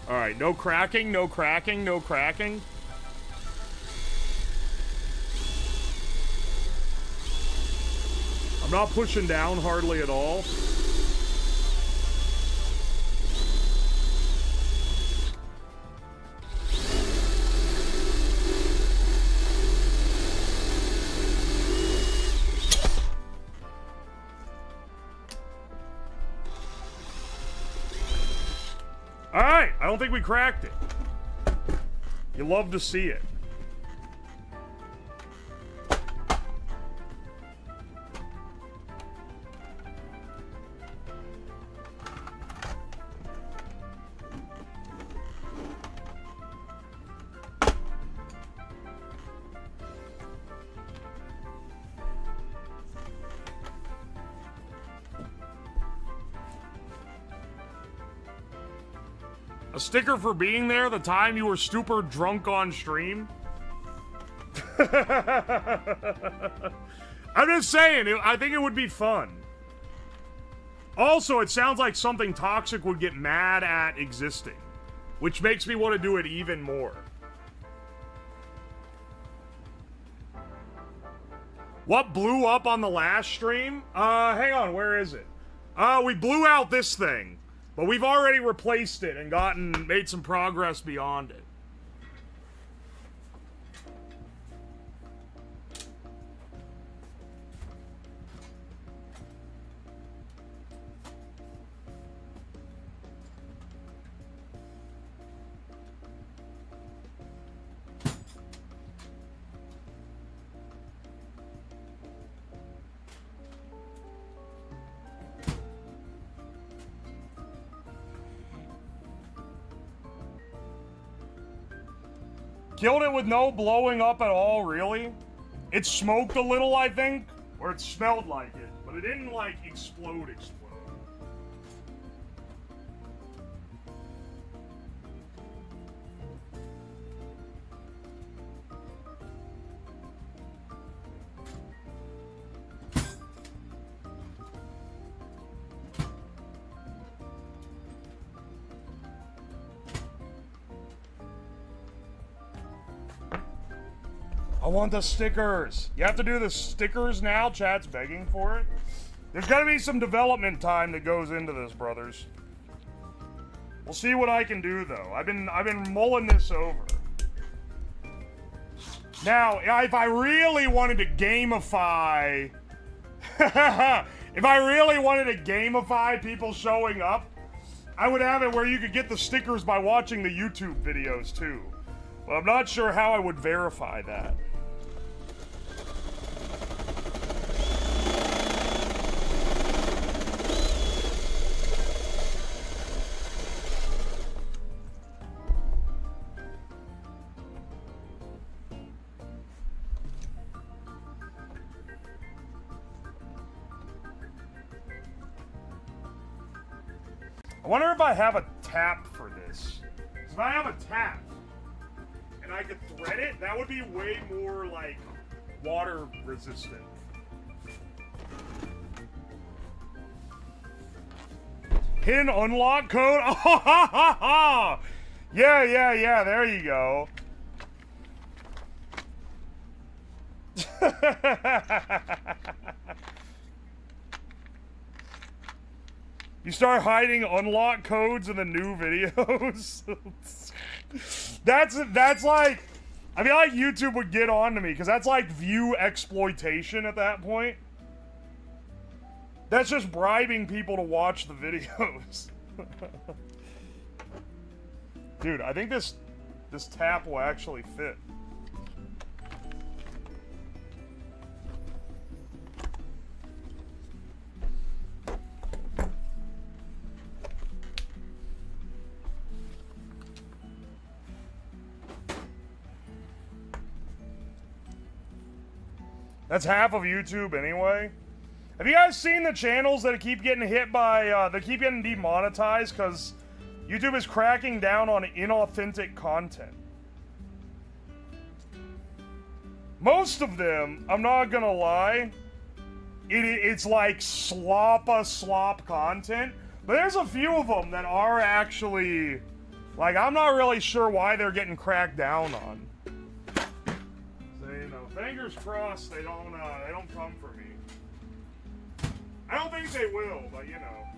Alright, no cracking, no cracking, no cracking. I'm not pushing down hardly at all. Alright, I don't think we cracked it. You love to see it. A sticker for being there the time you were super drunk on stream? I'm just saying, I think it would be fun. Also, it sounds like something toxic would get mad at existing, which makes me want to do it even more. What blew up on the last stream? Hang on, where is it? We blew out this thing. But we've already replaced it and made some progress beyond it. Killed it with no blowing up at all, really? It smoked a little, I think, or it smelled like it, but it didn't, like, explode. I want the stickers. You have to do the stickers now? Chat's begging for it. There's got to be some development time that goes into this, brothers. We'll see what I can do, though. I've been mulling this over. Now, if I really wanted to gamify... if I really wanted to gamify people showing up, I would have it where you could get the stickers by watching the YouTube videos, too. But I'm not sure how I would verify that. I wonder if I have a tap for this. If I have a tap and I could thread it, that would be way more like water resistant. Pin unlock code? Oh, ha, ha, ha. Yeah, there you go. You start hiding unlock codes in the new videos. that's like I feel like YouTube would get on to me, because that's like view exploitation at that point. That's just bribing people to watch the videos. Dude, I think this tap will actually fit. That's half of YouTube anyway. Have you guys seen the channels that keep getting hit by, that keep getting demonetized because YouTube is cracking down on inauthentic content? Most of them, I'm not gonna lie, it's like slop content, but there's a few of them that are actually, like, I'm not really sure why they're getting cracked down on. So, you know, fingers crossed they don't come for me. I don't think they will, but you know.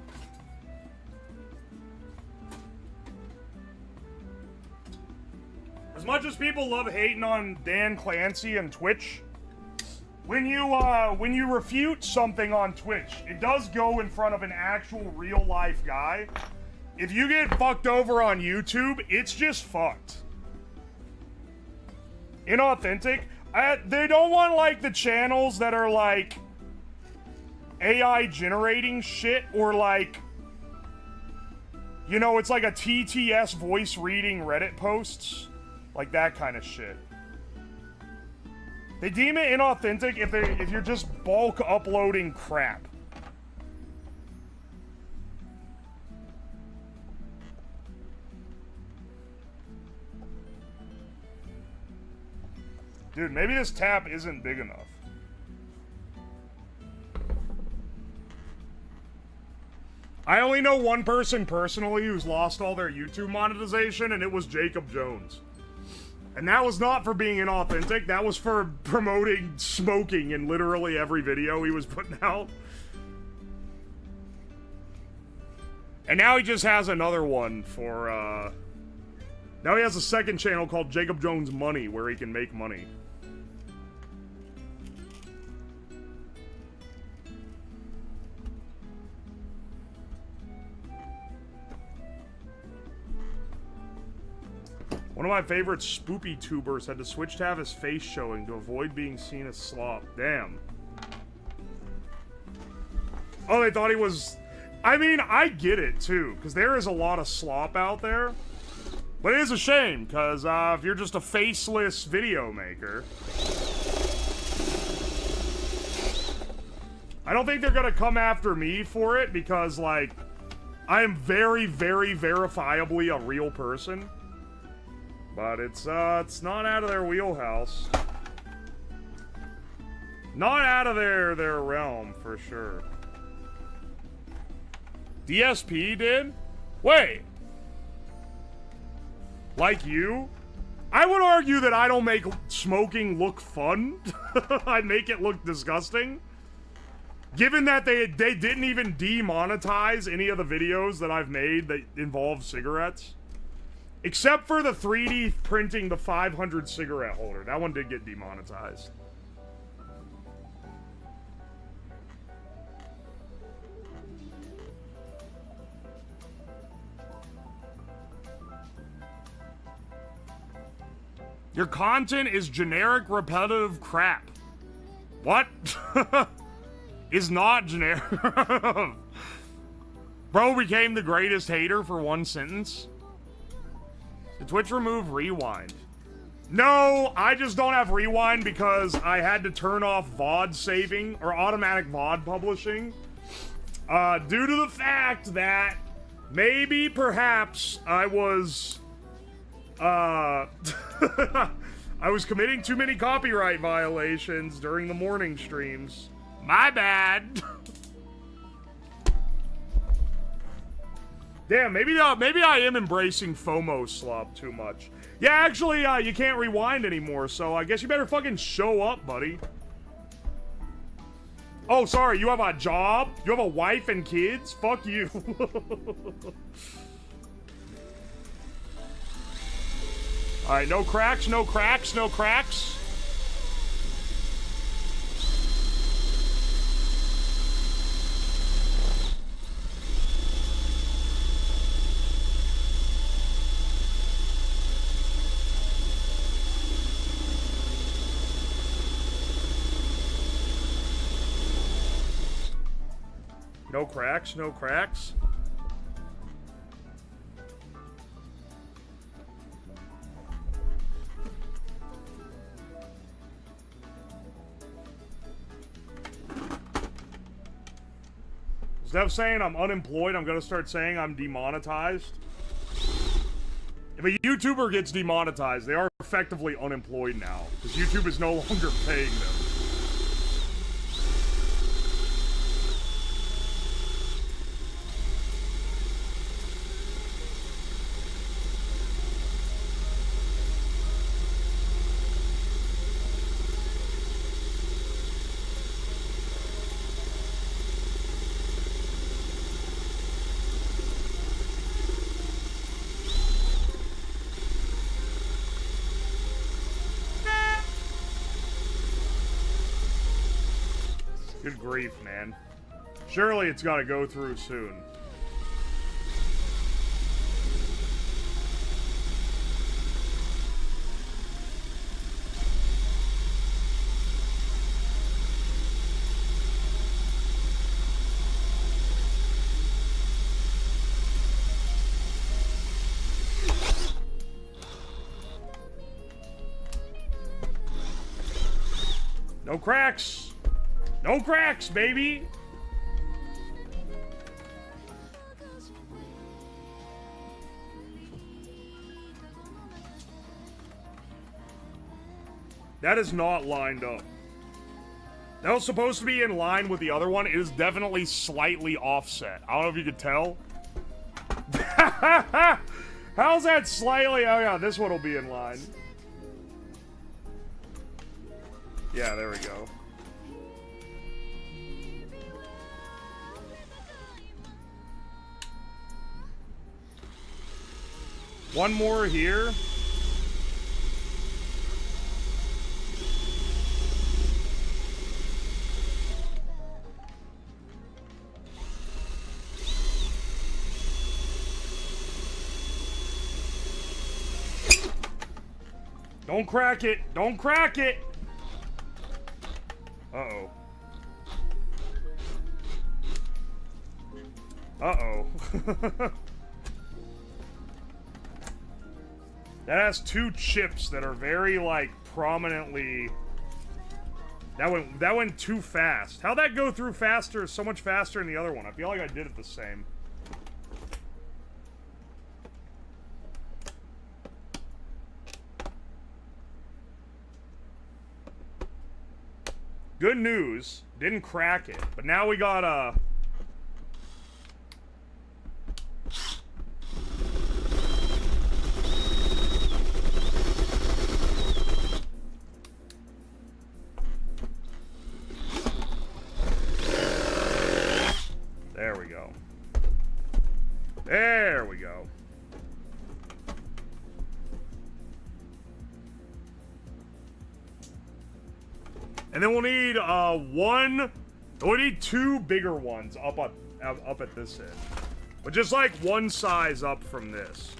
As much as people love hating on Dan Clancy and Twitch, when you refute something on Twitch, it does go in front of an actual real life guy. If you get fucked over on YouTube, it's just fucked. Inauthentic. They don't want like the channels that are like AI generating shit, or like, you know, it's like a TTS voice reading Reddit posts. Like that kind of shit. They deem it inauthentic if you're just bulk uploading crap. Dude, maybe this tap isn't big enough. I only know one person personally who's lost all their YouTube monetization, and it was Jacob Jones. And that was not for being inauthentic, that was for promoting smoking in literally every video he was putting out. And now he just has another one for, now he has a second channel called Jacob Jones Money, where he can make money. One of my favorite spoopy tubers had to switch to have his face showing to avoid being seen as slop. Damn. Oh, they thought he was... I mean, I get it, too, because there is a lot of slop out there. But it is a shame, because if you're just a faceless video maker... I don't think they're going to come after me for it, because, like, I am very, very verifiably a real person. But it's not out of their wheelhouse. Not out of their realm, for sure. DSP did? Wait. Like you? I would argue that I don't make smoking look fun. I make it look disgusting. Given that they didn't even demonetize any of the videos that I've made that involve cigarettes. Except for the 3D printing the 500 cigarette holder. That one did get demonetized. Your content is generic, repetitive crap. What? Is not generic. Bro became the greatest hater for one sentence. Did Twitch remove rewind? No, I just don't have rewind because I had to turn off VOD saving, or automatic VOD publishing, due to the fact that maybe, perhaps, I was, I was committing too many copyright violations during the morning streams. My bad. Damn, maybe I am embracing FOMO slop too much. Yeah, actually, you can't rewind anymore, so I guess you better fucking show up, buddy. Oh, sorry, you have a job? You have a wife and kids? Fuck you. Alright, no cracks, no cracks, no cracks. No cracks, no cracks. Instead of saying I'm unemployed, I'm gonna start saying I'm demonetized. If a YouTuber gets demonetized, they are effectively unemployed now, because YouTube is no longer paying them. Good grief, man. Surely it's gotta go through soon. No cracks! No cracks, baby! That is not lined up. That was supposed to be in line with the other one. It is definitely slightly offset. I don't know if you could tell. How's that slightly? Oh yeah, this one will be in line. Yeah, there we go. One more here. Don't crack it! Don't crack it! Uh-oh. Uh-oh. That has two chips that are very, like, prominently... That went too fast. How'd that go through faster, so much faster than the other one? I feel like I did it the same. Good news. Didn't crack it. But now we got a... There we go. There we go. And then we'll need we'll need two bigger ones up at this end. But just like one size up from this.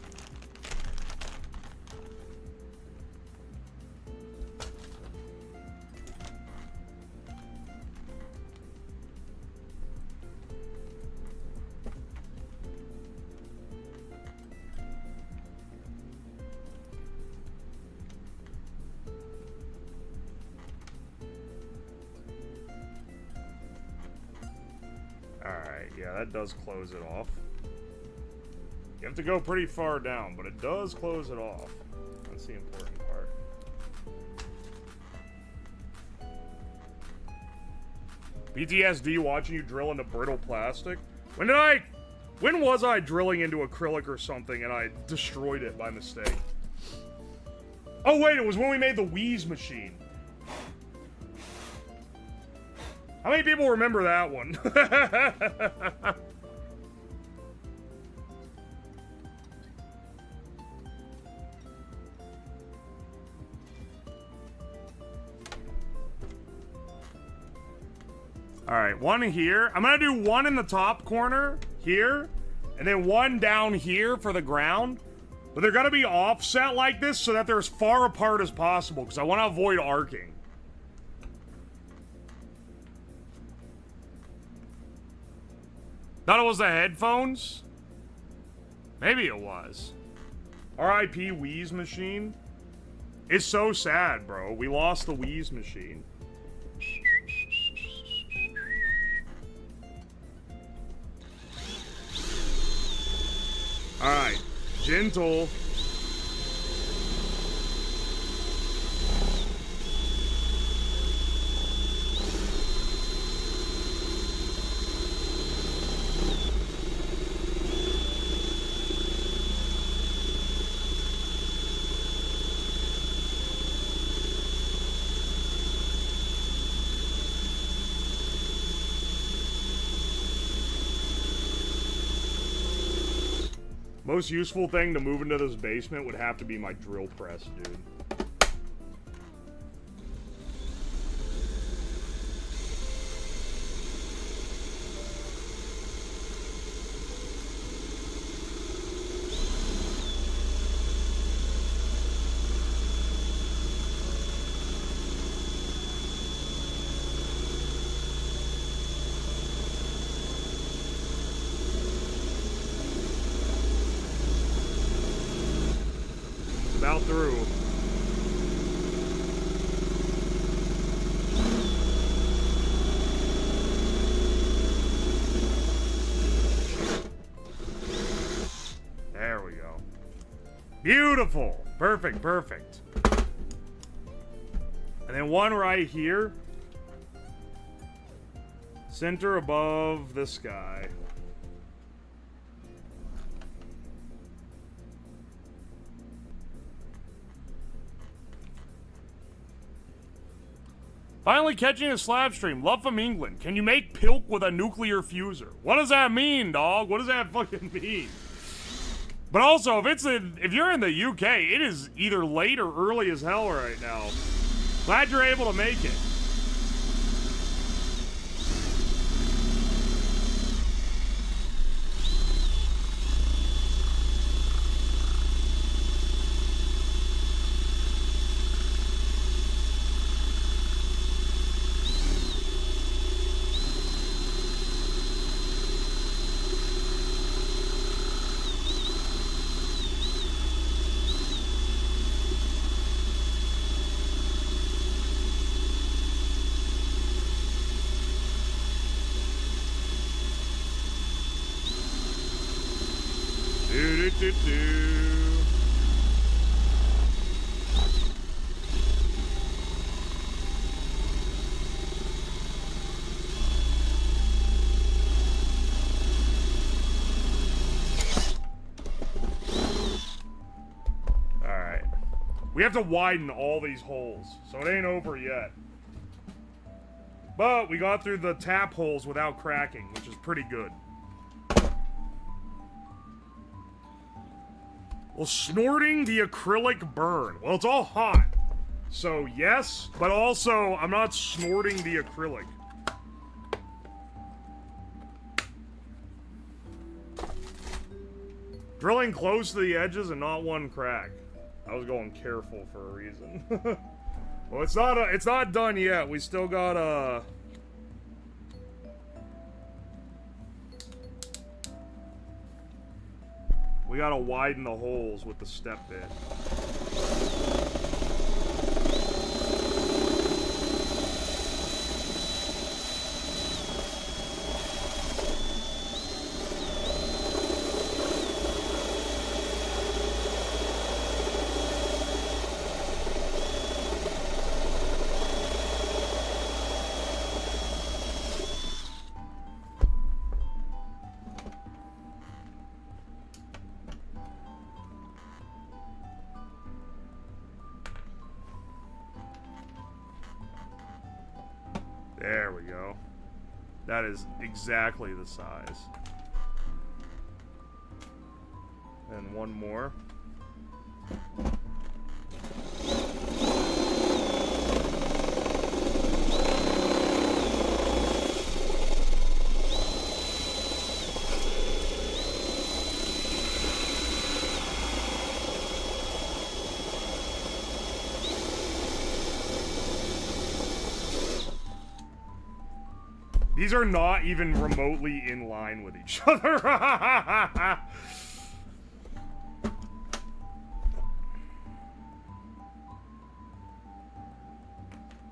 Yeah, that does close it off. You have to go pretty far down, but it does close it off. That's the important part. PTSD watching you drill into brittle plastic? When was I drilling into acrylic or something and I destroyed it by mistake? Oh wait, it was when we made the Wheeze machine. How many people remember that one? Alright, one here. I'm gonna do one in the top corner here, and then one down here for the ground. But they're gonna be offset like this so that they're as far apart as possible, because I want to avoid arcing. Thought it was the headphones? Maybe it was. R.I.P. Wheeze machine. It's so sad, bro. We lost the Wheeze machine. Alright. Gentle. Most useful thing to move into this basement would have to be my drill press, dude. About through. There we go. Beautiful. Perfect, perfect. And then one right here. Center above this guy. Finally catching a slab stream. Love from England. Can you make pilk with a nuclear fuser? What does that mean, dog? What does that fucking mean? But also, if you're in the UK, it is either late or early as hell right now. Glad you're able to make it. Alright. We have to widen all these holes, so it ain't over yet. But we got through the tap holes without cracking, which is pretty good. Well, snorting the acrylic burn. Well, it's all hot. So, yes, but also, I'm not snorting the acrylic. Drilling close to the edges and not one crack. I was going careful for a reason. Well, it's not done yet. We still got, we gotta widen the holes with the step bit. There we go. That is exactly the size. And one more. These are not even remotely in line with each other. Alright,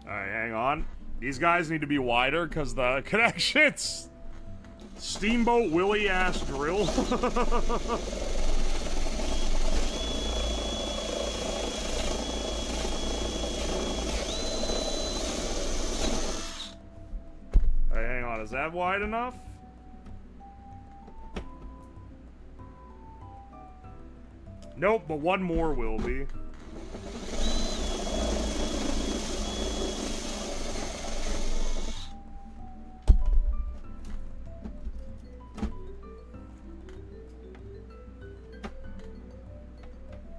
hang on. These guys need to be wider because the connections. Steamboat Willie ass drill. Alright, hang on. Is that wide enough? Nope, but one more will be.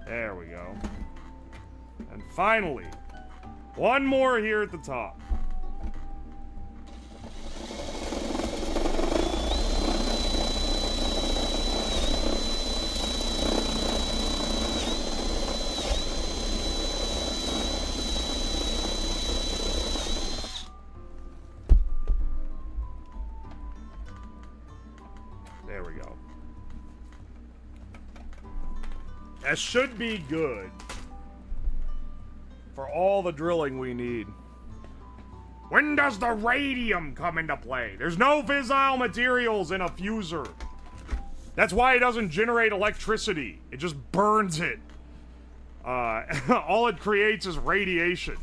There we go. And finally, one more here at the top. There we go. That should be good for all the drilling we need. When does the radium come into play? There's no fissile materials in a fusor. That's why it doesn't generate electricity. It just burns it. All it creates is radiation.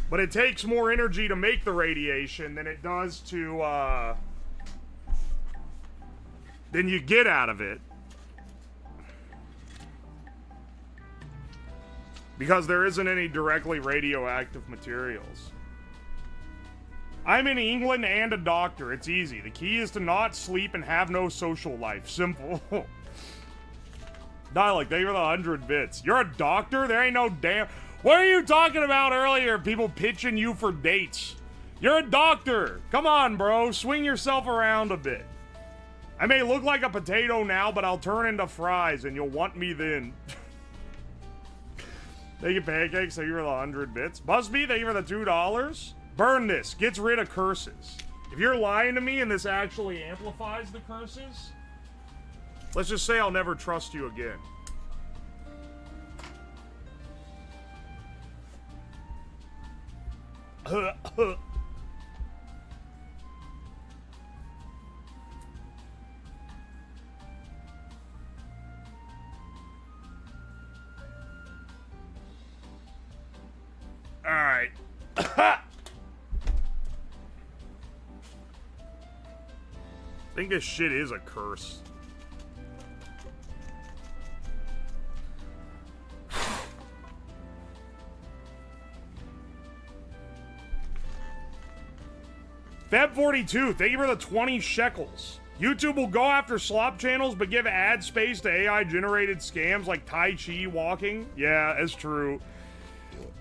But it takes more energy to make the radiation than it does to, than you get out of it. Because there isn't any directly radioactive materials. I'm in England and a doctor. It's easy. The key is to not sleep and have no social life. Simple. Dialect, thank you for the 100 bits. You're a doctor? There ain't no damn... What are you talking about earlier? People pitching you for dates. You're a doctor. Come on, bro. Swing yourself around a bit. I may look like a potato now, but I'll turn into fries, and you'll want me then. Thank you, Pancakes. Thank you for the 100 bits. Busby, thank you for the $2. Burn this. Gets rid of curses. If you're lying to me and this actually amplifies the curses, let's just say I'll never trust you again. Alright. I think this shit is a curse. Feb42, thank you for the 20 shekels. YouTube will go after slop channels, but give ad space to AI-generated scams like Tai Chi walking. Yeah, that's true.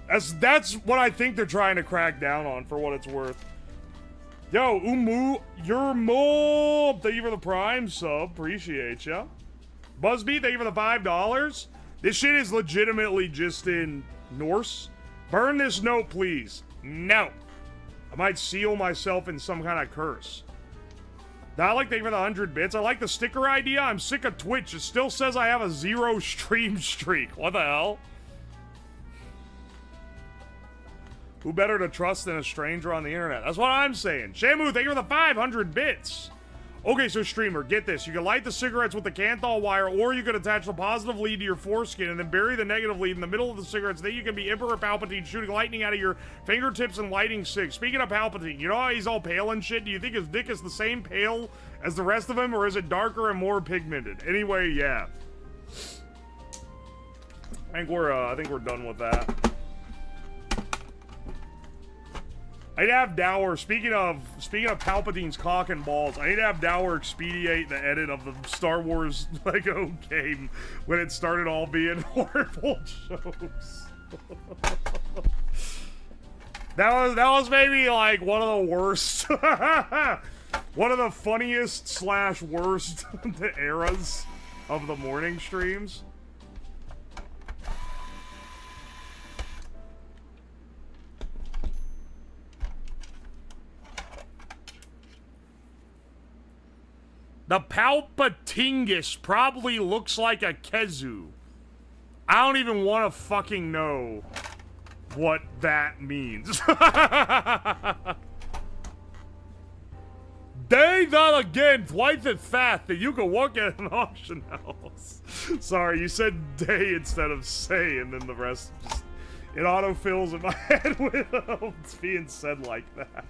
That's what I think they're trying to crack down on, for what it's worth. Yo, Umu, your mob. Thank you for the Prime sub. Appreciate ya. Busby, thank you for the $5. This shit is legitimately just in Norse. Burn this note, please. No. I might seal myself in some kind of curse. Dalek, thank you for the 100 bits. I like the sticker idea. I'm sick of Twitch. It still says I have a 0 stream streak. What the hell? Who better to trust than a stranger on the internet? That's what I'm saying. Shamu, thank you for the 500 bits. Okay, so streamer, get this. You can light the cigarettes with the Kanthal wire, or you can attach the positive lead to your foreskin and then bury the negative lead in the middle of the cigarettes. Then you can be Emperor Palpatine shooting lightning out of your fingertips and lighting sticks. Speaking of Palpatine, you know how he's all pale and shit? Do you think his dick is the same pale as the rest of him, or is it darker and more pigmented? Anyway, yeah. I think we're done with that. I need to have Dower, speaking of Palpatine's cock and balls, I need to have Dower expedite the edit of the Star Wars Lego game when it started all being horrible jokes. that was maybe like one of the worst, one of the funniest / worst eras of the morning streams. The Palpatingus probably looks like a Kezu. I don't even want to fucking know what that means. Day that again, twice as fast that you can work at an auction house. Sorry, you said day instead of say, and then the rest just, it autofills in my head with it's being said like that.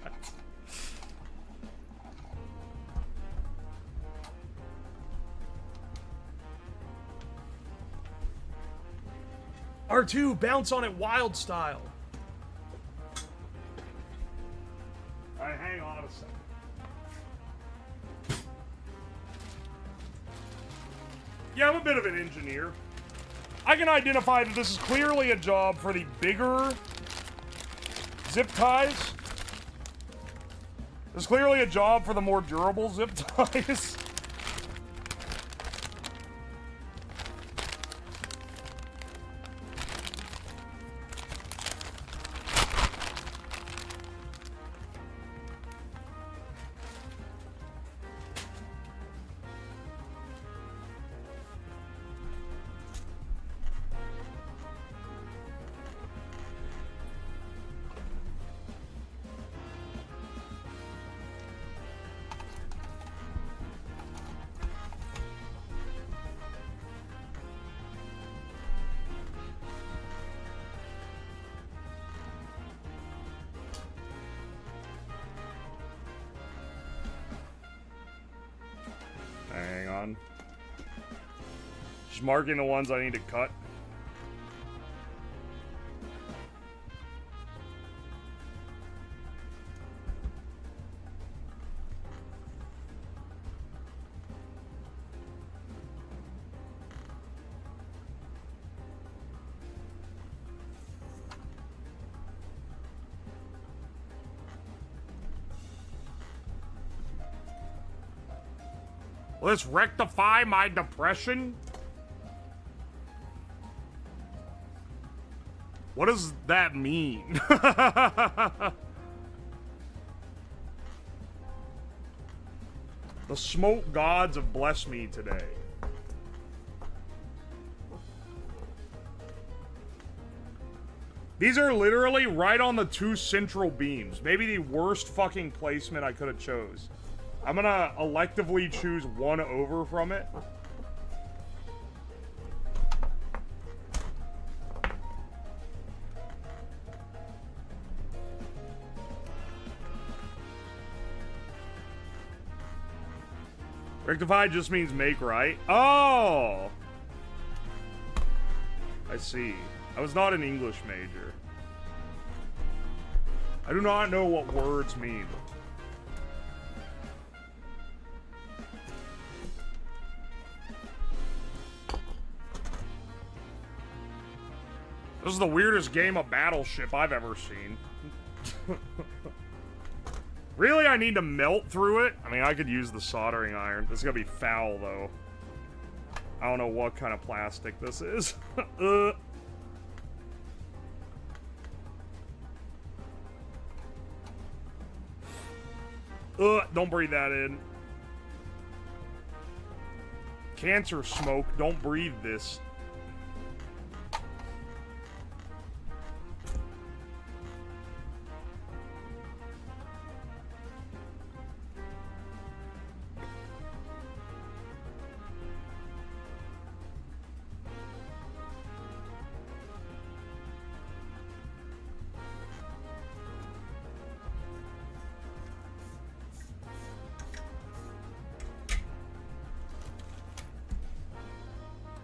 R2, bounce on it wild style. Alright, hang on a second. Yeah, I'm a bit of an engineer. I can identify that this is clearly a job for the bigger zip ties. This is clearly a job for the more durable zip ties. Hang on. Just marking the ones I need to cut. Let's rectify my depression. What does that mean? The smoke gods have blessed me today. These are literally right on the two central beams. Maybe the worst fucking placement I could have chose. I'm gonna electively choose one over from it. Rectify just means make right. Oh! I see. I was not an English major. I do not know what words mean. This is the weirdest game of Battleship I've ever seen. Really, I need to melt through it? I mean, I could use the soldering iron. This is gonna be foul, though. I don't know what kind of plastic this is. Don't breathe that in. Cancer smoke, don't breathe this.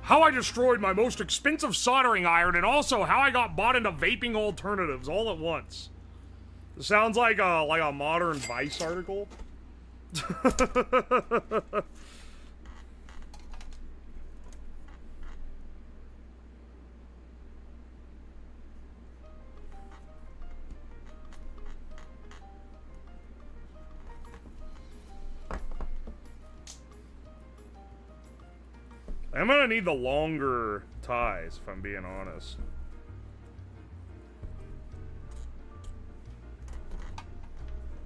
How I destroyed my most expensive soldering iron, and also how I got bought into vaping alternatives all at once. It sounds like a modern Vice article. I'm gonna need the longer ties, if I'm being honest.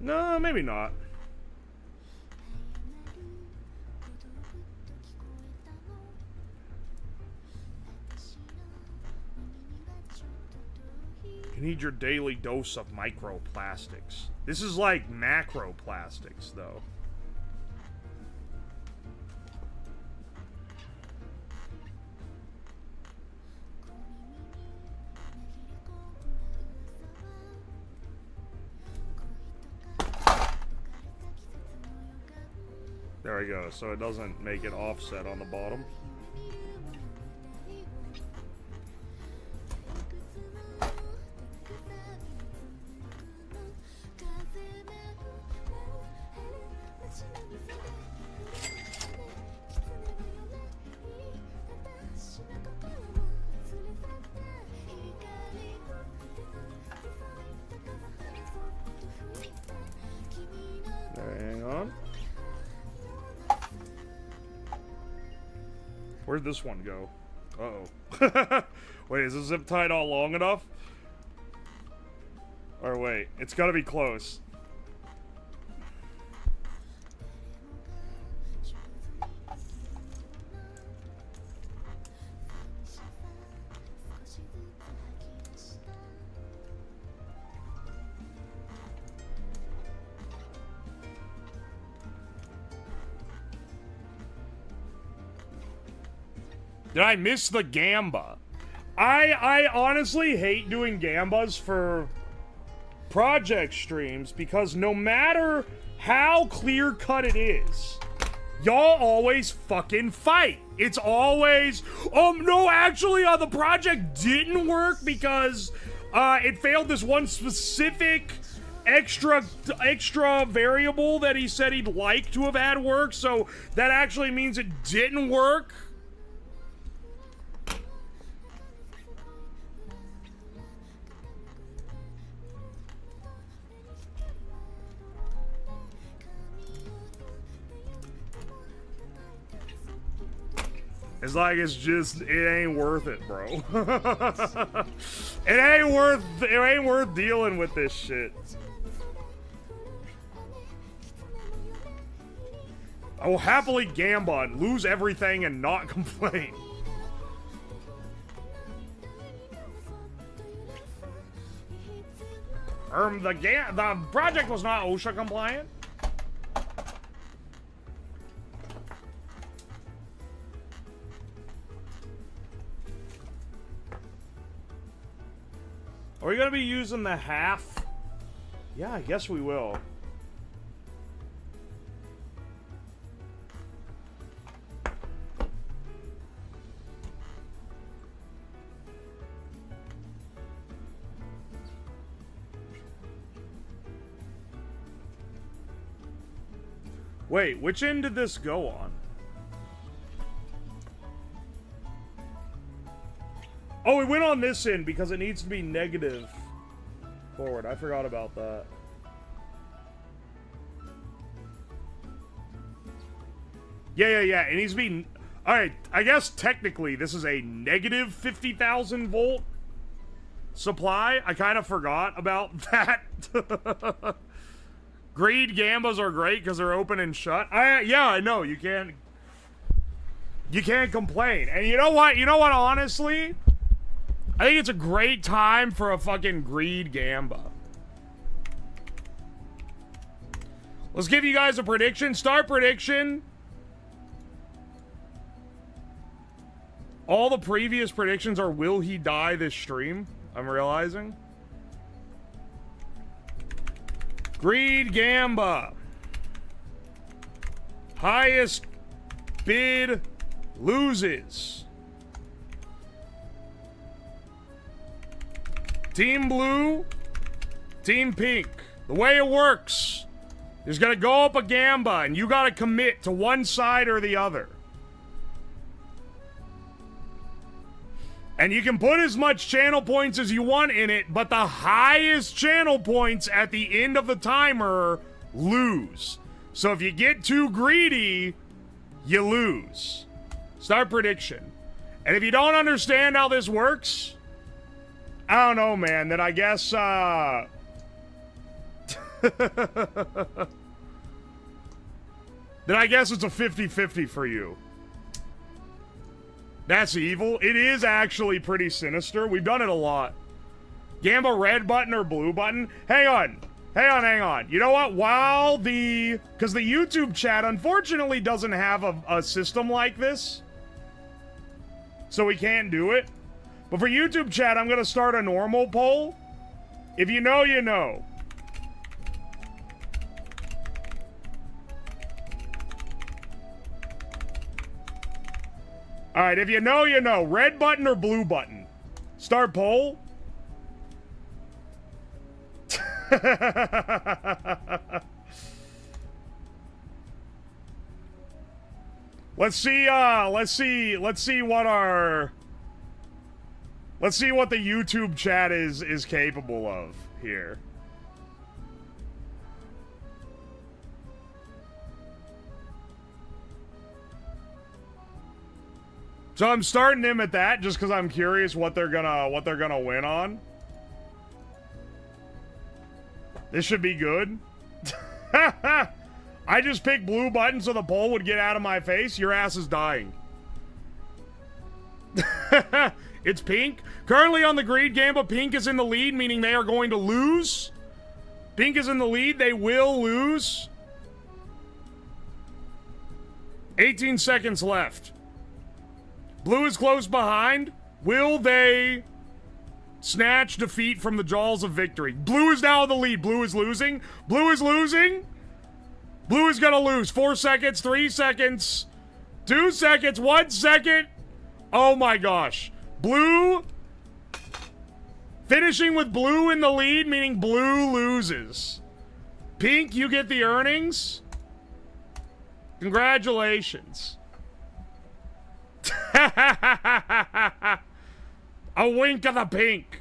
No, maybe not. You need your daily dose of microplastics. This is like macroplastics, though. There we go, so it doesn't make it offset on the bottom. Hang on. Where'd this one go? Uh-oh. Wait, is the zip tie not long enough? Or wait, it's gotta be close. Did I miss the gamba? I honestly hate doing gambas for project streams because no matter how clear-cut it is, y'all always fucking fight. It's always, no, actually, the project didn't work because it failed this one specific extra variable that he said he'd like to have had work, so that actually means it didn't work. It's like it ain't worth it, bro. It ain't worth dealing with this shit. I will happily gamba and lose everything and not complain. The project was not OSHA compliant. Are we gonna be using the half? Yeah, I guess we will. Wait, which end did this go on? Oh, it went on this end because it needs to be negative forward. I forgot about that. Yeah. It needs to be... Alright, I guess technically this is a negative 50,000 volt supply. I kind of forgot about that. Greed gambas are great because they're open and shut. Yeah, I know. You can't complain. And you know what? Honestly... I think it's a great time for a fucking greed gamba. Let's give you guys a prediction. Start prediction. All the previous predictions are will he die this stream? I'm realizing. Greed gamba. Highest bid loses. Team blue, team pink. The way it works is gonna go up a gamba and you gotta commit to one side or the other. And you can put as much channel points as you want in it, but the highest channel points at the end of the timer lose. So if you get too greedy, you lose. Start prediction. And if you don't understand how this works, I don't know, man. Then I guess, then I guess it's a 50-50 for you. That's evil. It is actually pretty sinister. We've done it a lot. Gamba red button or blue button? Hang on. Hang on. You know what? Because the YouTube chat unfortunately doesn't have a system like this. So we can't do it. But for YouTube chat, I'm going to start a normal poll. If you know, you know. All right, if you know, you know. Red button or blue button? Start poll. Let's see what the YouTube chat is capable of here. So I'm starting them at that just because I'm curious what they're gonna win on. This should be good. I just picked blue button so the poll would get out of my face. Your ass is dying. It's pink. Currently on the greed game, but pink is in the lead, meaning they are going to lose. Pink is in the lead. They will lose. 18 seconds left. Blue is close behind. Will they snatch defeat from the jaws of victory? Blue is now in the lead. Blue is losing. Blue is losing. Blue is gonna lose. 4 seconds, 3 seconds, 2 seconds, 1 second. Oh my gosh. Blue finishing with blue in the lead, meaning blue loses. Pink, you get the earnings. Congratulations. A wink of the pink.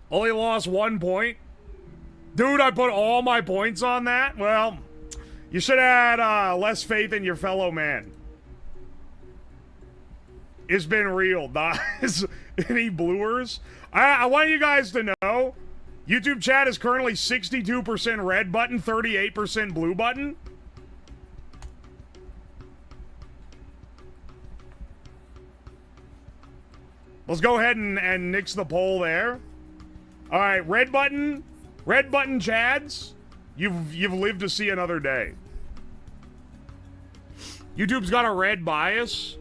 Only lost 1 point. Dude, I put all my points on that? Well, you should have had less faith in your fellow man. It's been real, guys. Any bluers? I want you guys to know, YouTube chat is currently 62% red button, 38% blue button. Let's go ahead and nix the poll there. All right, red button chads, you've lived to see another day. YouTube's got a red bias.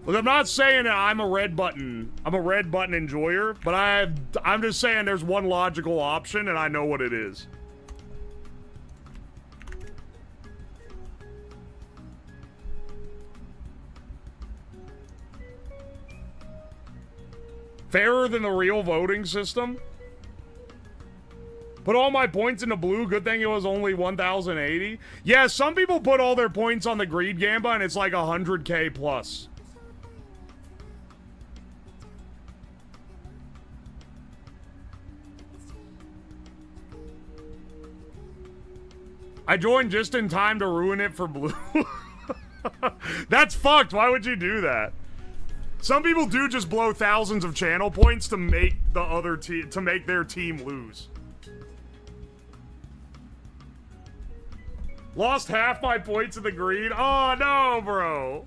Look, I'm not saying that I'm a red button enjoyer, but I'm just saying there's one logical option and I know what it is. Fairer than the real voting system. Put all my points into blue. Good thing it was only 1,080. Yeah, some people put all their points on the greed gamba and it's like 100k plus. I joined just in time to ruin it for blue. That's fucked. Why would you do that? Some people do just blow thousands of channel points to make the other team, to make their team lose. Lost half my points in the greed. Oh no, bro.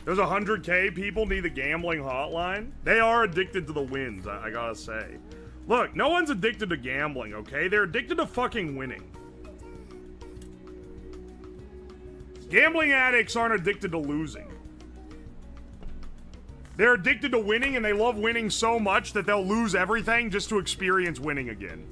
There's 100k people need the gambling hotline. They are addicted to the wins, I gotta say. Look, no one's addicted to gambling, okay? They're addicted to fucking winning. Gambling addicts aren't addicted to losing. They're addicted to winning and they love winning so much that they'll lose everything just to experience winning again.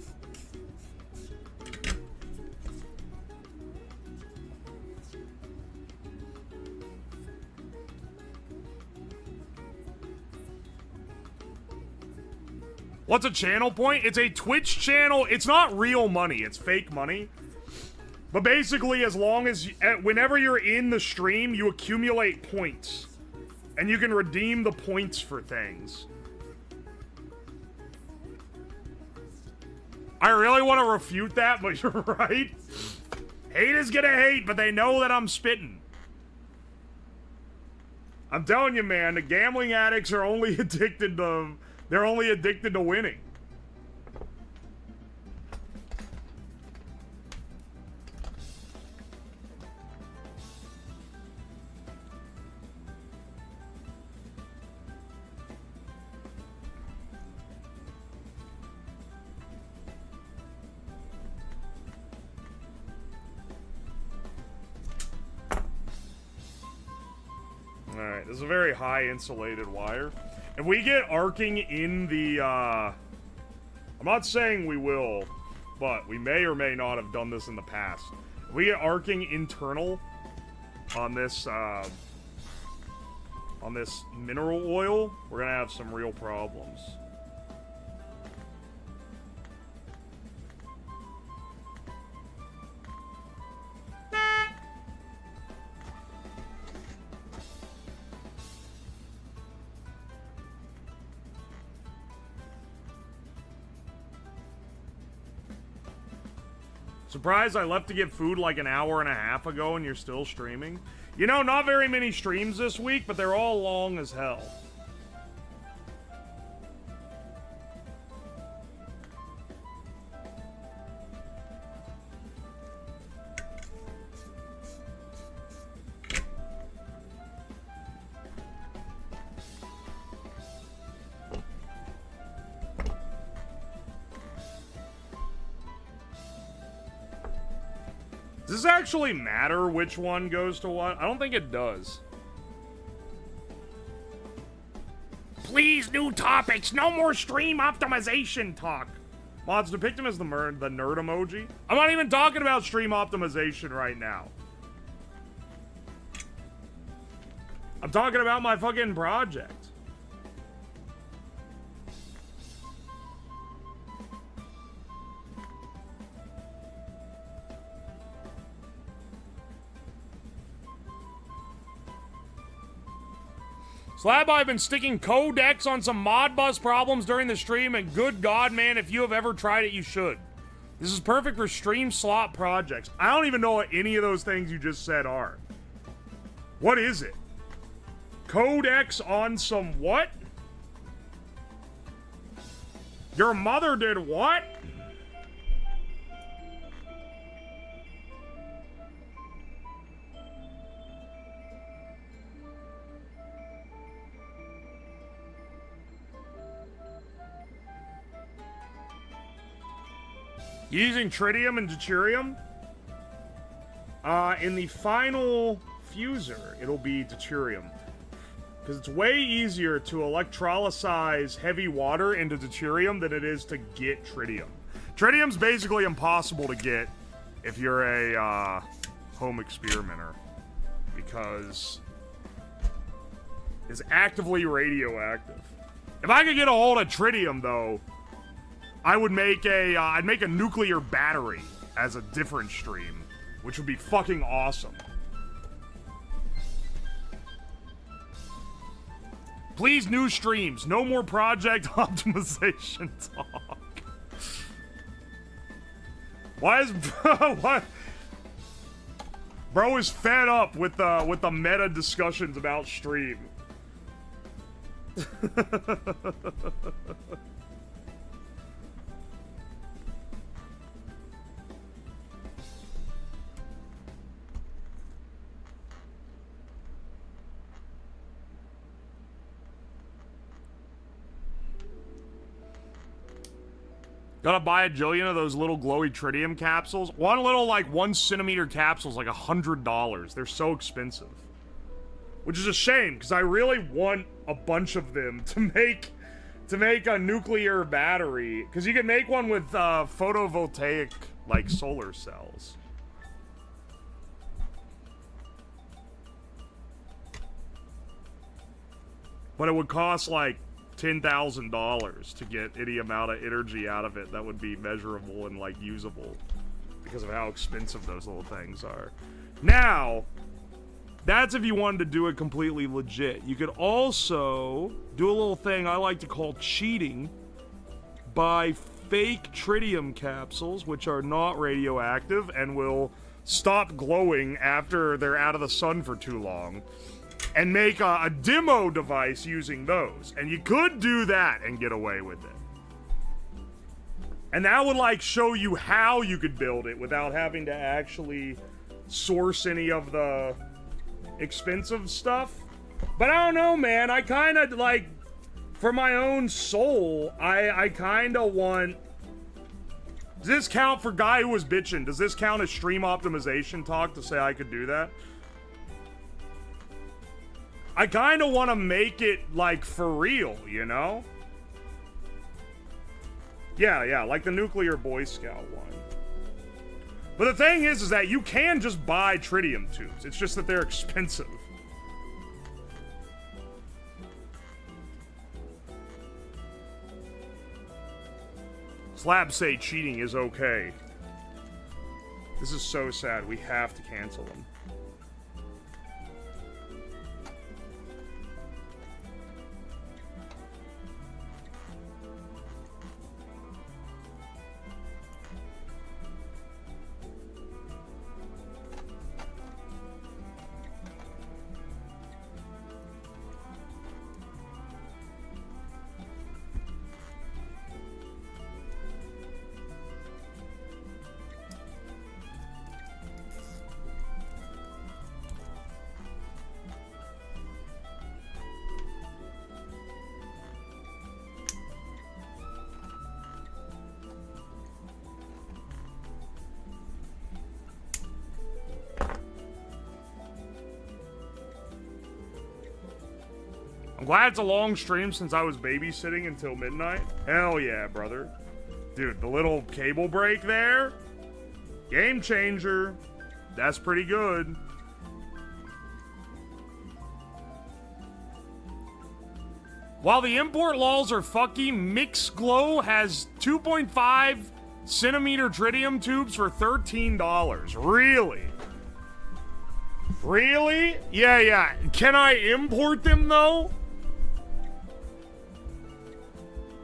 What's a channel point? It's a Twitch channel. It's not real money. It's fake money. But basically, as long as whenever you're in the stream, you accumulate points. And you can redeem the points for things. I really want to refute that, but you're right. Hate is gonna hate, but they know that I'm spitting. I'm telling you, man, the gambling addicts are only addicted to... They're only addicted to winning. Alright, this is a very high insulated wire. If we get arcing in the, I'm not saying we will, but we may or may not have done this in the past. If we get arcing internal on this mineral oil, we're gonna have some real problems. Surprised I left to get food like an hour and a half ago and you're still streaming? You know, not very many streams this week, but they're all long as hell. Does this actually matter which one goes to what? I don't think it does. Please, new topics. No more stream optimization talk. Mods, depict him as the nerd emoji. I'm not even talking about stream optimization right now. I'm talking about my fucking project. Slab, I've been sticking codecs on some Modbus problems during the stream, and good God, man, if you have ever tried it, you should. This is perfect for stream slot projects. I don't even know what any of those things you just said are. What is it? Codecs on some what? Your mother did what? Using tritium and deuterium? In the final Fusor, it'll be deuterium. Because it's way easier to electrolysize heavy water into deuterium than it is to get tritium. Tritium's basically impossible to get if you're a home experimenter. Because it's actively radioactive. If I could get a hold of tritium, though, I would make I'd make a nuclear battery as a different stream, which would be fucking awesome. Please, new streams. No more project optimization talk. Why is what? Bro is fed up with the meta discussions about stream. Gotta buy a jillion of those little glowy tritium capsules. One little, like, 1 centimeter capsule's like $100. They're so expensive. Which is a shame, because I really want a bunch of them to make a nuclear battery. Because you can make one with photovoltaic, like, solar cells. But it would cost, like, $10,000 to get any amount of energy out of it that would be measurable and, like, usable. Because of how expensive those little things are. Now, that's if you wanted to do it completely legit. You could also do a little thing I like to call cheating by fake tritium capsules, which are not radioactive and will stop glowing after they're out of the sun for too long, and make a demo device using those. And you could do that and get away with it. And that would, like, show you how you could build it without having to actually source any of the expensive stuff. But I don't know, man. I kind of, like, for my own soul, I kind of want... Does this count for guy who was bitching? Does this count as stream optimization talk to say I could do that? I kind of want to make it, like, for real, you know? Yeah, like the Nuclear Boy Scout one. But the thing is that you can just buy tritium tubes. It's just that they're expensive. Slabs say cheating is okay. This is so sad. We have to cancel them. I'm glad it's a long stream since I was babysitting until midnight. Hell yeah, brother. Dude, the little cable break there. Game changer. That's pretty good. While the import laws are fucky, Mixglow has 2.5 centimeter tritium tubes for $13. Really? Really? Yeah. Can I import them, though?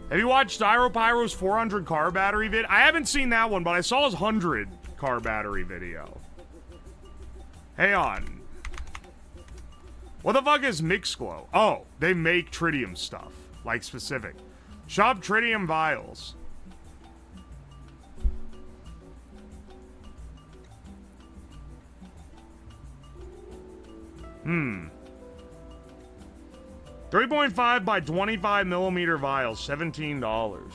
Have you watched Styropyro's 400 car battery vid? I haven't seen that one, but I saw his 100 car battery video. Hang on. What the fuck is Mixglow? Oh, they make tritium stuff. Like, specific. Shop tritium vials. 3.5 by 25 millimeter vials, $17.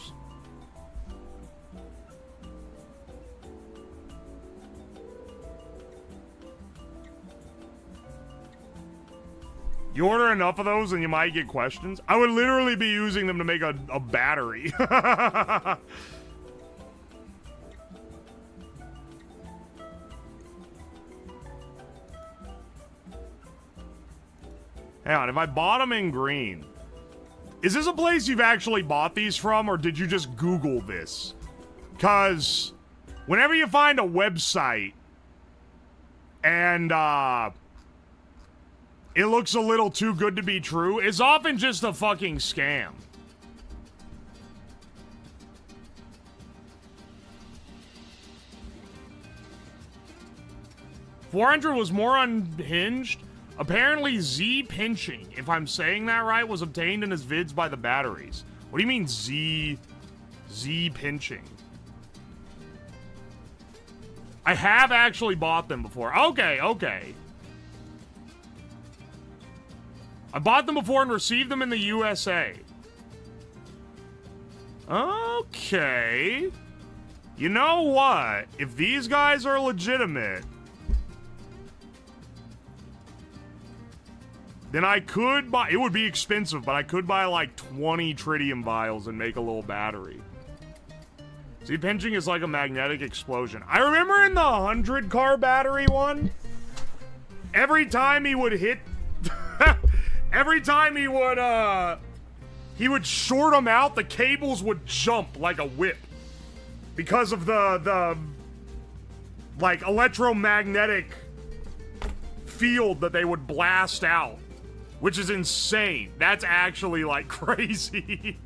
You order enough of those and you might get questions. I would literally be using them to make a battery. Hang on, if I bought them in green, is this a place you've actually bought these from, or did you just Google this? Because whenever you find a website and it looks a little too good to be true, it's often just a fucking scam. $400 was more unhinged. Apparently, Z pinching, if I'm saying that right, was obtained in his vids by the batteries. What do you mean Z pinching? I have actually bought them before. Okay. I bought them before and received them in the USA. Okay. You know what? If these guys are legitimate, then I could buy... It would be expensive, but I could buy like 20 tritium vials and make a little battery. See, pinching is like a magnetic explosion. I remember in the 100 car battery one, every time he would hit... every time he would short them out, the cables would jump like a whip. Because of the like, electromagnetic field that they would blast out. Which is insane. That's actually, like, crazy.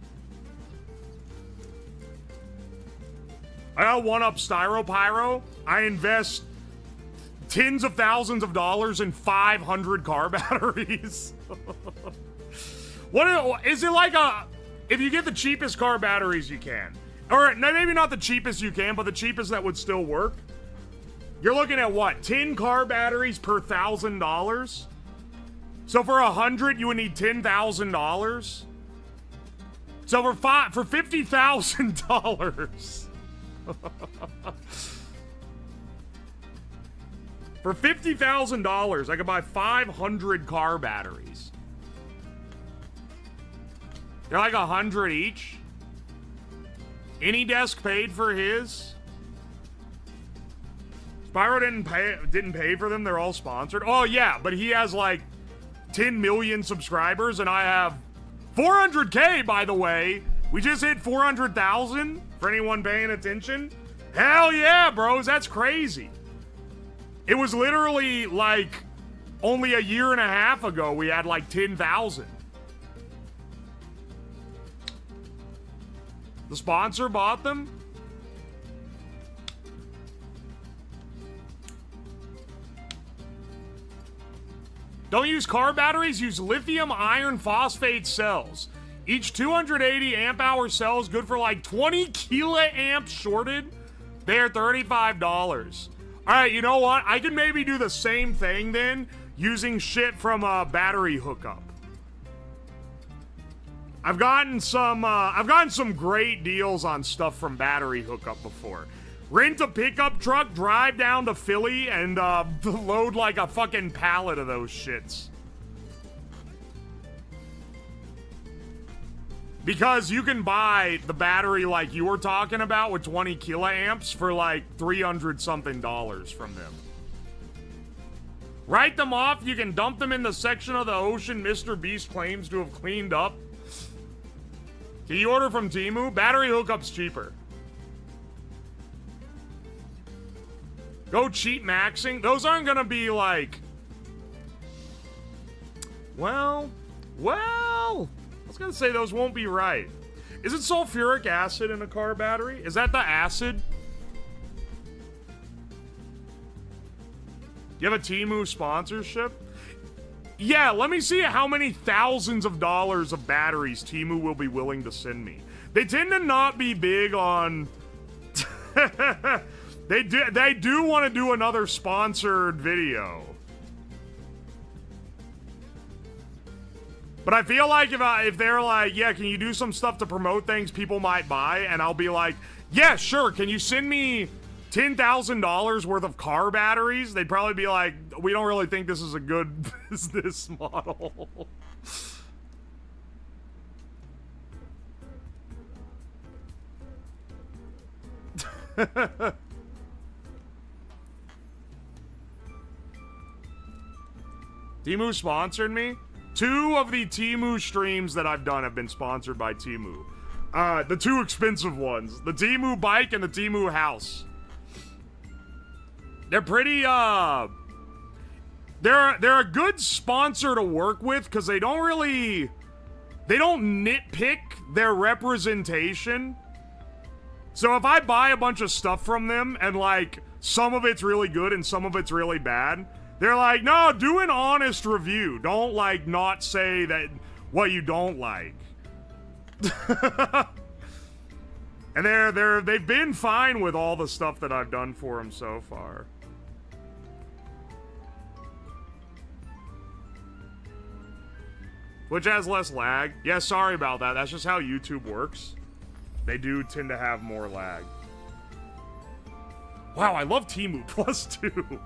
I got one-up Styropyro. I invest tens of thousands of dollars in 500 car batteries. What is it like if you get the cheapest car batteries you can? Or maybe not the cheapest you can, but the cheapest that would still work. You're looking at what? 10 car batteries per $1,000? So for 100, you would need $10,000. So for $50,000. For $50,000, I could buy 500 car batteries. They're like 100 each. AnyDesk paid for his. Spyro didn't pay for them. They're all sponsored. Oh yeah, but he has like 10 million subscribers, and I have 400K. By the way, we just hit 400,000. For anyone paying attention, hell yeah, bros, that's crazy. It was literally like only a year and a half ago we had like 10,000. The sponsor bought them. Don't use car batteries, use lithium iron phosphate cells. Each 280 amp hour cell is good for like 20 kiloamps shorted. They're $35. All right, you know what? I can maybe do the same thing then using shit from a battery hookup. I've gotten some great deals on stuff from battery hookup before. Rent a pickup truck, drive down to Philly, and load like a fucking pallet of those shits. Because you can buy the battery like you were talking about with 20 kiloamps for like $300 something from them. Write them off, you can dump them in the section of the ocean Mr. Beast claims to have cleaned up. Can you order from Temu? Battery hookup's cheaper. Go cheap maxing. Those aren't gonna be like... Well... I was gonna say those won't be right. Is it sulfuric acid in a car battery? Is that the acid? You have a Temu sponsorship? Yeah, let me see how many thousands of dollars of batteries Temu will be willing to send me. They tend to not be big on... They do want to do another sponsored video. But I feel like if they're like, yeah, can you do some stuff to promote things people might buy? And I'll be like, yeah, sure. Can you send me $10,000 worth of car batteries? They'd probably be like, we don't really think this is a good business model. Temu sponsored me. 2 of the Temu streams that I've done have been sponsored by Temu. The 2 expensive ones. The Temu bike and the Temu house. They're pretty, they're a good sponsor to work with because they don't nitpick their representation. So if I buy a bunch of stuff from them and like some of it's really good and some of it's really bad, they're like, no, do an honest review. Don't like not say that what you don't like. And they've been fine with all the stuff that I've done for them so far. Which has less lag. Yeah, sorry about that. That's just how YouTube works. They do tend to have more lag. Wow, I love Temu +2.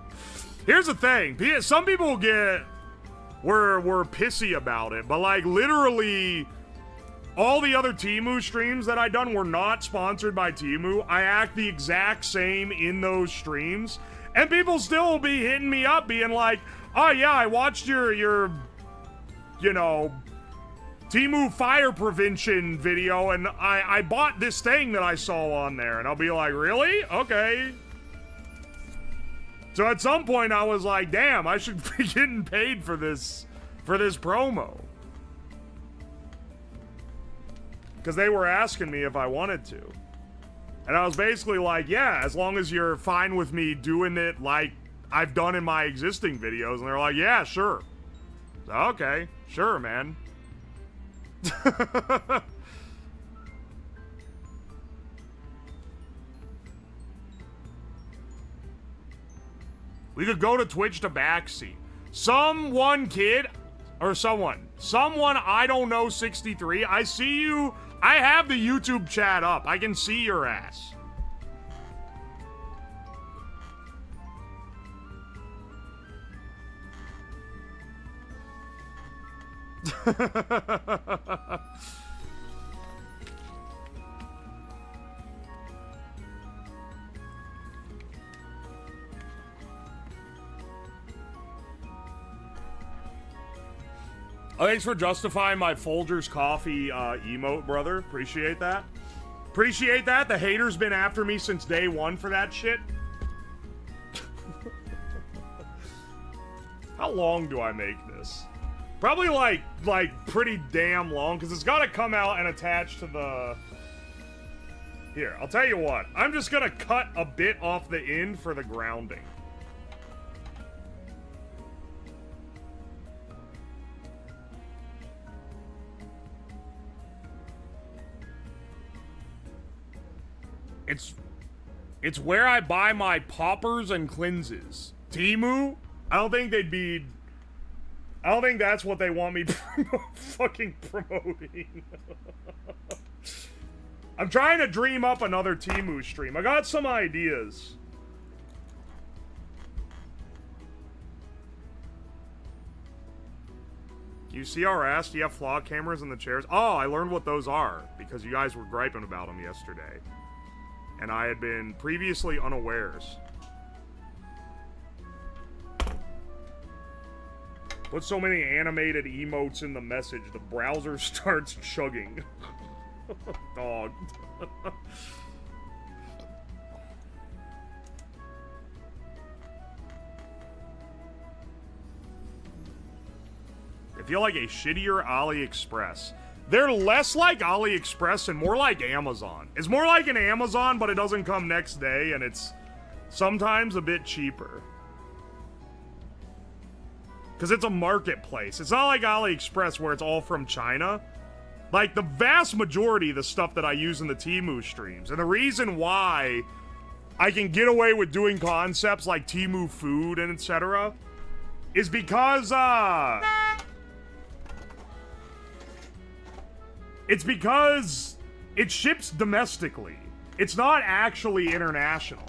Here's the thing. Some people were pissy about it, but like literally all the other Temu streams that I done were not sponsored by Temu. I act the exact same in those streams, and people still will be hitting me up being like, oh yeah, I watched your you know, Temu fire prevention video, and I bought this thing that I saw on there. And I'll be like, really? Okay. So at some point I was like, damn, I should be getting paid for this promo. Because they were asking me if I wanted to. And I was basically like, yeah, as long as you're fine with me doing it like I've done in my existing videos. And they're like, yeah, sure. So, okay, sure, man. We could go to Twitch to backseat. Someone I don't know, 63. I see you. I have the YouTube chat up. I can see your ass. Oh, thanks for justifying my Folgers coffee emote, brother. Appreciate that. Appreciate that. The hater's been after me since day one for that shit. How long do I make this? Probably like pretty damn long, because it's got to come out and attach to the... Here, I'll tell you what. I'm just going to cut a bit off the end for the grounding. It's where I buy my poppers and cleanses. Temu? I don't think that's what they want me fucking promoting. I'm trying to dream up another Temu stream. I got some ideas. Do you see our ass? Do you have flog cameras in the chairs? Oh, I learned what those are because you guys were griping about them yesterday. And I had been previously unawares. Put so many animated emotes in the message, the browser starts chugging. Dog. I feel like a shittier AliExpress. They're less like AliExpress and more like Amazon. It's more like an Amazon, but it doesn't come next day, and it's sometimes a bit cheaper. Because it's a marketplace. It's not like AliExpress where it's all from China. Like, the vast majority of the stuff that I use in the Temu streams, and the reason why I can get away with doing concepts like Temu food and etc. is because, it's because it ships domestically. It's not actually international.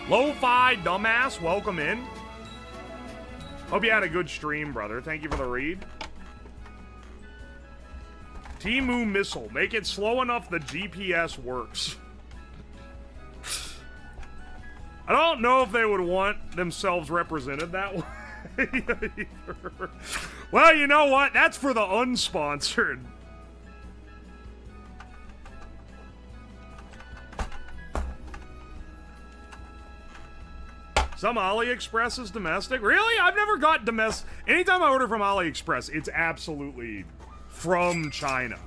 Lo-fi dumbass, welcome in. Hope you had a good stream, brother. Thank you for the read. Temu missile. Make it slow enough the GPS works. I don't know if they would want themselves represented that way either. Well, you know what? That's for the unsponsored. Some AliExpress is domestic. Really? I've never got domestic. Anytime I order from AliExpress, it's absolutely from China.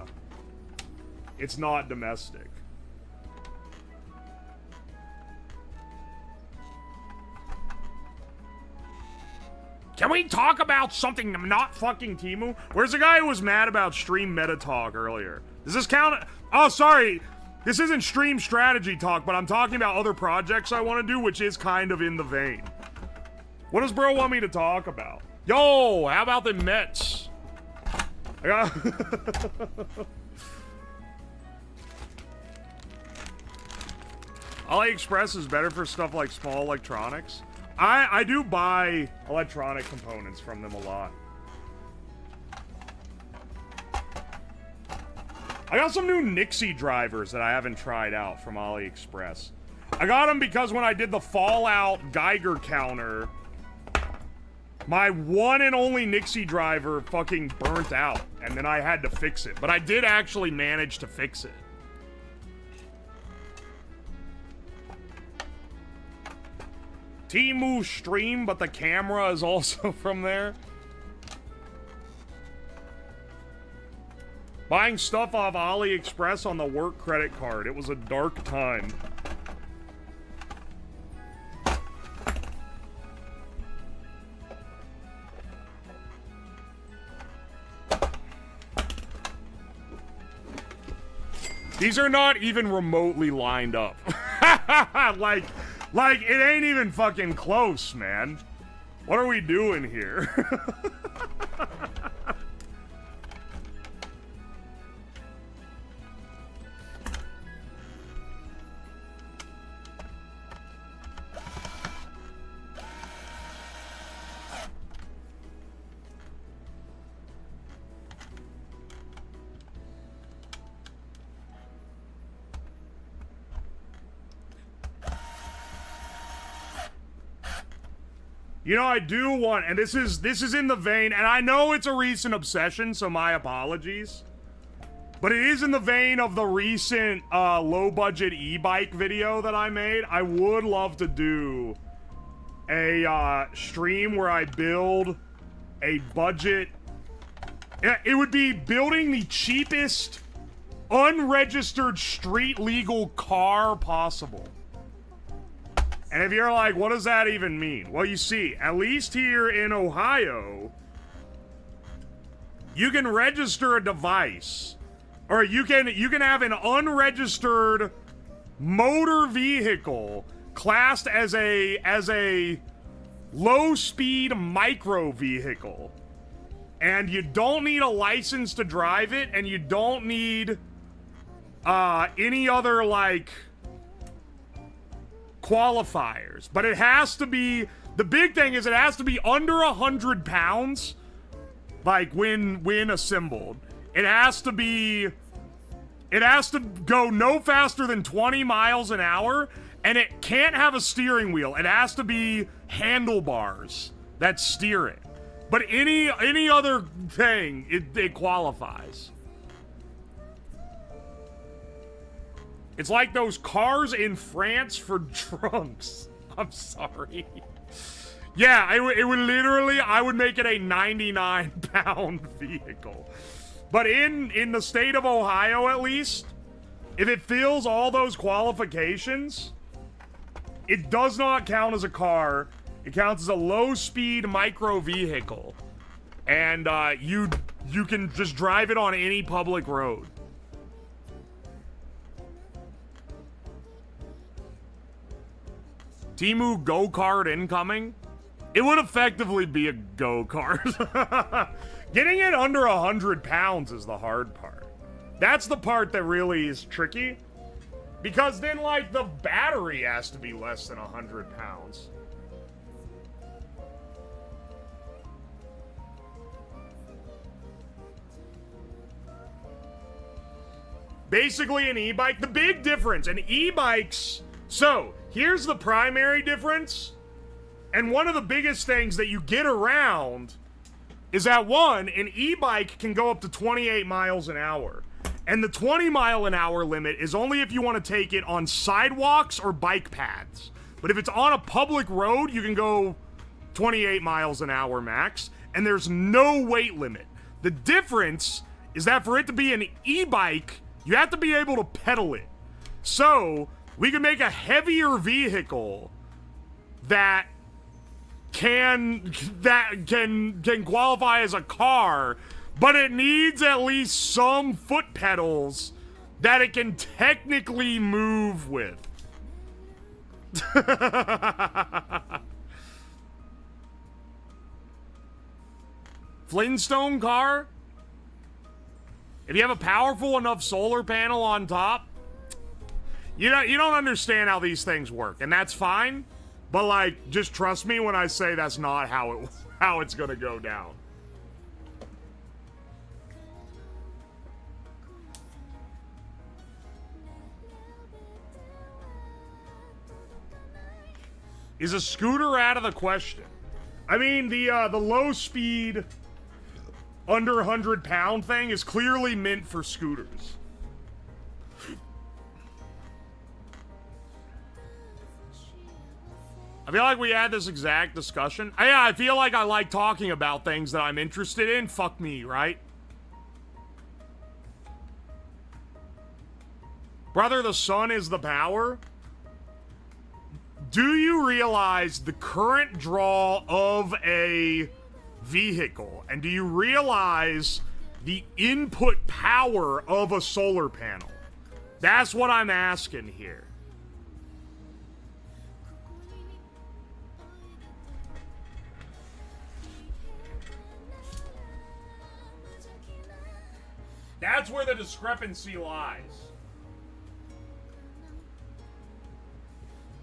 It's not domestic. Can we talk about something not fucking Temu? Where's the guy who was mad about stream meta talk earlier? Does this count? Oh, sorry. This isn't stream strategy talk, but I'm talking about other projects I want to do, which is kind of in the vein. What does bro want me to talk about? Yo, how about the Mets? I got... AliExpress is better for stuff like small electronics. I do buy electronic components from them a lot. I got some new Nixie drivers that I haven't tried out from AliExpress. I got them because when I did the Fallout Geiger counter, my one and only Nixie driver fucking burnt out, and then I had to fix it. But I did actually manage to fix it. Temu stream, but the camera is also from there. Buying stuff off AliExpress on the work credit card. It was a dark time. These are not even remotely lined up. like, it ain't even fucking close, man. What are we doing here? You know, I do want, and this is in the vein, and I know it's a recent obsession, so my apologies. But it is in the vein of the recent low-budget e-bike video that I made. I would love to do a stream where I build a budget. It would be building the cheapest unregistered street legal car possible. And if you're like, what does that even mean? Well, you see, at least here in Ohio, you can register a device, or you can have an unregistered motor vehicle classed as a low-speed micro vehicle. And you don't need a license to drive it, and you don't need any other, like, qualifiers. But it has to be, the big thing is it has to be under 100 pounds, like, when assembled. It has to go no faster than 20 miles an hour, and it can't have a steering wheel. It has to be handlebars that steer it. But any other thing, it qualifies. It's like those cars in France for drunks. I'm sorry. Yeah, it would literally, I would make it a 99-pound vehicle. But in the state of Ohio, at least, if it fills all those qualifications, it does not count as a car. It counts as a low-speed micro vehicle. And you can just drive it on any public road. Temu go-kart incoming? It would effectively be a go-kart. Getting it under 100 pounds is the hard part. That's the part that really is tricky. Because then, like, the battery has to be less than 100 pounds. Basically, an e-bike, the big difference, and e-bikes, so, here's the primary difference, and one of the biggest things that you get around is that, one, an e-bike can go up to 28 miles an hour. And the 20-mile-an-hour limit is only if you want to take it on sidewalks or bike paths. But if it's on a public road, you can go 28 miles an hour max, and there's no weight limit. The difference is that for it to be an e-bike, you have to be able to pedal it. So, we can make a heavier vehicle that can qualify as a car, but it needs at least some foot pedals that it can technically move with. Flintstone car? If you have a powerful enough solar panel on top, you don't understand how these things work, and that's fine. But, like, just trust me when I say that's not how it's gonna go down. Is a scooter out of the question? I mean, the low speed, under 100-pound thing is clearly meant for scooters. I feel like we had this exact discussion. Yeah, I feel like I like talking about things that I'm interested in. Fuck me, right? Brother, the sun is the power. Do you realize the current draw of a vehicle? And do you realize the input power of a solar panel? That's what I'm asking here. That's where the discrepancy lies.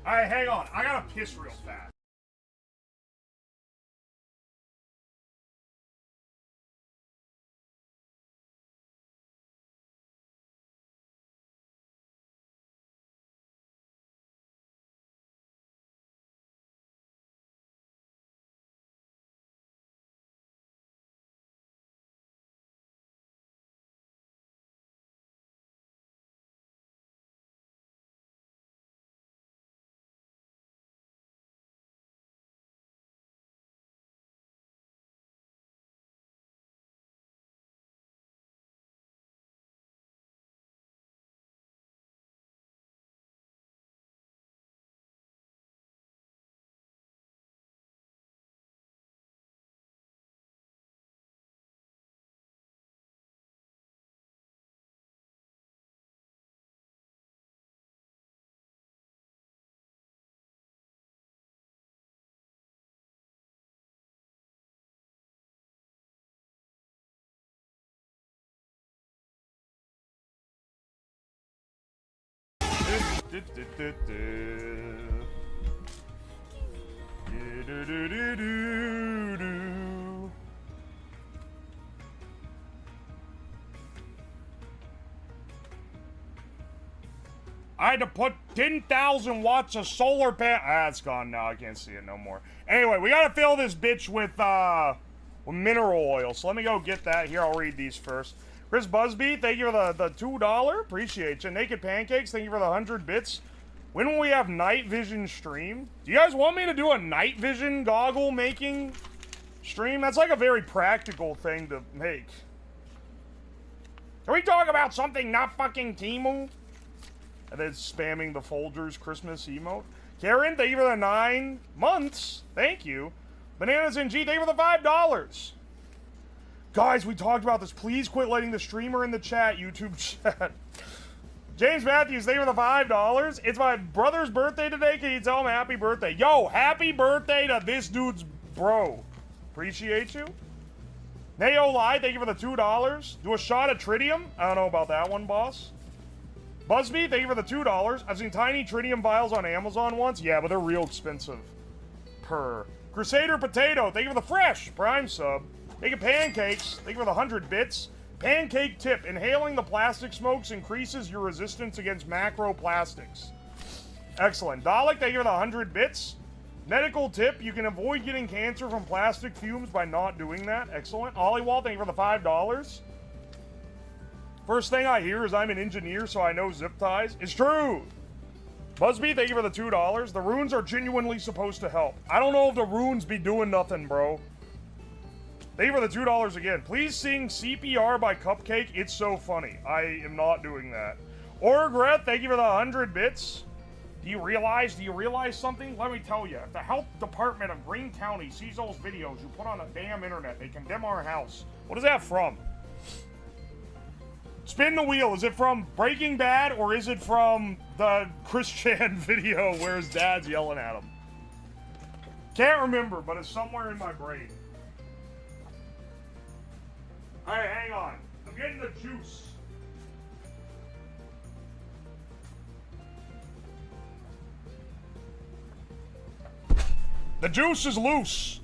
Alright, hang on. I gotta piss real fast. I had to put 10,000 watts of solar panel. Ah, it's gone now. I can't see it no more. Anyway, we gotta fill this bitch with mineral oil. So let me go get that. Here, I'll read these first. Chris Busby, thank you for the $2. Appreciate you. Naked Pancakes, thank you for the 100 bits. When will we have night vision stream? Do you guys want me to do a night vision goggle making stream? That's like a very practical thing to make. Can we talk about something not fucking Temu? And then spamming the Folgers Christmas emote. Karen, thank you for the 9 months. Thank you. Bananas and G, thank you for the $5. Guys, we talked about this. Please quit letting the streamer in the chat, YouTube chat. James Matthews, thank you for the $5. It's my brother's birthday today. Can you tell him happy birthday? Yo, happy birthday to this dude's bro. Appreciate you. Neo Lie, thank you for the $2. Do a shot of tritium. I don't know about that one, boss. Busby, thank you for the $2. I've seen tiny tritium vials on Amazon once. Yeah, but they're real expensive. Per. Crusader Potato, thank you for the fresh Prime sub. Thank you, Pancakes. Thank you for the 100 bits. Pancake tip. Inhaling the plastic smokes increases your resistance against macroplastics. Excellent. Dalek, thank you for the 100 bits. Medical tip. You can avoid getting cancer from plastic fumes by not doing that. Excellent. Ollywall, thank you for the $5. First thing I hear is I'm an engineer, so I know zip ties. It's true. Busby, thank you for the $2. The runes are genuinely supposed to help. I don't know if the runes be doing nothing, bro. Thank you for the $2 again. Please sing CPR by Cupcake. It's so funny. I am not doing that. Orgret, thank you for the 100 bits. Do you realize something? Let me tell you. If the health department of Greene County sees those videos you put on the damn internet, they condemn our house. What is that from? Spin the wheel. Is it from Breaking Bad or is it from the Chris Chan video where his dad's yelling at him? Can't remember, but it's somewhere in my brain. Alright, hang on. I'm getting the juice. The juice is loose.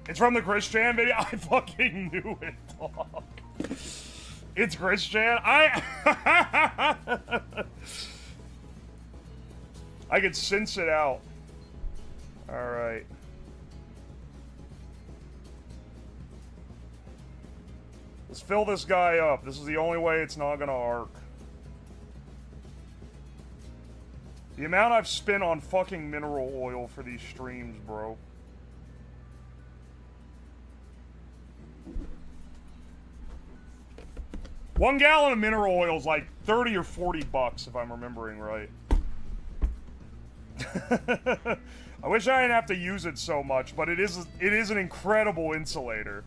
It's from the Chris Chan video. I fucking knew it, dog. It's Chris Chan. I could sense it out. Alright. Let's fill this guy up. This is the only way it's not gonna arc. The amount I've spent on fucking mineral oil for these streams, bro. $1 gallon of mineral oil is like 30 or 40 bucks, if I'm remembering right. I wish I didn't have to use it so much, but it is an incredible insulator.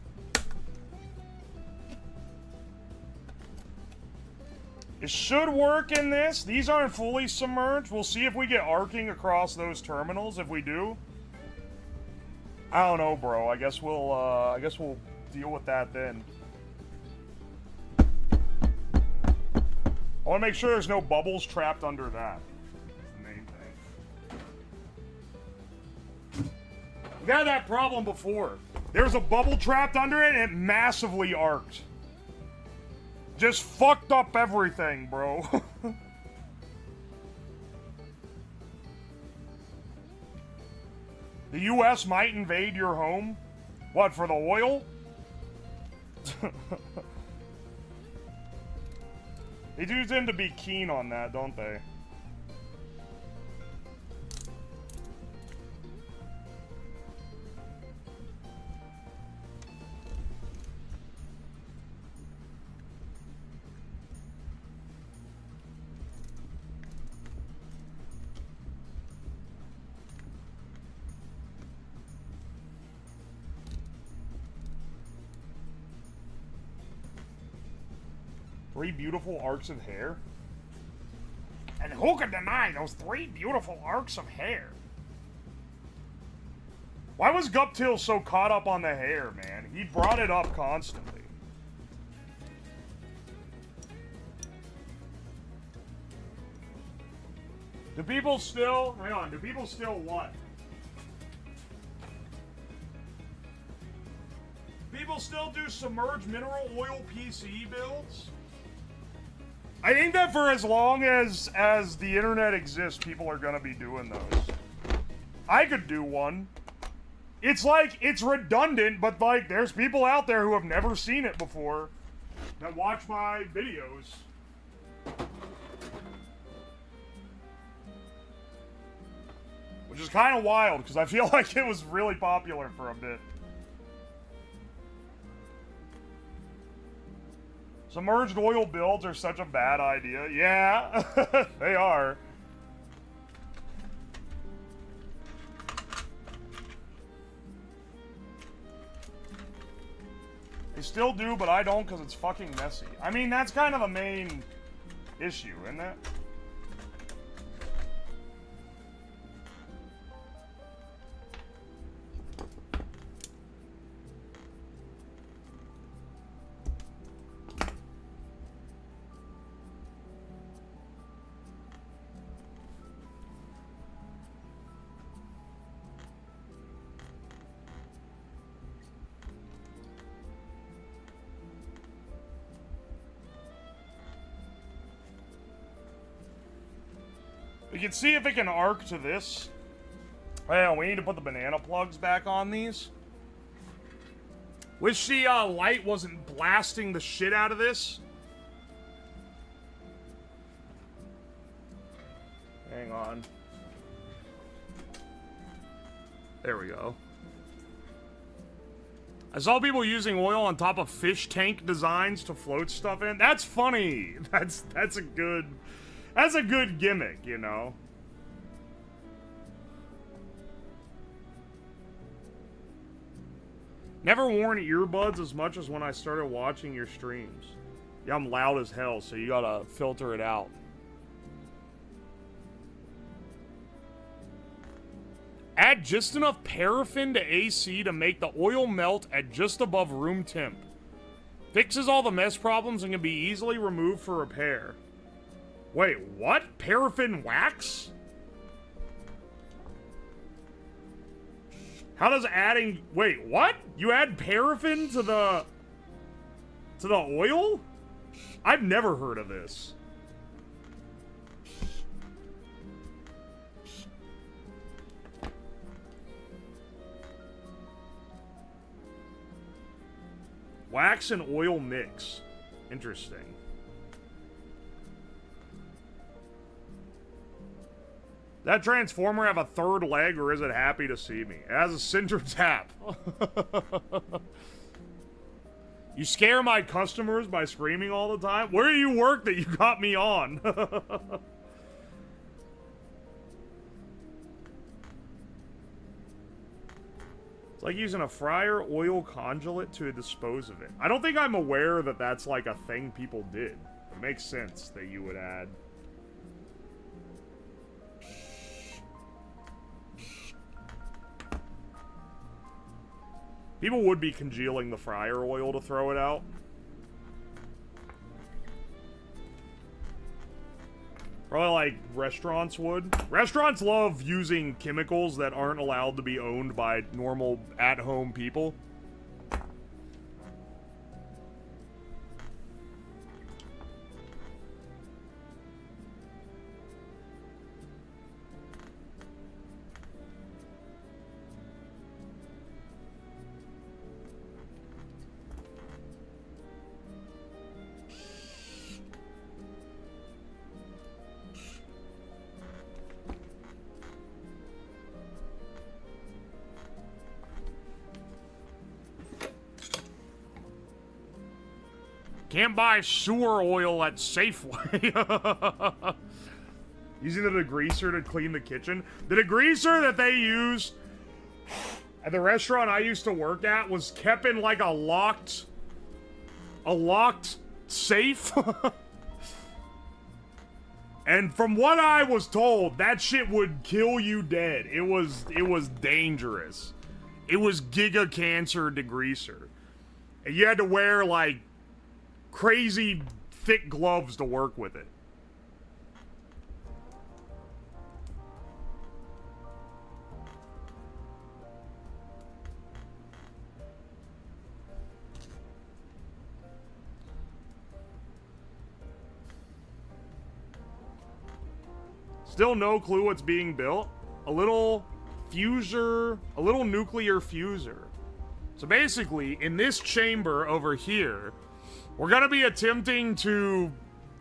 It should work in this. These aren't fully submerged. We'll see if we get arcing across those terminals. If we do, I don't know, bro. I guess we'll deal with that then. I want to make sure there's no bubbles trapped under that. That's the main thing. We've had that problem before. There's a bubble trapped under it, and it massively arced. Just fucked up everything, bro. The US might invade your home? What, for the oil? They do tend to be keen on that, don't they? Three beautiful arcs of hair? And who could deny those 3 beautiful arcs of hair? Why was Guptil so caught up on the hair, man? He brought it up constantly. Do people still... Hang on, do people still what? People still do submerged mineral oil PCE builds? I think that for as long as the internet exists, people are gonna be doing those. I could do one. It's like, it's redundant, but like, there's people out there who have never seen it before that watch my videos. Which is kind of wild, because I feel like it was really popular for a bit. Submerged oil builds are such a bad idea. Yeah, they are. They still do, but I don't because it's fucking messy. I mean, that's kind of the main issue, isn't it? We can see if it can arc to this. Well, we need to put the banana plugs back on these. Wish the light wasn't blasting the shit out of this. Hang on. There we go. I saw people using oil on top of fish tank designs to float stuff in. That's funny. That's a good gimmick, you know. Never worn earbuds as much as when I started watching your streams. Yeah, I'm loud as hell, so you gotta filter it out. Add just enough paraffin to AC to make the oil melt at just above room temp. Fixes all the mess problems and can be easily removed for repair. Wait, what? Paraffin wax? How does adding... Wait, what? You add paraffin to the oil? I've never heard of this. Wax and oil mix. Interesting. That transformer have a third leg, or is it happy to see me? It has a center tap. You scare my customers by screaming all the time? Where do you work that you got me on? It's like using a fryer oil conduit to dispose of it. I don't think I'm aware that that's like a thing people did. It makes sense that you would add. People would be congealing the fryer oil to throw it out. Probably like restaurants would. Restaurants love using chemicals that aren't allowed to be owned by normal at-home people. Can't buy sewer oil at Safeway. Using the degreaser to clean the kitchen. The degreaser that they use at the restaurant I used to work at was kept in like a locked safe. And from what I was told, that shit would kill you dead. It was dangerous. It was giga cancer degreaser. And you had to wear like crazy thick gloves to work with it. Still no clue what's being built. A little nuclear fusor. So basically, in this chamber over here, we're gonna be attempting to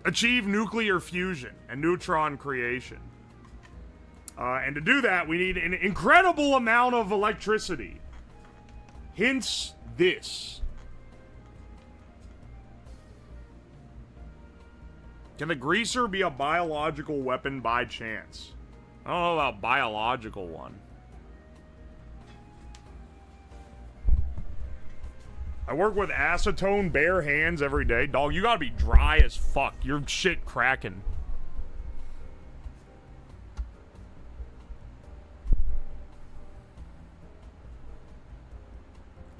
achieve nuclear fusion and neutron creation. And to do that, we need an incredible amount of electricity. Hence this. Can the greaser be a biological weapon by chance? I don't know about biological one. I work with acetone bare hands every day. Dog, you gotta be dry as fuck. Your shit cracking.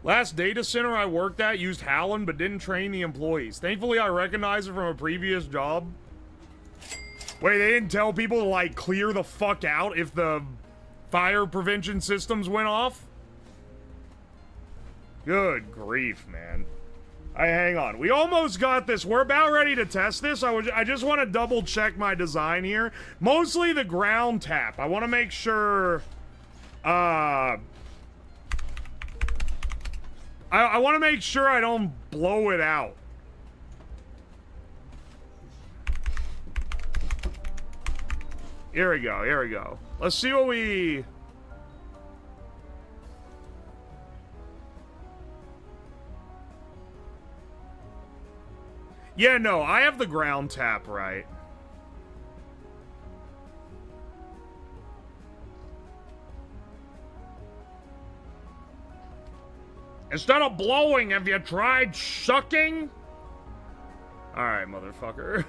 Last data center I worked at used Halon but didn't train the employees. Thankfully, I recognized it from a previous job. Wait, they didn't tell people to, like, clear the fuck out if the fire prevention systems went off? Good grief, man. Hang on. We almost got this. We're about ready to test this. I just want to double check my design here. Mostly the ground tap. I want to make sure... I want to make sure I don't blow it out. Here we go, here we go. Let's see what we... Yeah, no, I have the ground tap right. Instead of blowing, have you tried sucking? Alright, motherfucker.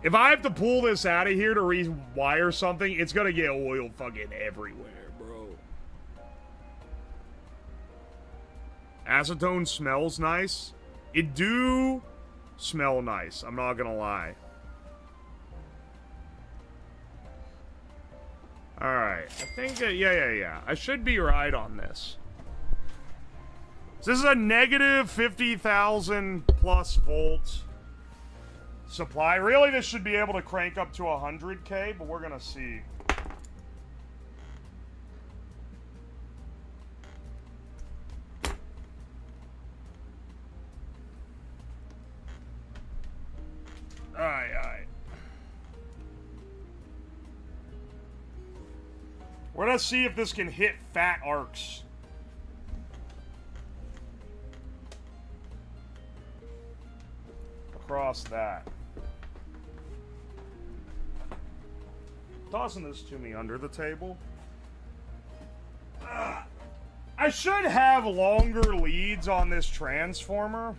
If I have to pull this out of here to rewire something, it's gonna get oil fucking everywhere, bro. Acetone smells nice. It do smell nice, I'm not gonna lie. Alright, I think that, yeah. I should be right on this. So this is a negative 50,000 plus volts supply. Really, this should be able to crank up to 100K, but we're gonna see. Alright. We're gonna see if this can hit fat arcs. Across that. Tossing this to me under the table. I should have longer leads on this transformer.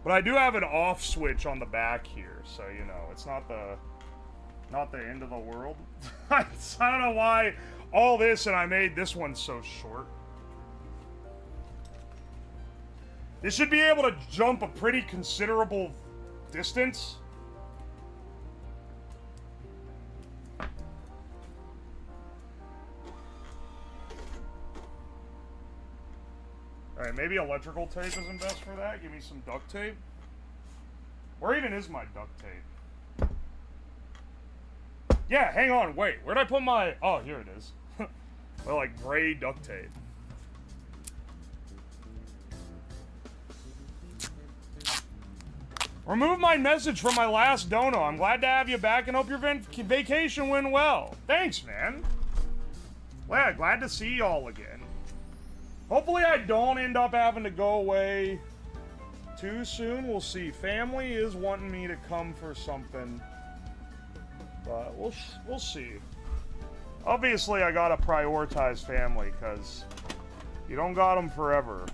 But I do have an off switch on the back here, so you know, it's not the end of the world. I don't know why all this and I made this one so short. This should be able to jump a pretty considerable distance. Alright, maybe electrical tape isn't best for that. Give me some duct tape. Where even is my duct tape? Yeah, hang on, wait. Where'd I put my... Oh, here it is. My, like, gray duct tape. Remove my message from my last dono. I'm glad to have you back and hope your vacation went well. Thanks, man. Well, yeah, glad to see y'all again. Hopefully I don't end up having to go away too soon. We'll see. Family is wanting me to come for something. But we'll see. Obviously, I gotta prioritize family, because you don't got them forever.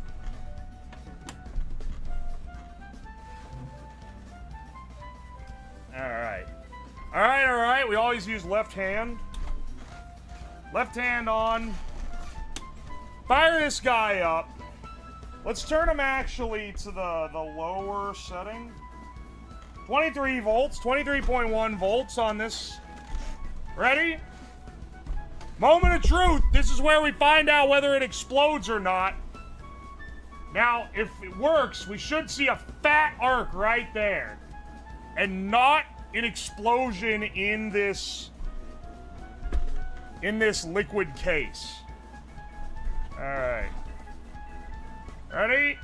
Alright. Alright. We always use left hand. Left hand on. Fire this guy up. Let's turn him actually to the lower setting. 23 volts, 23.1 volts on this. Ready? Moment of truth. This is where we find out whether it explodes or not. Now, if it works, we should see a fat arc right there. And not an explosion in this liquid case. Alright. Ready?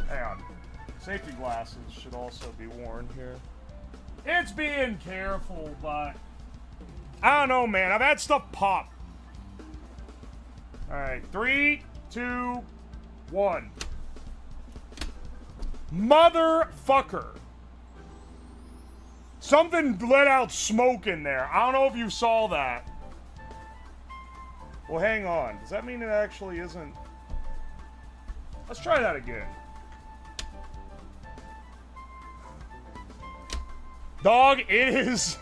Hang on. Safety glasses should also be worn here. It's being careful, but I don't know, man. I've had stuff pop. Alright, 3, 2, 1. Motherfucker. Something let out smoke in there. I don't know if you saw that. Well, hang on. Does that mean it actually isn't? Let's try that again. Dog, it is...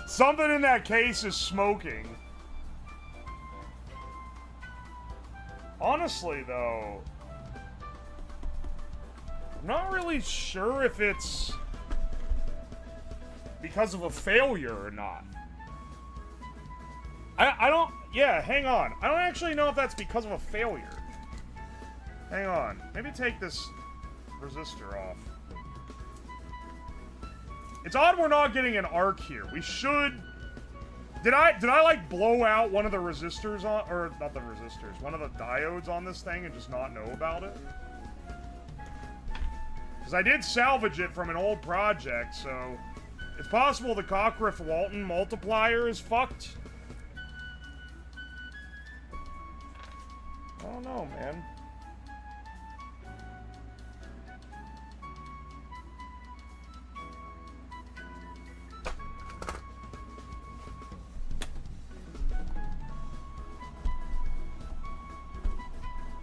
Something in that case is smoking. Honestly, though... I'm not really sure if it's... because of a failure or not. I don't... Yeah, hang on. I don't actually know if that's because of a failure. Hang on. Maybe take this resistor off. It's odd we're not getting an arc here. We should... Did I like blow out one of the resistors on... Or, not the resistors. One of the diodes on this thing and just not know about it? Because I did salvage it from an old project, so... It's possible the Cockcroft-Walton multiplier is fucked. I don't know, man.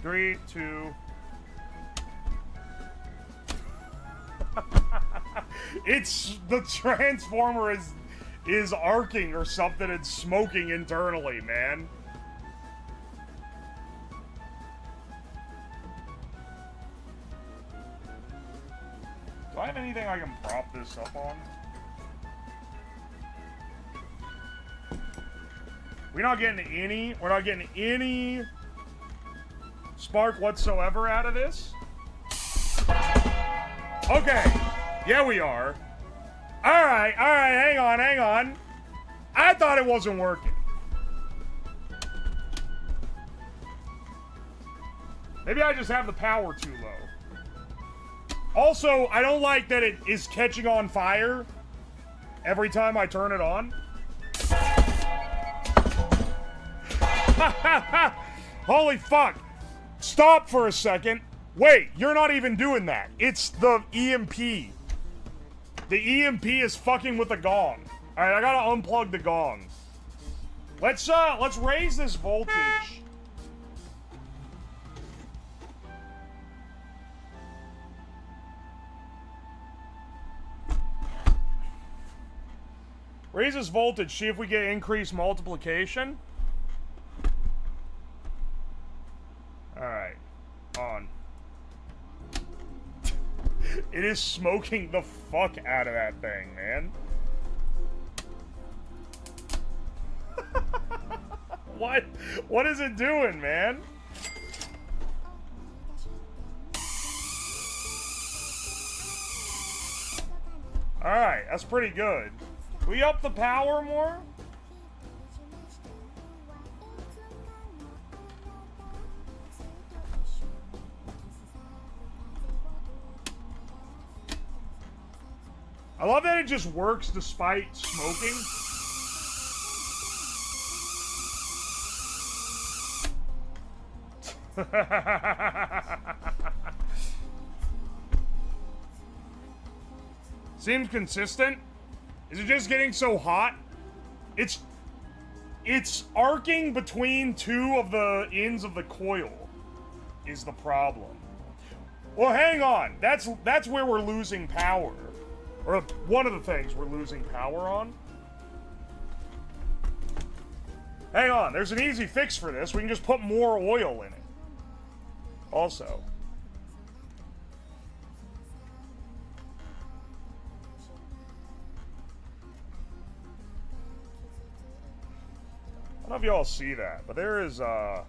Three, two. It's the transformer is arcing or something and smoking internally, man. Do I have anything I can prop this up on? We're not getting any spark whatsoever out of this. Okay. Yeah, we are. Alright, hang on. I thought it wasn't working. Maybe I just have the power too low. Also, I don't like that it is catching on fire every time I turn it on. Holy fuck. Stop for a second. Wait, you're not even doing that. It's the EMP. The EMP is fucking with the gong. Alright, I gotta unplug the gong. Let's raise this voltage. Raise this voltage, see if we get increased multiplication. Alright, on. It is smoking the fuck out of that thing, man. What is it doing, man? Alright, that's pretty good. Can we up the power more? I love that it just works despite smoking. Seems consistent. Is it just getting so hot? It's arcing between two of the ends of the coil is the problem. Well, hang on. That's where we're losing power. Or one of the things we're losing power on. Hang on, there's an easy fix for this. We can just put more oil in it. Also. I don't know if y'all see that, but there is there's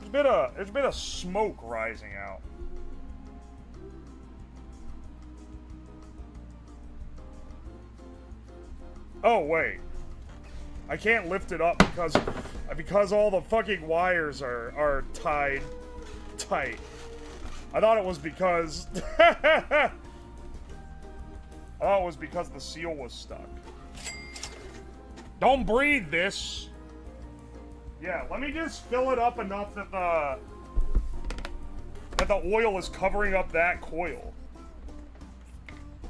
a bit of smoke rising out. Oh wait, I can't lift it up because all the fucking wires are tied tight. I thought it was because I thought it was because the seal was stuck. Don't breathe this. Yeah, let me just fill it up enough that the oil is covering up that coil.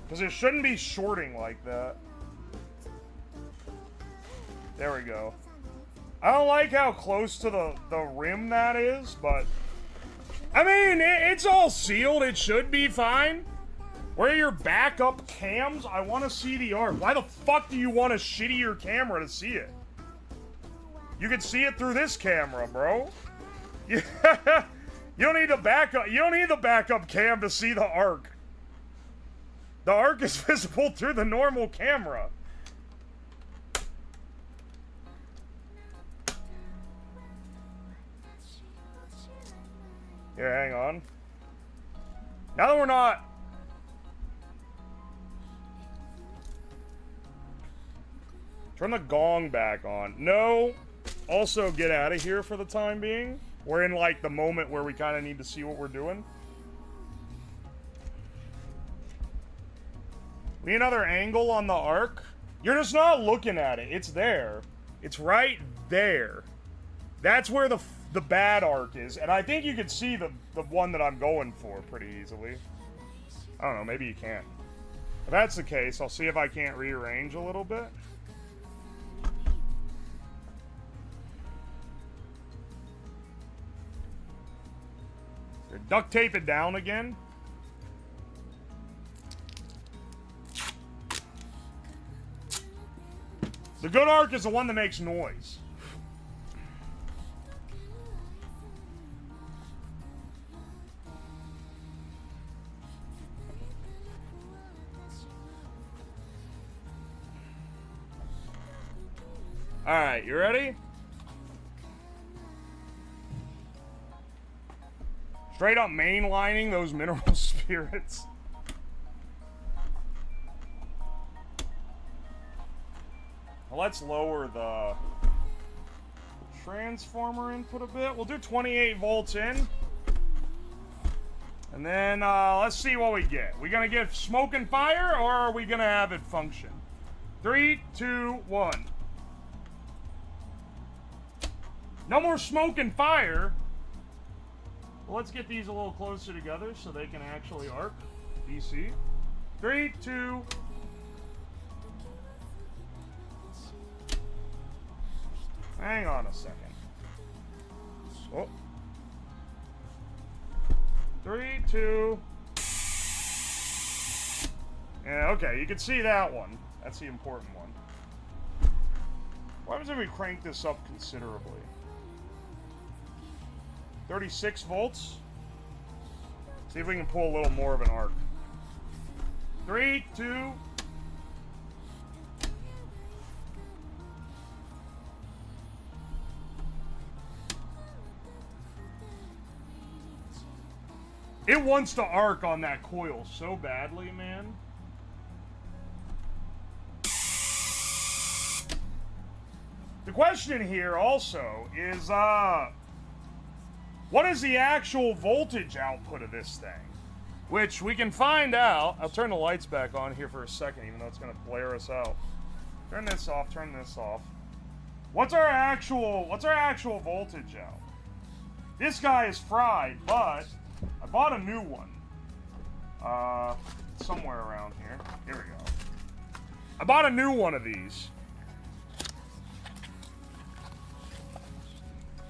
Because it shouldn't be shorting like that. There we go. I don't like how close to the rim that is, but... I mean, it's all sealed. It should be fine. Where are your backup cams? I want to see the arc. Why the fuck do you want a shittier camera to see it? You can see it through this camera, bro. You don't need the backup. You don't need the backup cam to see the arc. The arc is visible through the normal camera. Here, hang on. Now that we're not... Turn the gong back on. No. Also, get out of here for the time being. We're in, like, the moment where we kind of need to see what we're doing. We need another angle on the arc. You're just not looking at it. It's there. It's right there. That's where the bad arc is. And I think you can see the one that I'm going for pretty easily. I don't know. Maybe you can't. If that's the case, I'll see if I can't rearrange a little bit. Duct tape it down again. The good arc is the one that makes noise. Alright, you ready? Straight up mainlining those mineral spirits. Well, let's lower the transformer input a bit. We'll do 28 volts in. And then, let's see what we get. We gonna get smoke and fire, or are we gonna have it function? 3, 2, 1. No more smoke and fire. Well, let's get these a little closer together so they can actually arc. DC. 3, 2. Hang on a second. Oh. 3, 2. Yeah, okay, you can see that one. That's the important one. What happens if we crank this up considerably? 36 volts. See if we can pull a little more of an arc. 3, 2. It wants to arc on that coil so badly, man. The question here also is, what is the actual voltage output of this thing? Which we can find out. I'll turn the lights back on here for a second, even though it's gonna blare us out. Turn this off, turn this off. What's our actual voltage out? This guy is fried, but I bought a new one. Somewhere around here. Here we go. I bought a new one of these.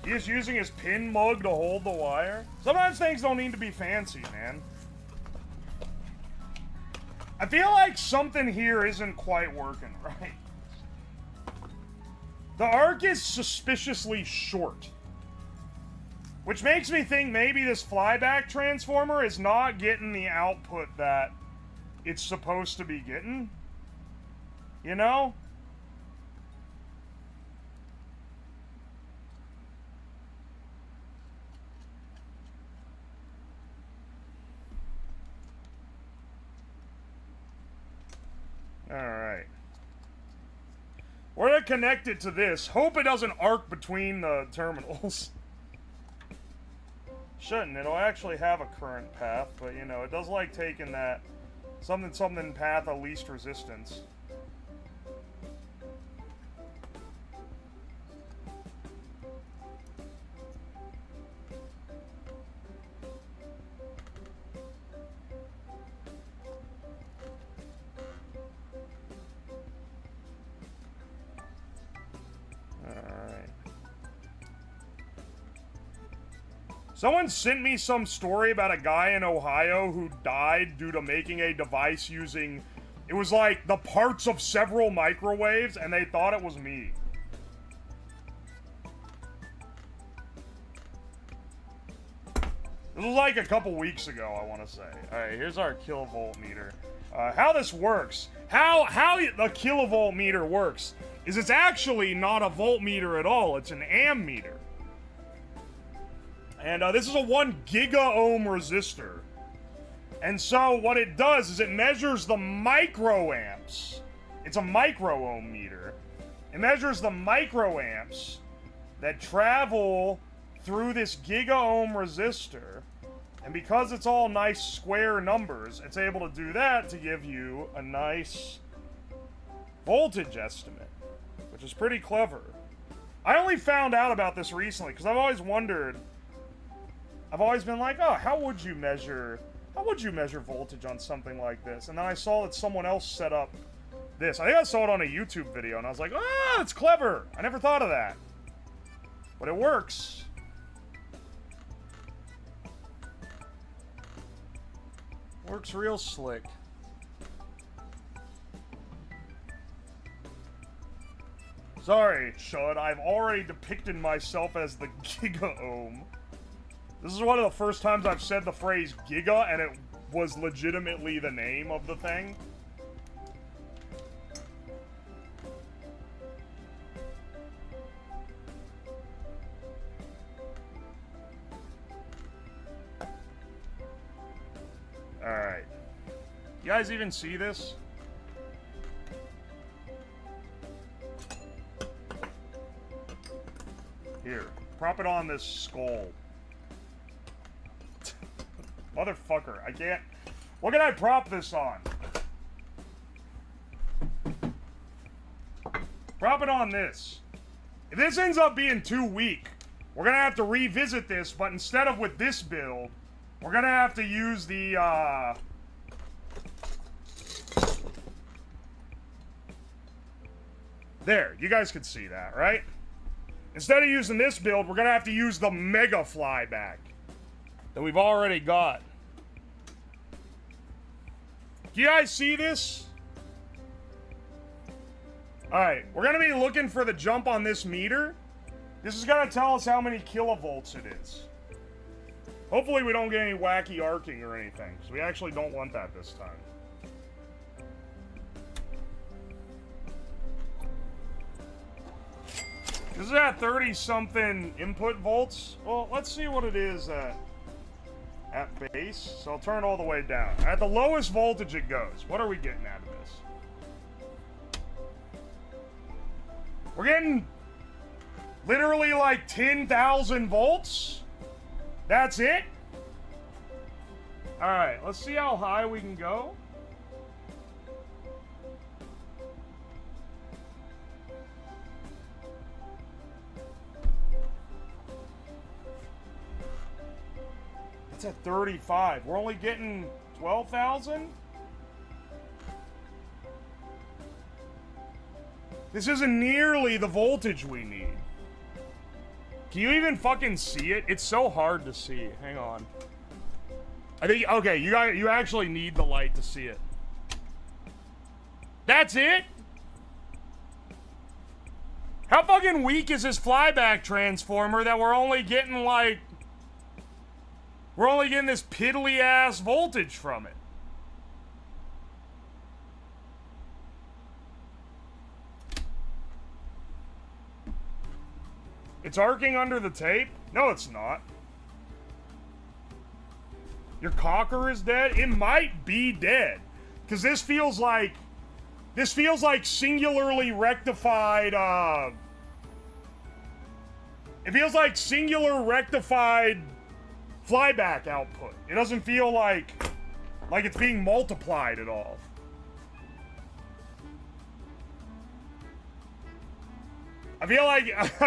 He is using his pin mug to hold the wire. Sometimes things don't need to be fancy, man. I feel like something here isn't quite working right. The arc is suspiciously short. Which makes me think maybe this flyback transformer is not getting the output that it's supposed to be getting. You know? Alright. We're gonna connect it to this. Hope it doesn't arc between the terminals. Shouldn't. It'll actually have a current path, but you know, it does like taking that something path of least resistance. Someone sent me some story about a guy in Ohio who died due to making a device using... It was like the parts of several microwaves, and they thought it was me. This was like a couple weeks ago, I want to say. Alright, here's our kilovolt meter. How this works, how the kilovolt meter works, is it's actually not a voltmeter at all, it's an ammeter. And this is a 1 giga-ohm resistor. And so what it does is it measures the microamps. It's a micro-ohm meter. It measures the microamps that travel through this giga-ohm resistor. And because it's all nice square numbers, it's able to do that to give you a nice voltage estimate, which is pretty clever. I only found out about this recently because I've always wondered... I've always been like, oh, how would you measure voltage on something like this? And then I saw that someone else set up this. I think I saw it on a YouTube video, and I was like, oh, it's clever. I never thought of that. But it works. Works real slick. Sorry, Chud, I've already depicted myself as the giga-ohm. This is one of the first times I've said the phrase giga, and it was legitimately the name of the thing. Alright. You guys even see this? Here, prop it on this skull. Motherfucker, I can't... What can I prop this on? Prop it on this. If this ends up being too weak, we're gonna have to revisit this, but instead of with this build, we're gonna have to use the, There, you guys can see that, right? Instead of using this build, we're gonna have to use the mega-flyback that we've already got. Do you guys see this? Alright, we're gonna be looking for the jump on this meter. This is gonna tell us how many kilovolts it is. Hopefully we don't get any wacky arcing or anything, because we actually don't want that this time. This is at 30-something input volts. Well, let's see what it is at base. So I'll turn it all the way down. At the lowest voltage it goes. What are we getting out of this? We're getting literally like 10,000 volts. That's it? Alright, let's see how high we can go. It's at 35. We're only getting 12,000? This isn't nearly the voltage we need. Can you even fucking see it? It's so hard to see. Hang on. I think, okay, you actually need the light to see it. That's it? How fucking weak is this flyback transformer that we're only getting like... We're only getting this piddly-ass voltage from it. It's arcing under the tape? No, it's not. Your cocker is dead? It might be dead. Because this feels like singularly rectified, it feels like singular rectified flyback output. It doesn't feel like it's being multiplied at all. I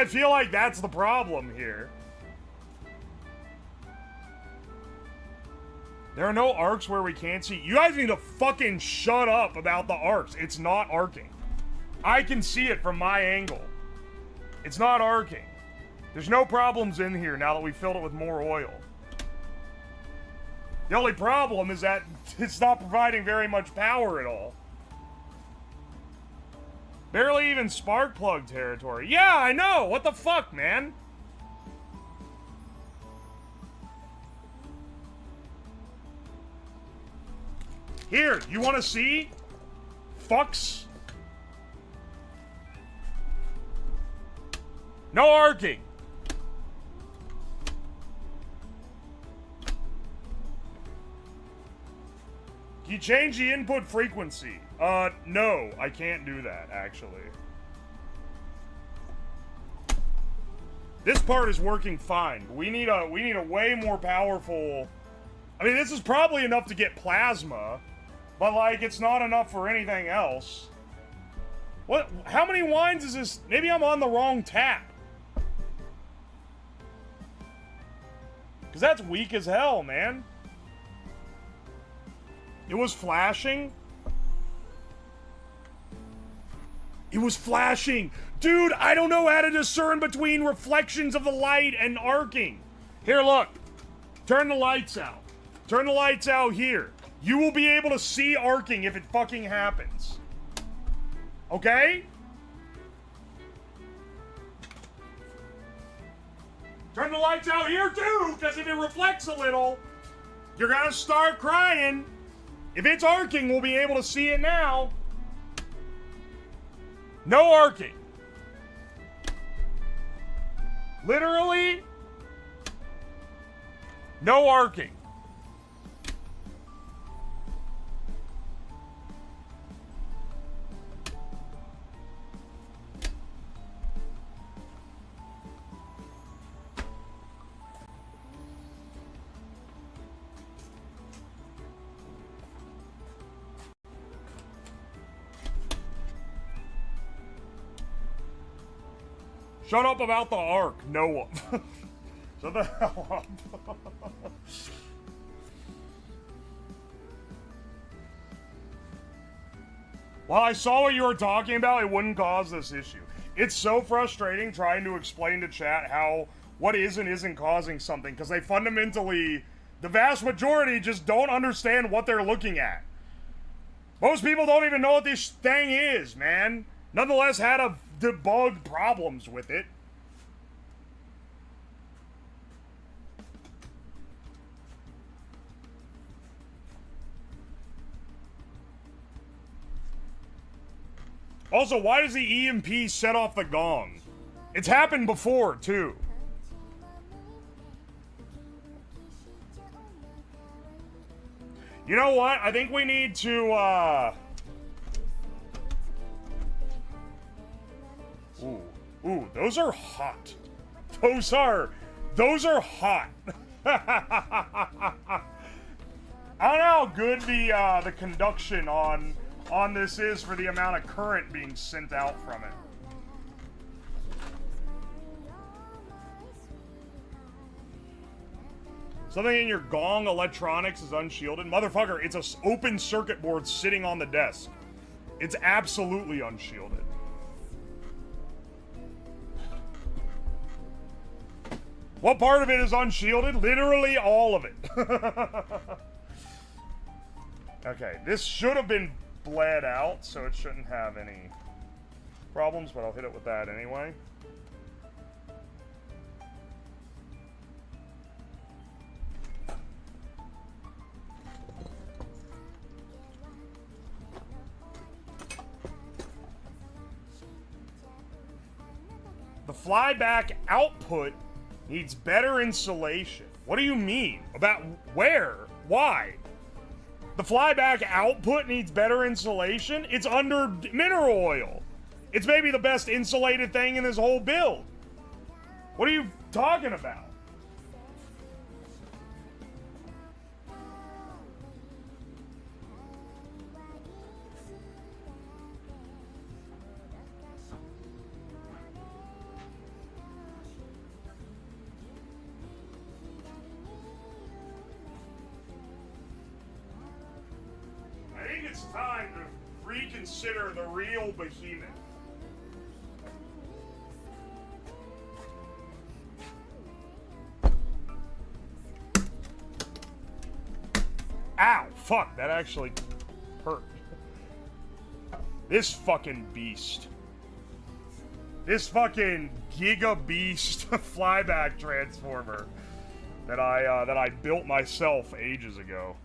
feel like that's the problem here. There are no arcs where we can't see. You guys need to fucking shut up about the arcs. It's not arcing. I can see it from my angle. It's not arcing. There's no problems in here now that we filled it with more oil. The only problem is that it's not providing very much power at all. Barely even spark plug territory. Yeah, I know! What the fuck, man? Here, you wanna see? Fucks. No arcing. Can you change the input frequency? No, I can't do that, actually. This part is working fine. But we need a way more powerful... I mean, this is probably enough to get plasma, but, like, it's not enough for anything else. What? How many wines is this? Maybe I'm on the wrong tap. Because that's weak as hell, man. It was flashing. It was flashing. Dude, I don't know how to discern between reflections of the light and arcing. Here, look. Turn the lights out. Turn the lights out here. You will be able to see arcing if it fucking happens. Okay? Turn the lights out here too, because if it reflects a little, you're gonna start crying. If it's arcing, we'll be able to see it now. No arcing. Literally, no arcing. Shut up about the Ark, Noah. Shut the hell up. While I saw what you were talking about, it wouldn't cause this issue. It's so frustrating trying to explain to chat how what is and isn't causing something, because they fundamentally, the vast majority just don't understand what they're looking at. Most people don't even know what this thing is, man. Nonetheless, had to debug problems with it. Also, why does the EMP set off the gong? It's happened before, too. You know what? I think we need to, Ooh, those are hot. Those are hot. I don't know how good the conduction on this is for the amount of current being sent out from it. Something in your gong electronics is unshielded. Motherfucker, it's an open circuit board sitting on the desk. It's absolutely unshielded. What part of it is unshielded? Literally all of it. Okay, this should have been bled out, so it shouldn't have any problems, but I'll hit it with that anyway. The flyback output needs better insulation. What do you mean? About where? Why? The flyback output needs better insulation? It's under mineral oil. It's maybe the best insulated thing in this whole build. What are you talking about? It's time to reconsider the real behemoth. Ow! Fuck, that actually hurt. This fucking beast. This fucking giga beast flyback transformer that I built myself ages ago.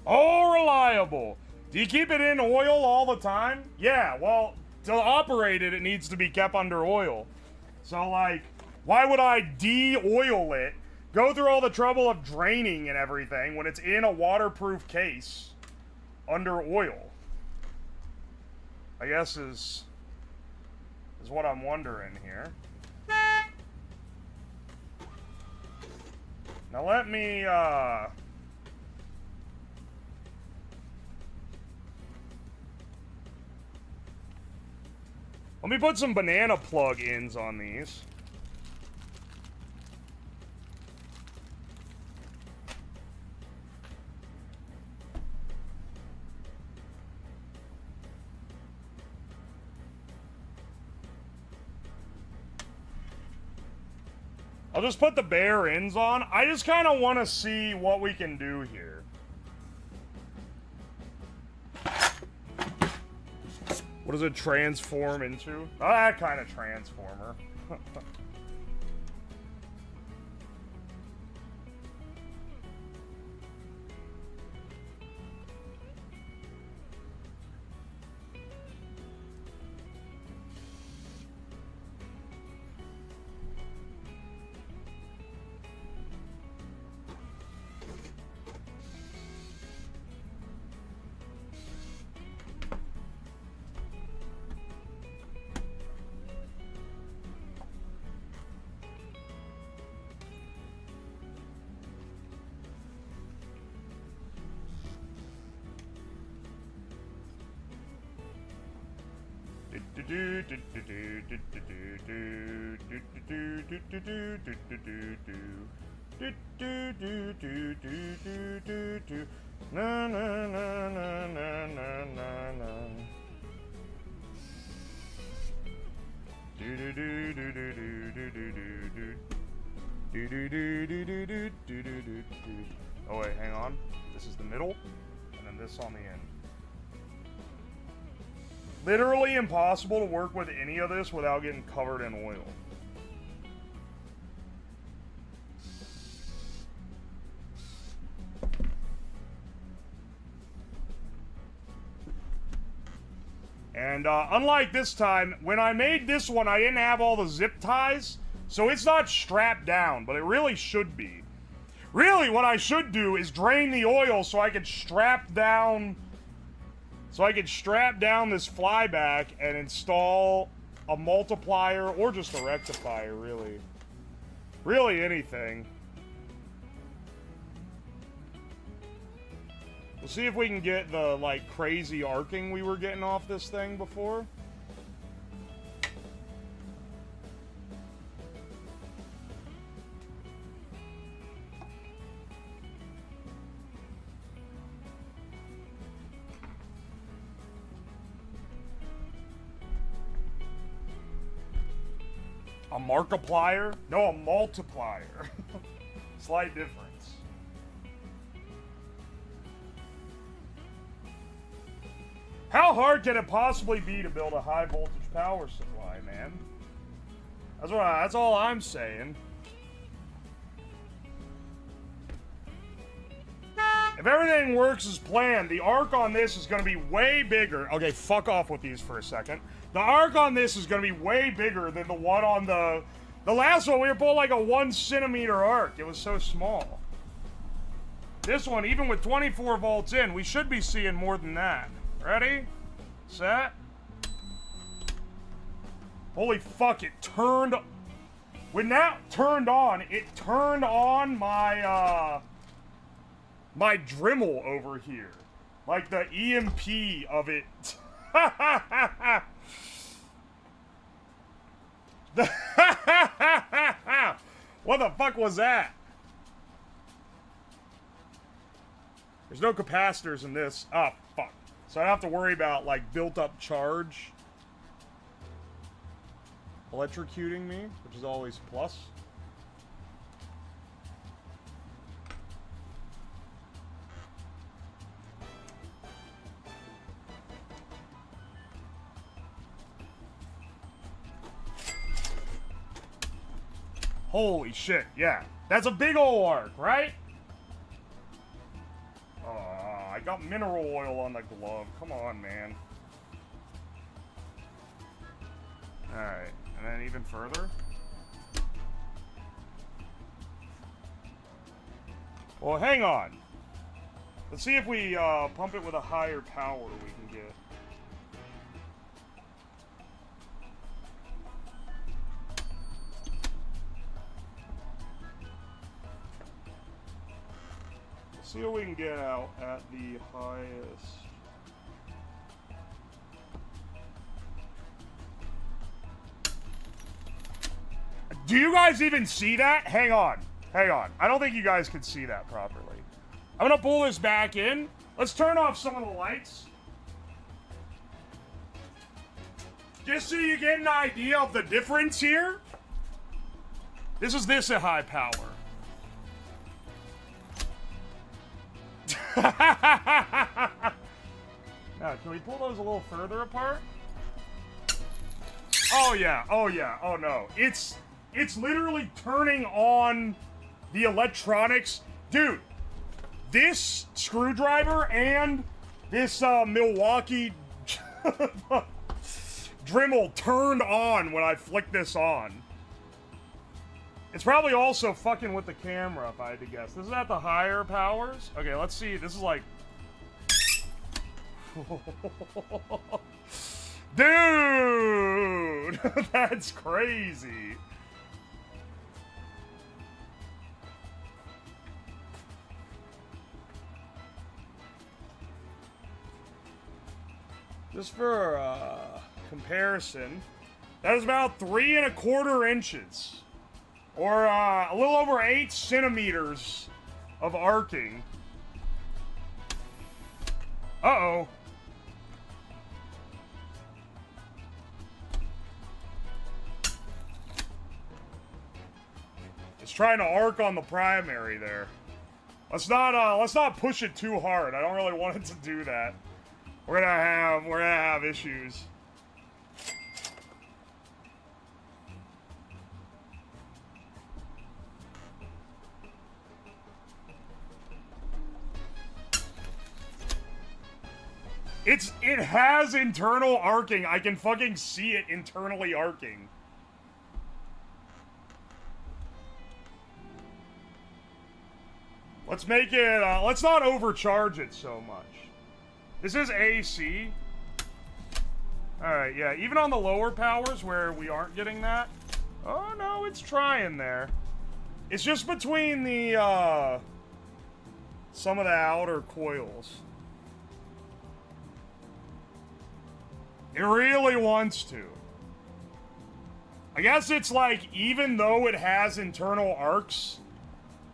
Oh, reliable. Do you keep it in oil all the time? Yeah, well, to operate it, it needs to be kept under oil. So, like, why would I de-oil it, go through all the trouble of draining and everything when it's in a waterproof case under oil? I guess is what I'm wondering here. Now let me, let me put some banana plug-ins on these. I'll just put the bare ends on. I just kind of want to see what we can do here. What does it transform into? Oh, that kind of transformer. Na na na na na na na. Oh wait, hang on. This is the middle, and then this on the end. Literally impossible to work with any of this without getting covered in oil. And unlike this time, when I made this one, I didn't have all the zip ties, so it's not strapped down, but it really should be. Really, what I should do is drain the oil so I could strap down this flyback and install a multiplier or just a rectifier, really. Really anything. We'll see if we can get the, like, crazy arcing we were getting off this thing before. A Markiplier? No, a multiplier. Slight difference. How hard can it possibly be to build a high voltage power supply, man? That's all I'm saying. If everything works as planned, the arc on this is going to be way bigger. Okay, fuck off with these for a second. The arc on this is going to be way bigger than the one on the last one. We were pulling like a 1 centimeter arc. It was so small. This one, even with 24 volts in, we should be seeing more than that. Ready? Set? Holy fuck, it turned... When that turned on, it turned on my, my Dremel over here. Like the EMP of it. What the fuck was that? There's no capacitors in this. Oh, fuck. So I don't have to worry about, like, built-up charge electrocuting me, which is always a plus. Holy shit, yeah. That's a big ol' arc, right? I got mineral oil on the glove. Come on, man. Alright, and then even further. Well, hang on. Let's see if we pump it with a higher power we can get. See what we can get out at the highest. Do you guys even see that? Hang on. Hang on. I don't think you guys can see that properly. I'm gonna pull this back in. Let's turn off some of the lights. Just so you get an idea of the difference here. This is this at high power. Now, can we pull those a little further apart? Oh yeah, oh yeah, oh no. It's literally turning on the electronics. Dude, this screwdriver and this Milwaukee Dremel turned on when I flicked this on. It's probably also fucking with the camera, if I had to guess. This is at the higher powers. Okay, let's see. This is like... Dude! That's crazy. Just for, comparison, that is about 3¼ inches. Or a little over 8 centimeters of arcing. Uh-oh. It's trying to arc on the primary there. Let's not push it too hard. I don't really want it to do that. We're gonna have issues. It has internal arcing. I can fucking see it internally arcing. Let's make it, let's not overcharge it so much. This is AC. Alright, yeah, even on the lower powers where we aren't getting that. Oh no, it's trying there. It's just between the, some of the outer coils. It really wants to. I guess it's like, even though it has internal arcs,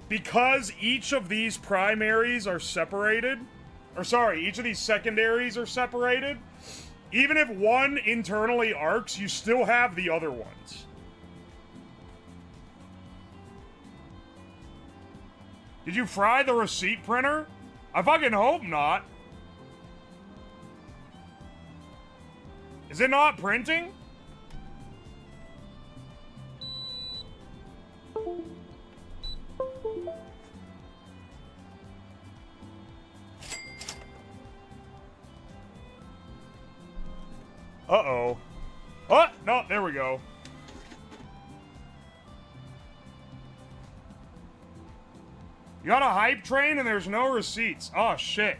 because each of these primaries are separated, or sorry, each of these secondaries are separated, even if one internally arcs, you still have the other ones. Did you fry the receipt printer? I fucking hope not. Is it not printing? Uh-oh. Oh, no, there we go. You got a hype train and there's no receipts. Oh, shit.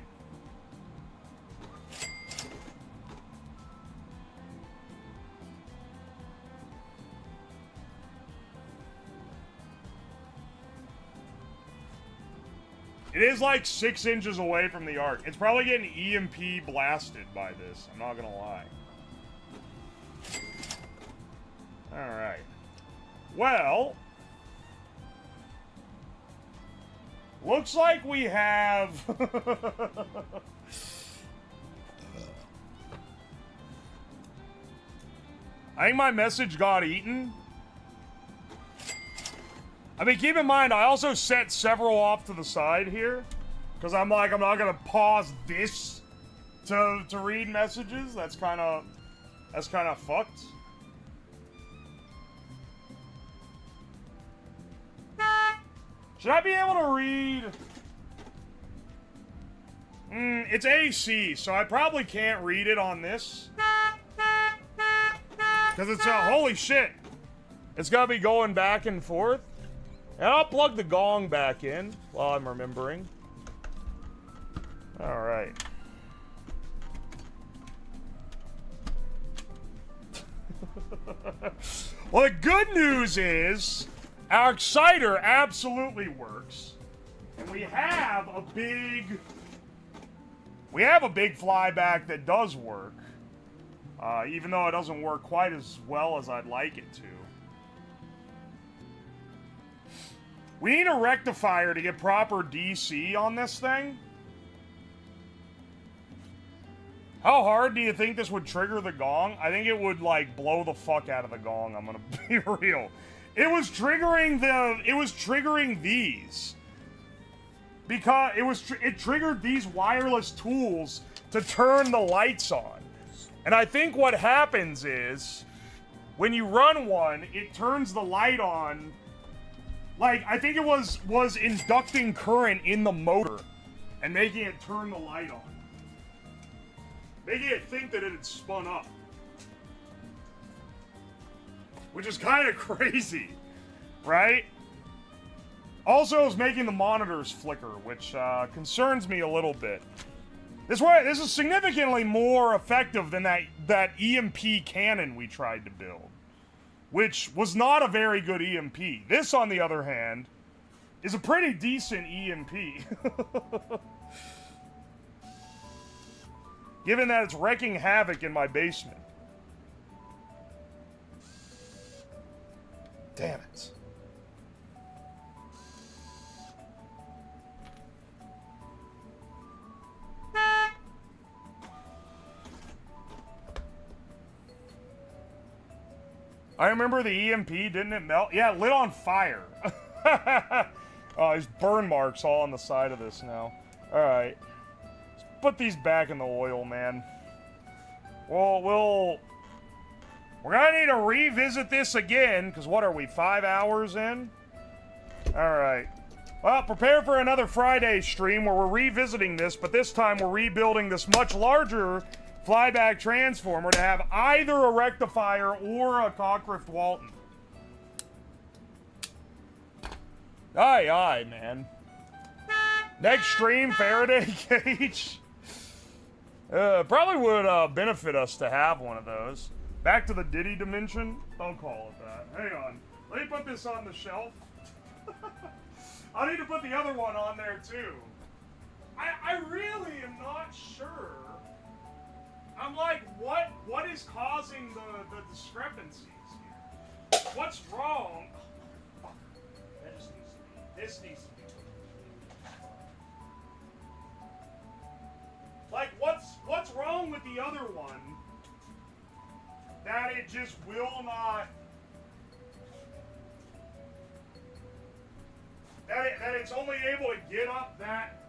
It is like 6 inches away from the arc. It's probably getting EMP blasted by this. I'm not gonna lie. Alright. Well. Looks like we have... I think my message got eaten. I mean, keep in mind, I also set several off to the side here. Because I'm like, I'm not going to pause this to read messages. That's kind of fucked. Should I be able to read? It's AC, so I probably can't read it on this. Because it's holy shit. It's got to be going back and forth. And I'll plug the gong back in while I'm remembering. Alright. Well, the good news is our exciter absolutely works. And we have a big flyback that does work. Even though it doesn't work quite as well as I'd like it to. We need a rectifier to get proper DC on this thing. How hard do you think this would trigger the gong? I think it would, like, blow the fuck out of the gong, I'm gonna be real. It was triggering these. Because it triggered these wireless tools to turn the lights on. And I think what happens is, when you run one, it turns the light on. Like, I think it was inducting current in the motor and making it turn the light on. Making it think that it had spun up. Which is kind of crazy, right? Also, is making the monitors flicker, which concerns me a little bit. This is significantly more effective than that EMP cannon we tried to build, which was not a very good EMP. This, on the other hand, is a pretty decent EMP. Given that it's wreaking havoc in my basement. Damn it. I remember the EMP, didn't it melt? Yeah, it lit on fire. There's burn marks all on the side of this now. Alright. Let's put these back in the oil, man. Well, we're gonna need to revisit this again, because what are we, 5 hours in? Alright. Well, prepare for another Friday stream where we're revisiting this, but this time we're rebuilding this much larger flyback transformer to have either a rectifier or a Cockrift Walton. Aye, aye, man. Next stream, Faraday cage. Probably would benefit us to have one of those. Back to the Diddy dimension? Don't call it that. Hang on. Let me put this on the shelf. I need to put the other one on there, too. I really am not sure. I'm like, what is causing the discrepancies here? What's wrong? Oh, fuck. This needs to be. Like, what's wrong with the other one that it just will not, that it's only able to get up that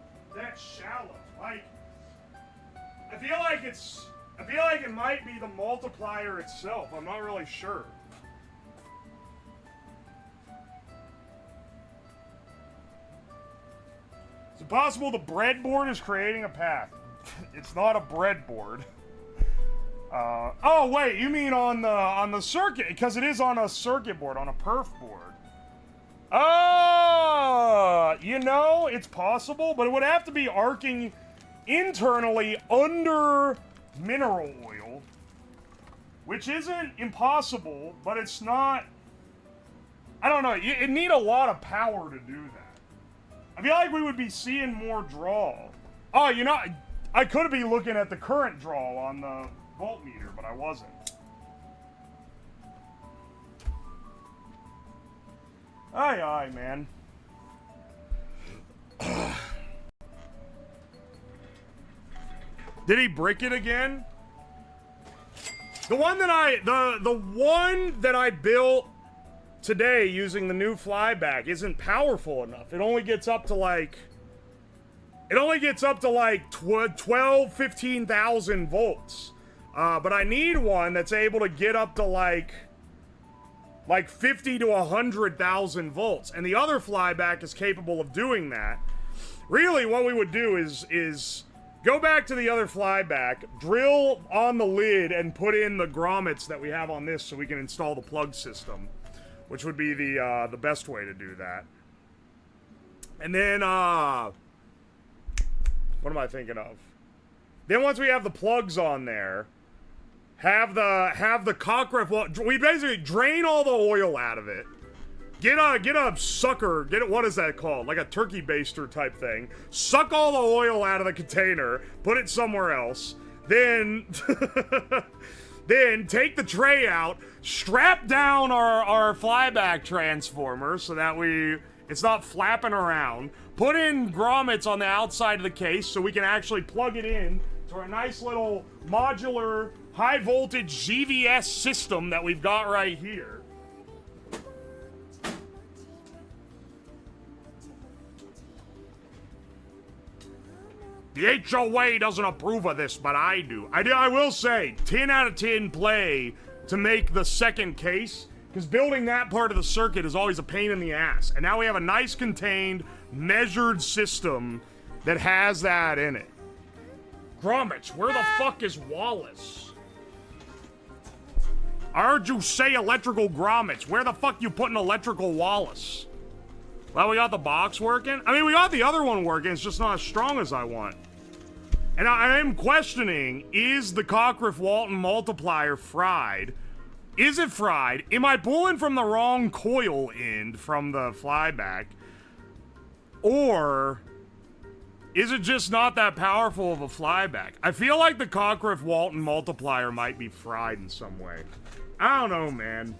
shallow? Like, I feel like it might be the multiplier itself. I'm not really sure. Is it possible the breadboard is creating a path? It's not a breadboard. Oh wait, you mean on the circuit? Because it is on a circuit board, on a perf board. You know, it's possible, but it would have to be arcing internally under mineral oil, which isn't impossible, but it's not. I don't know. It'd need a lot of power to do that. I feel like we would be seeing more draw. Oh, you know, I could be looking at the current draw on the voltmeter, but I wasn't. Aye, aye, man. Did he brick it again? The one that I built today using the new flyback isn't powerful enough. It only gets up to like 12, 15,000 volts. But I need one that's able to get up to like 50 to 100,000 volts. And the other flyback is capable of doing that. Really, what we would do is go back to the other flyback, drill on the lid, and put in the grommets that we have on this so we can install the plug system, which would be the best way to do that. And then, what am I thinking of? Then once we have the plugs on there, have the Cockrift, well, we basically drain all the oil out of it. Get a sucker, what is that called? Like a turkey baster type thing. Suck all the oil out of the container, put it somewhere else. Then, then take the tray out, strap down our flyback transformer so that it's not flapping around. Put in grommets on the outside of the case so we can actually plug it in to our nice little modular high voltage ZVS system that we've got right here. The HOA doesn't approve of this, but I do. I will say, 10 out of 10 play to make the second case, because building that part of the circuit is always a pain in the ass. And now we have a nice contained, measured system that has that in it. Grommets, where the fuck is Wallace? I heard you say electrical grommets. Where the fuck you putting electrical Wallace? Well, we got the box working. I mean, we got the other one working. It's just not as strong as I want. And I am questioning, is the Cockrift Walton multiplier fried? Is it fried? Am I pulling from the wrong coil end from the flyback? Or is it just not that powerful of a flyback? I feel like the Cockrift Walton multiplier might be fried in some way. I don't know, man.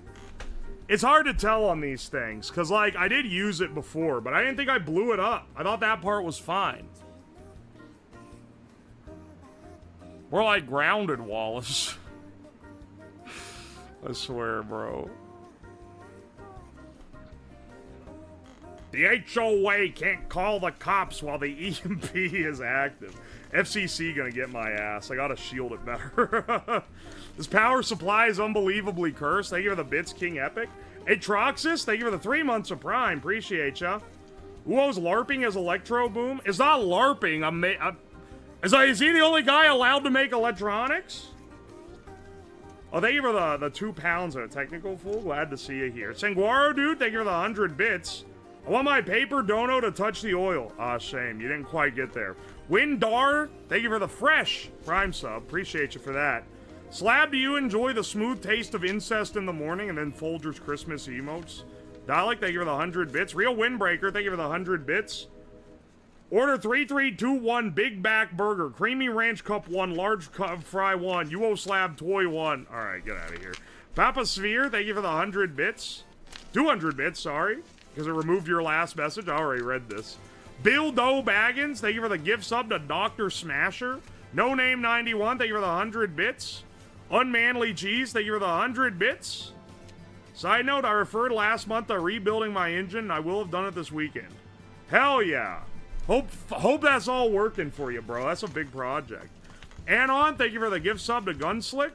It's hard to tell on these things, because, like, I did use it before, but I didn't think I blew it up. I thought that part was fine. We're like grounded, Wallace. I swear, bro. The HOA can't call the cops while the EMP is active. FCC gonna get my ass. I gotta shield it better. This power supply is unbelievably cursed. Thank you for the bits, King Epic. Atroxis, thank you for the 3 months of Prime. Appreciate ya. Uo's LARPing as Electro Boom. It's not LARPing. Is he the only guy allowed to make electronics? Oh, thank you for the 2 pounds of a technical fool. Glad to see you here. Sanguaro, dude, thank you for the 100 bits. I want my paper dono to touch the oil. Ah, shame. You didn't quite get there. Windar, thank you for the fresh Prime sub. Appreciate you for that. Slab, do you enjoy the smooth taste of incest in the morning and then Folger's Christmas emotes? Dalek, thank you for the 100 bits. Real Windbreaker, thank you for the 100 bits. Order 3321 Big Back Burger, Creamy Ranch Cup 1, Large Cup Fry 1, UO Slab Toy 1. Alright, get out of here. Papa Sphere, thank you for the 100 bits. 200 bits, sorry. Because it removed your last message. I already read this. Bill Doe Baggins, thank you for the gift sub to Dr. Smasher. No Name 91, thank you for the 100 bits. Unmanly Cheese, thank you for the 100 bits. Side note, I referred last month to rebuilding my engine, and I will have done it this weekend. Hell yeah. Hope that's all working for you, bro. That's a big project. Anon, thank you for the gift sub to Gunslick.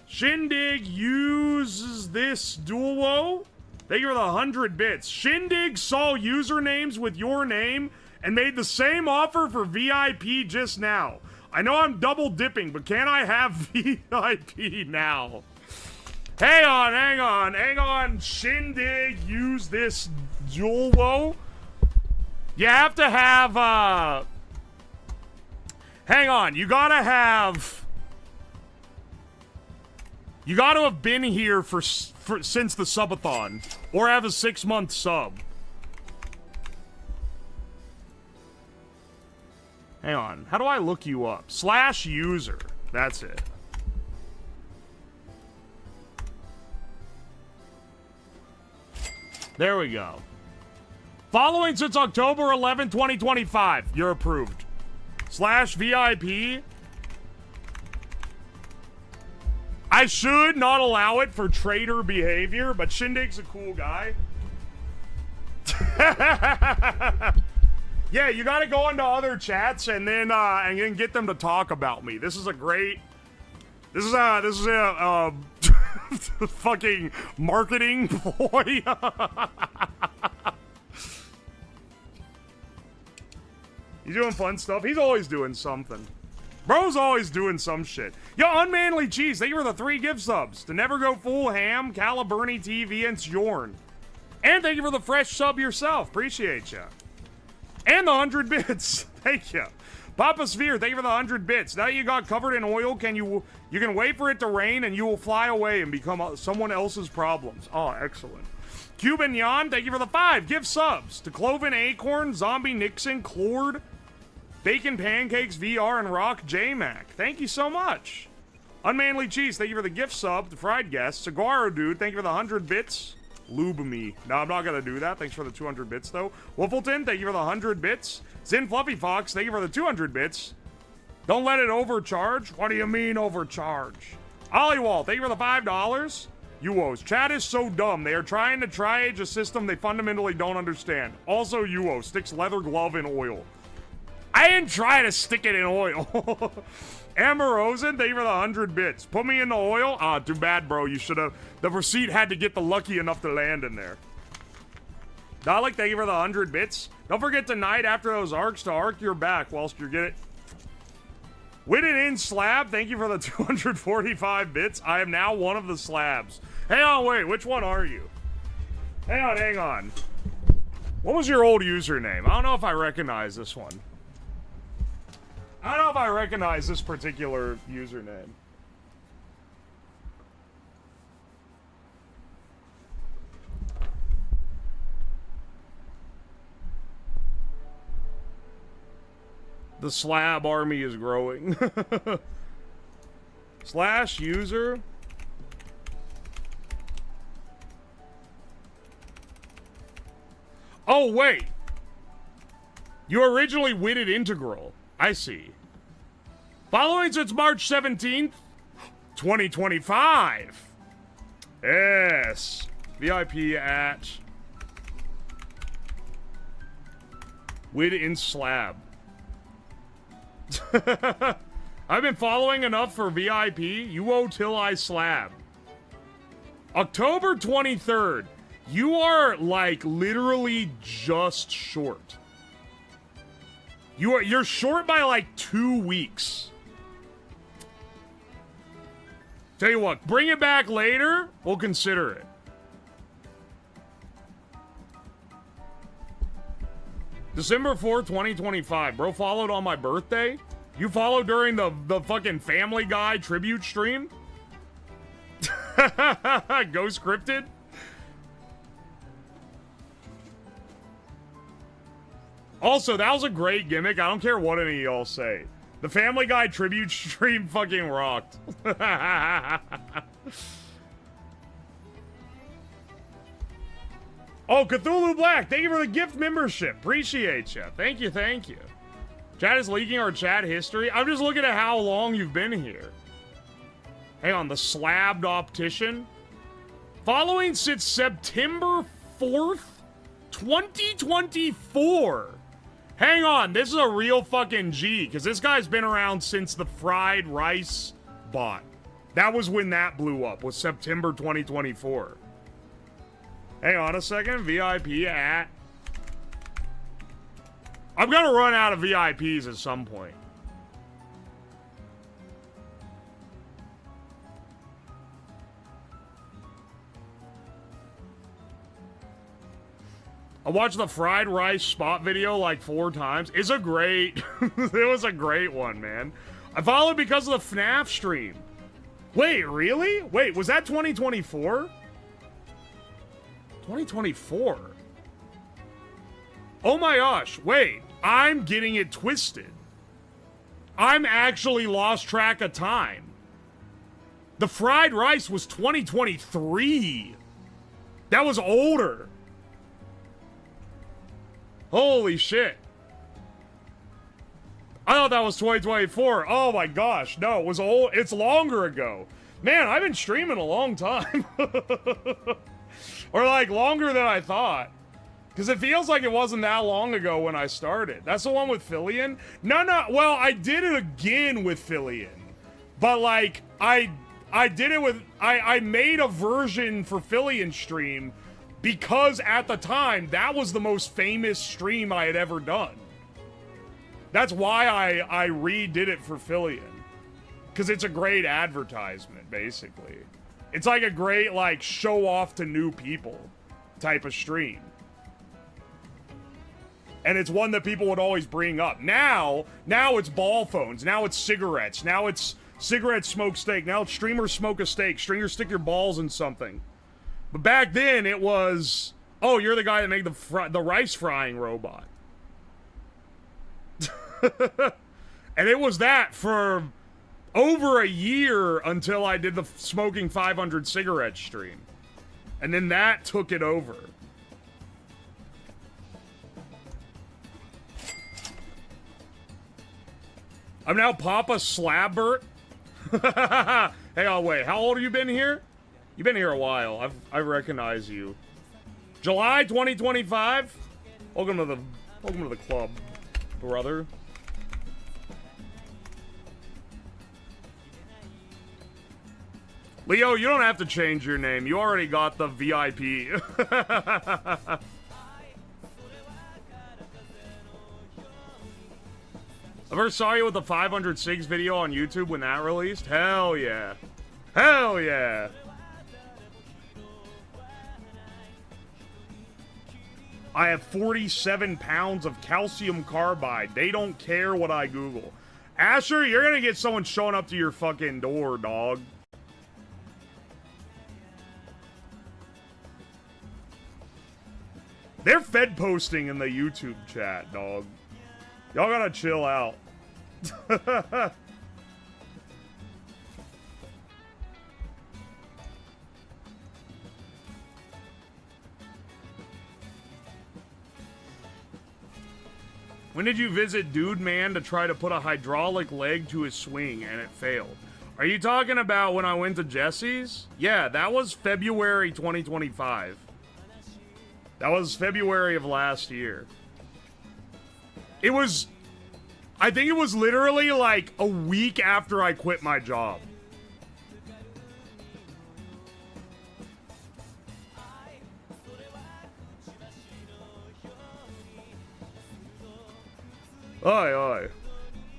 Shindig uses this duo. Thank you for the 100 bits. Shindig saw usernames with your name and made the same offer for VIP just now. I know I'm double dipping, but can I have VIP now? Hang on. Shindig use this duo. You have to have, hang on, you gotta have been here for since the subathon, or have a 6-month sub. Hang on, how do I look you up? /user, that's it. There we go. Following since October 11, 2025. You're approved. /VIP. I should not allow it for traitor behavior, but Shindig's a cool guy. Yeah, you gotta go into other chats and then get them to talk about me. This is a fucking marketing ploy. He's doing fun stuff. He's always doing something. Bro's always doing some shit. Yo, Unmanly Cheese, thank you for the 3 gift subs. To Never Go Full Ham, Caliburni TV, and Sjorn. And thank you for the fresh sub yourself. Appreciate ya. And the 100 bits. Thank you. Papa Sphere, thank you for the 100 bits. Now you got covered in oil, you can wait for it to rain and you will fly away and become someone else's problems. Oh, excellent. Cuban Yan, thank you for the 5 gift subs. To Cloven Acorn, Zombie Nixon, Clord, Bacon Pancakes, VR, and Rock J-Mac. Thank you so much. Unmanly Cheese, thank you for the gift sub. To Fried Guest. Saguaro Dude, thank you for the 100 bits. Lube me. No, I'm not gonna do that. Thanks for the 200 bits, though. Wolfleton, thank you for the 100 bits. Zin Fluffy Fox, thank you for the 200 bits. Don't let it overcharge. What do you mean overcharge? Ollywall, thank you for the $5. UOs. Chat is so dumb. They are trying to triage a system they fundamentally don't understand. Also, UO sticks leather glove in oil. I didn't try to stick it in oil. Amarosen, thank you for the 100 bits. Put me in the oil? Ah, too bad, bro. You should have. The receipt had to get the lucky enough to land in there. Dalek, thank you for the 100 bits. Don't forget tonight after those arcs to arc your back whilst you're getting it. Witted in Slab, thank you for the 245 bits. I am now one of the slabs. Hang on, wait. Which one are you? Hang on. What was your old username? I don't know if I recognize this one. I don't know if I recognize this particular username. The slab army is growing. /user. Oh, wait. You originally witted integral. I see. Following since March 17th, 2025. Yes. VIP at Wid in Slab. I've been following enough for VIP. You owe till I slab. October 23rd. You are like literally just short. You're short by like 2 weeks. Tell you what, bring it back later. We'll consider it. December 4th, 2025. Bro followed on my birthday? You followed during the fucking Family Guy tribute stream? Go scripted? Also, that was a great gimmick. I don't care what any of y'all say. The Family Guy tribute stream fucking rocked. Oh, Cthulhu Black, thank you for the gift membership. Appreciate you. Thank you, thank you. Chat is leaking our chat history. I'm just looking at how long you've been here. Hang on, the Slabbed Optician. Following since September 4th, 2024. Hang on, this is a real fucking G, because this guy's been around since the fried rice bot. That was when that blew up, was September 2024. Hang on a second, VIP at... I'm gonna run out of VIPs at some point. I watched the fried rice spot video like 4 times. It's a great... it was a great one, man. I followed because of the FNAF stream. Wait, really? Wait, was that 2024? 2024? Oh my gosh, wait. I'm getting it twisted. I'm actually lost track of time. The fried rice was 2023. That was older. Holy shit. I thought that was 2024. Oh my gosh. No, it was old. It's longer ago. Man, I've been streaming a long time. Or like longer than I thought. Because it feels like it wasn't that long ago when I started. That's the one with Fillion? No. Well, I did it again with Fillion. But like, I did it with... I made a version for Fillion stream because at the time, that was the most famous stream I had ever done. That's why I redid it for Fillion. Because it's a great advertisement, basically. It's like a great, like, show off to new people type of stream. And it's one that people would always bring up. Now it's ball phones. Now it's cigarettes. Now it's cigarettes smoke steak. Now it's streamers smoke a steak. Streamers stick your balls in something. But back then it was, oh, you're the guy that made the rice frying robot. And it was that for over a year until I did the smoking 500 cigarette stream. And then that took it over. I'm now Papa Slabbert. Hang on, wait. How old have you been here? You've been here a while. I recognize you. July 2025. Welcome to the club, brother. Leo, you don't have to change your name. You already got the VIP. I first saw you with the 500 SIGs video on YouTube when that released. Hell yeah. Hell yeah. I have 47 pounds of calcium carbide. They don't care what I Google. Asher, you're gonna get someone showing up to your fucking door, dog. They're fed posting in the YouTube chat, dog. Y'all gotta chill out. When did you visit Dude Man to try to put a hydraulic leg to his swing and it failed? Are you talking about when I went to Jesse's? Yeah, that was February 2025. That was February of last year. It was... I think it was literally like a week after I quit my job. Oi, oi.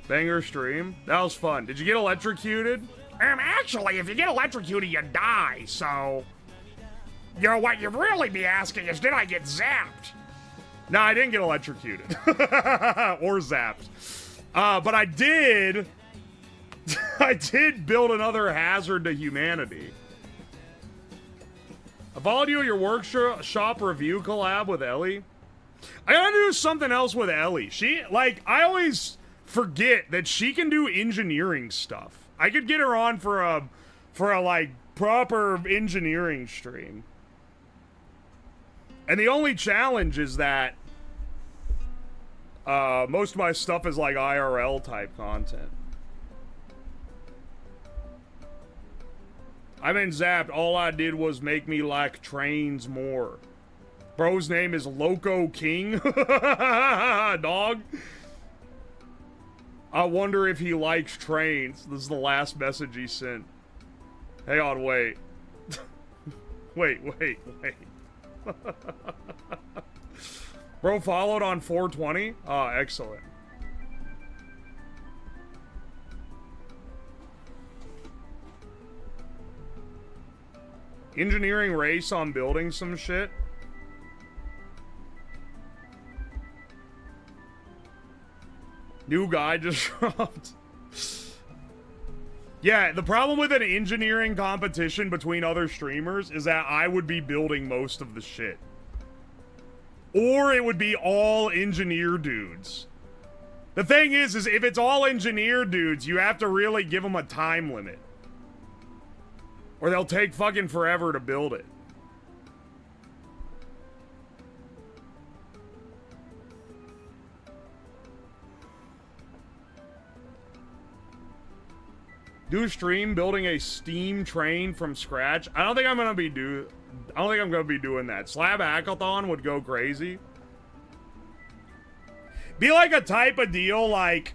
Banger stream. That was fun. Did you get electrocuted? Actually, if you get electrocuted, you die, so... what you'd really be asking is, did I get zapped? No, I didn't get electrocuted. Or zapped. But I did... I did build another hazard to humanity. I followed you at your workshop review collab with Ellie. I gotta do something else with Ellie. She, like, I always forget that she can do engineering stuff. I could get her on for a like, proper engineering stream. And the only challenge is that most of my stuff is like IRL type content. I've been zapped. All I did was make me like trains more. Bro's name is Loco King. Dog. I wonder if he likes trains. This is the last message he sent. Hang on, wait. wait. Bro followed on 420? Oh, excellent. Engineering race on building some shit? New guy just dropped. Yeah, the problem with an engineering competition between other streamers is that I would be building most of the shit. Or it would be all engineer dudes. The thing is if it's all engineer dudes, you have to really give them a time limit. Or they'll take fucking forever to build it. Do a stream building a steam train from scratch. I don't think I'm gonna be doing that. Slab Hackathon would go crazy. Be like a type of deal like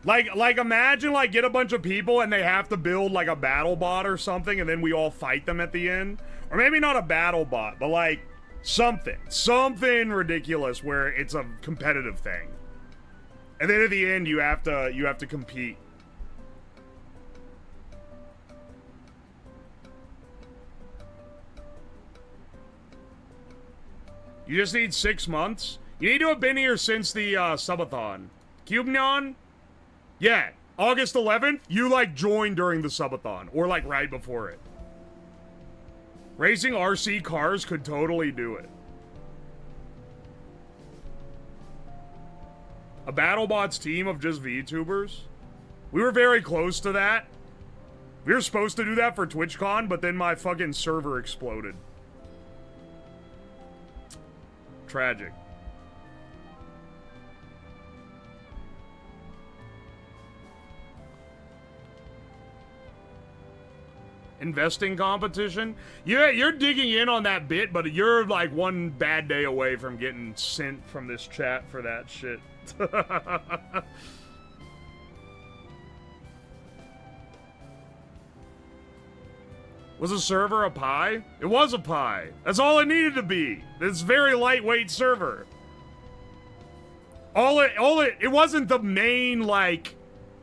imagine like get a bunch of people and they have to build like a battle bot or something and then we all fight them at the end. Or maybe not a battle bot, but like something ridiculous where it's a competitive thing. And then at the end, you have to compete. You just need 6 months? You need to have been here since the subathon. Cubenon? Yeah, August 11th, you like joined during the subathon. Or like right before it. Racing RC cars could totally do it. A BattleBots team of just VTubers? We were very close to that. We were supposed to do that for TwitchCon, but then my fucking server exploded. Tragic. Investing competition? Yeah, you're digging in on that bit, but you're like one bad day away from getting sent from this chat for that shit. Was the server a pie? It was a pie. That's all it needed to be. This very lightweight server. It wasn't the main like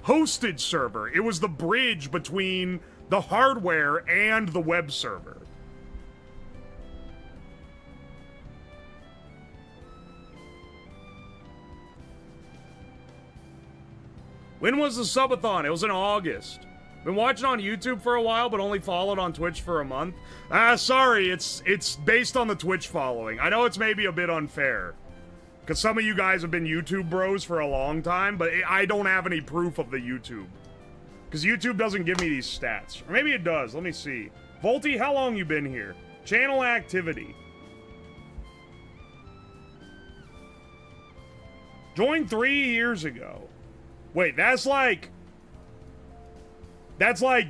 hosted server. It was the bridge between the hardware and the web server. When was the subathon? It was in August. Been watching on YouTube for a while, but only followed on Twitch for a month. Sorry, it's based on the Twitch following. I know it's maybe a bit unfair. Because some of you guys have been YouTube bros for a long time, but I don't have any proof of the YouTube. Because YouTube doesn't give me these stats. Or maybe it does. Let me see. Volty, how long you been here? Channel activity. Joined 3 years ago. Wait, that's like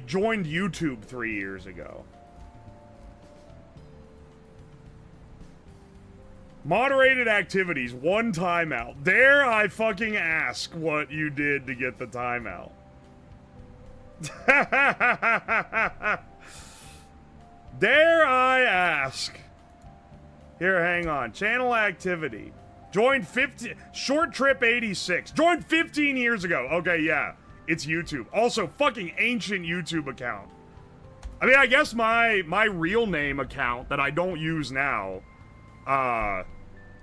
joined YouTube 3 years ago. Moderated activities, 1 timeout. Dare I fucking ask what you did to get the timeout? Dare I ask? Here, hang on. Channel activity. Joined 50. Short trip 86. Joined 15 years ago. Okay, yeah. It's YouTube. Also, fucking ancient YouTube account. I mean, I guess my real name account that I don't use now,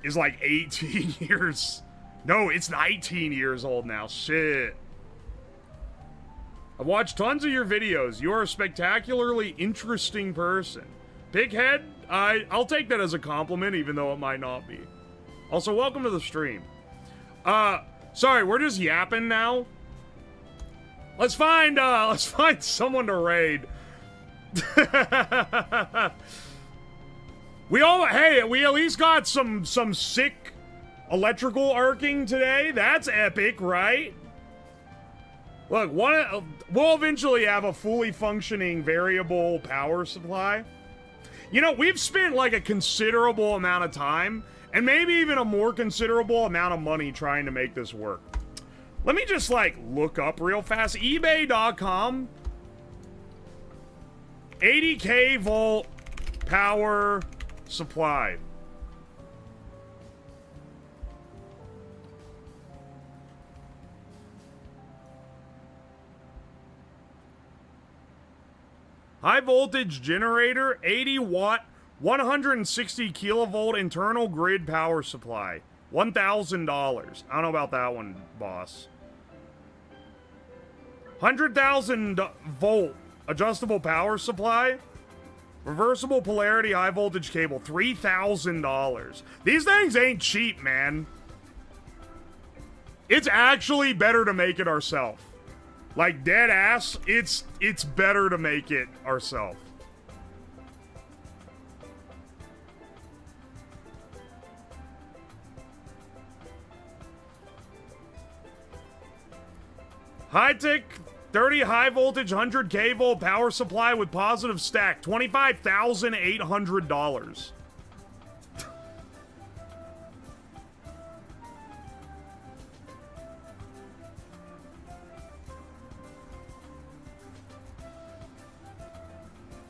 is like 18 years. No, it's 19 years old now. Shit. I've watched tons of your videos. You are a spectacularly interesting person. Big head? I'll take that as a compliment, even though it might not be. Also, welcome to the stream. Sorry, we're just yapping now. Let's find someone to raid. We at least got some sick electrical arcing today. That's epic, right? Look, we'll eventually have a fully functioning variable power supply. You know, we've spent like a considerable amount of time, and maybe even a more considerable amount of money trying to make this work. Let me just like look up real fast. eBay.com. 80k volt power supply. High voltage generator, 80 watt, 160 kilovolt internal grid power supply. $1,000. I don't know about that one, boss. 100,000 volt adjustable power supply. Reversible polarity high voltage cable, $3,000. These things ain't cheap, man. It's actually better to make it ourselves. Like, dead ass, it's better to make it ourselves. High-tech 30 high voltage 100k volt power supply with positive stack, $25,800.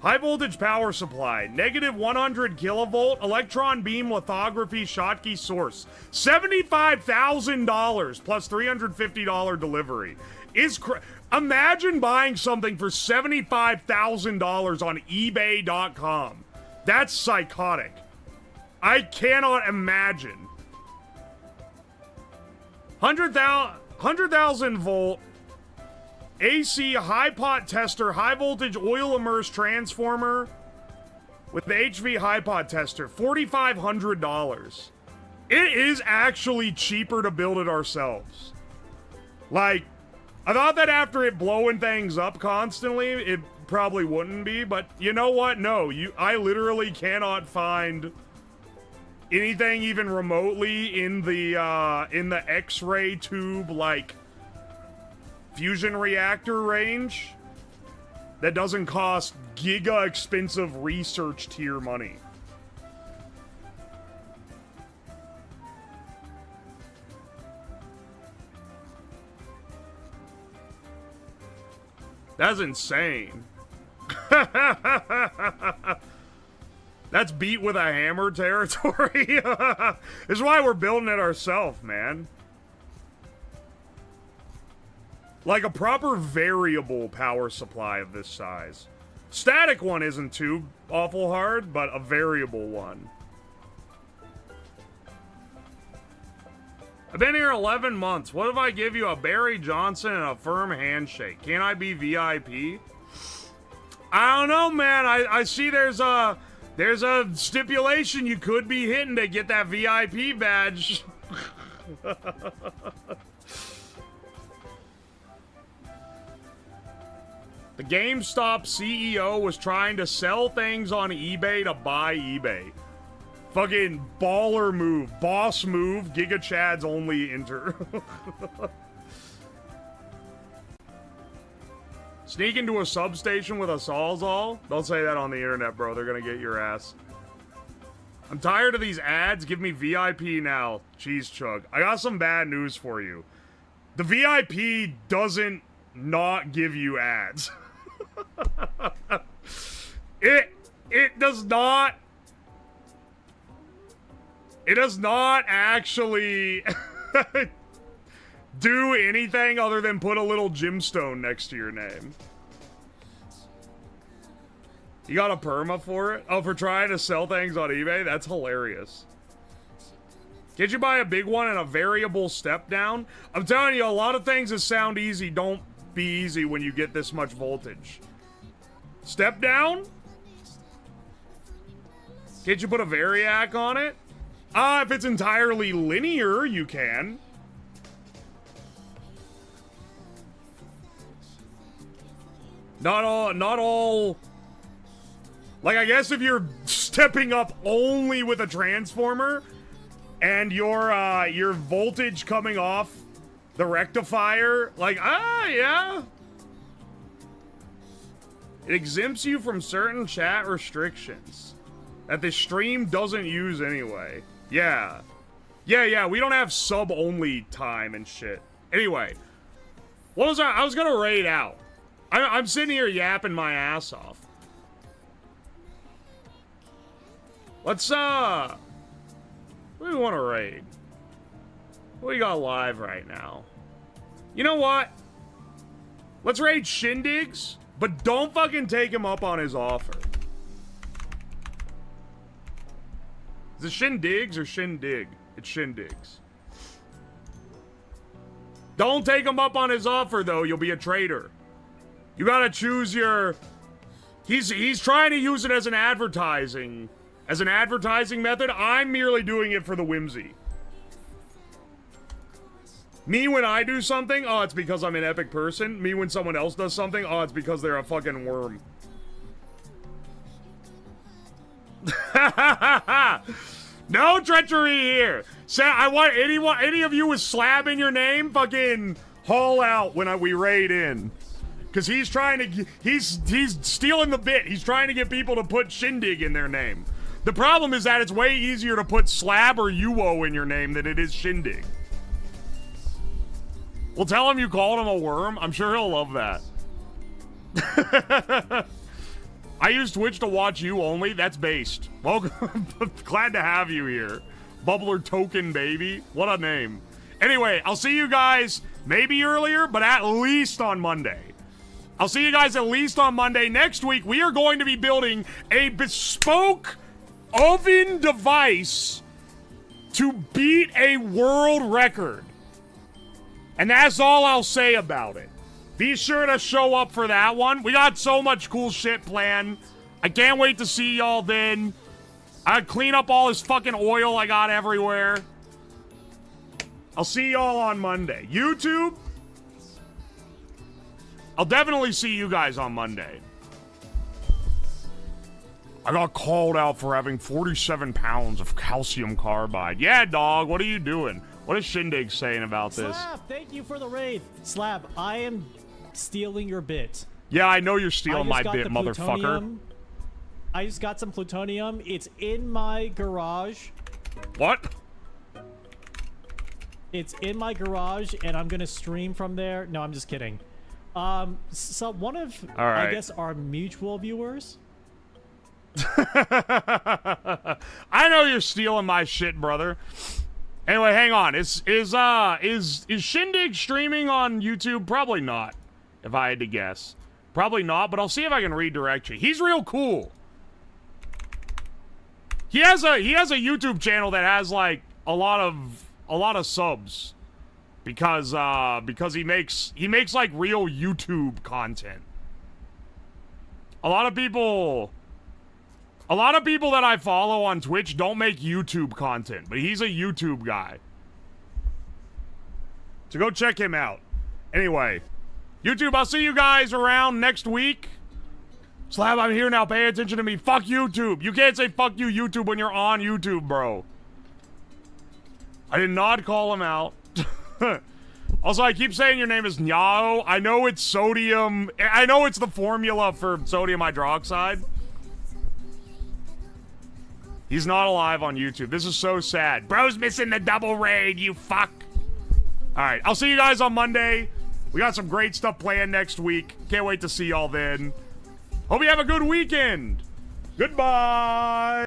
High voltage power supply, negative 100 kilovolt, electron beam lithography Schottky source, $75,000 plus $350 delivery. Imagine buying something for $75,000 on eBay.com. That's psychotic. I cannot imagine. 100,000 volt AC high pot tester, high voltage oil immersed transformer with the HV high pot tester, $4,500. It is actually cheaper to build it ourselves. Like, I thought that after it blowing things up constantly, it probably wouldn't be, but you know what? No, I literally cannot find anything even remotely in the X-ray tube, like, Fusor Reactor range that doesn't cost giga expensive research tier money. That's insane. That's beat with a hammer territory. This is why we're building it ourselves, man. Like a proper variable power supply of this size. Static one isn't too awful hard, but a variable one. I've been here 11 months. What if I give you a Barry Johnson and a firm handshake? Can I be VIP? I don't know, man. I see there's a stipulation you could be hitting to get that VIP badge. The GameStop CEO was trying to sell things on eBay to buy eBay. Fucking baller move. Boss move. Giga Chads only enter. Sneak into a substation with a Sawzall? Don't say that on the internet, bro. They're gonna get your ass. I'm tired of these ads. Give me VIP now. Cheese Chug. I got some bad news for you. The VIP doesn't not give you ads. It does not. It does not actually do anything other than put a little gemstone next to your name. You got a perma for it? Oh, for trying to sell things on eBay? That's hilarious. Can't you buy a big one and a variable step down? I'm telling you, a lot of things that sound easy don't be easy when you get this much voltage. Step down? Can't you put a variac on it? If it's entirely linear, you can. Not all. Like, I guess if you're stepping up only with a transformer and your voltage coming off the rectifier, like, yeah. It exempts you from certain chat restrictions that the stream doesn't use anyway. Yeah. Yeah, we don't have sub-only time and shit. Anyway, what was I was gonna raid out. I'm sitting here yapping my ass off. Let's, what do we want to raid? What do we got live right now? You know what? Let's raid Shindigs, but don't fucking take him up on his offer. Is it Shindigs or Shindig? It's Shindigs. Don't take him up on his offer, though. You'll be a traitor. You gotta choose your... He's trying to use it as an advertising method. I'm merely doing it for the whimsy. Me when I do something, oh, it's because I'm an epic person. Me when someone else does something, oh, it's because they're a fucking worm. No treachery here. Say, I want any of you with slab in your name, fucking haul out when we raid in. Because he's trying to, he's stealing the bit. He's trying to get people to put Shindig in their name. The problem is that it's way easier to put Slab or Uwo in your name than it is Shindig. Well, tell him you called him a worm. I'm sure he'll love that. I use Twitch to watch you only. That's based. Welcome. Glad to have you here. Bubbler Token, baby. What a name. Anyway, I'll see you guys maybe earlier, but at least on Monday. I'll see you guys at least on Monday. Next week, we are going to be building a bespoke oven device to beat a world record. And that's all I'll say about it. Be sure to show up for that one. We got so much cool shit planned. I can't wait to see y'all then. I clean up all this fucking oil I got everywhere. I'll see y'all on Monday. YouTube, I'll definitely see you guys on Monday. I got called out for having 47 pounds of calcium carbide. Yeah, dog, what are you doing? What is Shindig saying about this? Slab, thank you for the raid. Slab, I am stealing your bit. Yeah, I know you're stealing my bit, motherfucker. I just got some plutonium. It's in my garage. What? It's in my garage, and I'm gonna stream from there. No, I'm just kidding. So one of, I guess, our mutual viewers. I know you're stealing my shit, brother. Anyway, hang on. Is Shindig streaming on YouTube? Probably not, if I had to guess. Probably not, but I'll see if I can redirect you. He's real cool. He has a YouTube channel that has like a lot of subs because he makes like real YouTube content. A lot of people that I follow on Twitch don't make YouTube content, but he's a YouTube guy. So go check him out. Anyway, YouTube, I'll see you guys around next week. Slab, I'm here now. Pay attention to me. Fuck YouTube. You can't say fuck you, YouTube, when you're on YouTube, bro. I did not call him out. Also, I keep saying your name is Nyao. I know it's sodium. I know it's the formula for sodium hydroxide. He's not alive on YouTube. This is so sad. Bro's missing the double raid, you fuck. Alright, I'll see you guys on Monday. We got some great stuff planned next week. Can't wait to see y'all then. Hope you have a good weekend. Goodbye.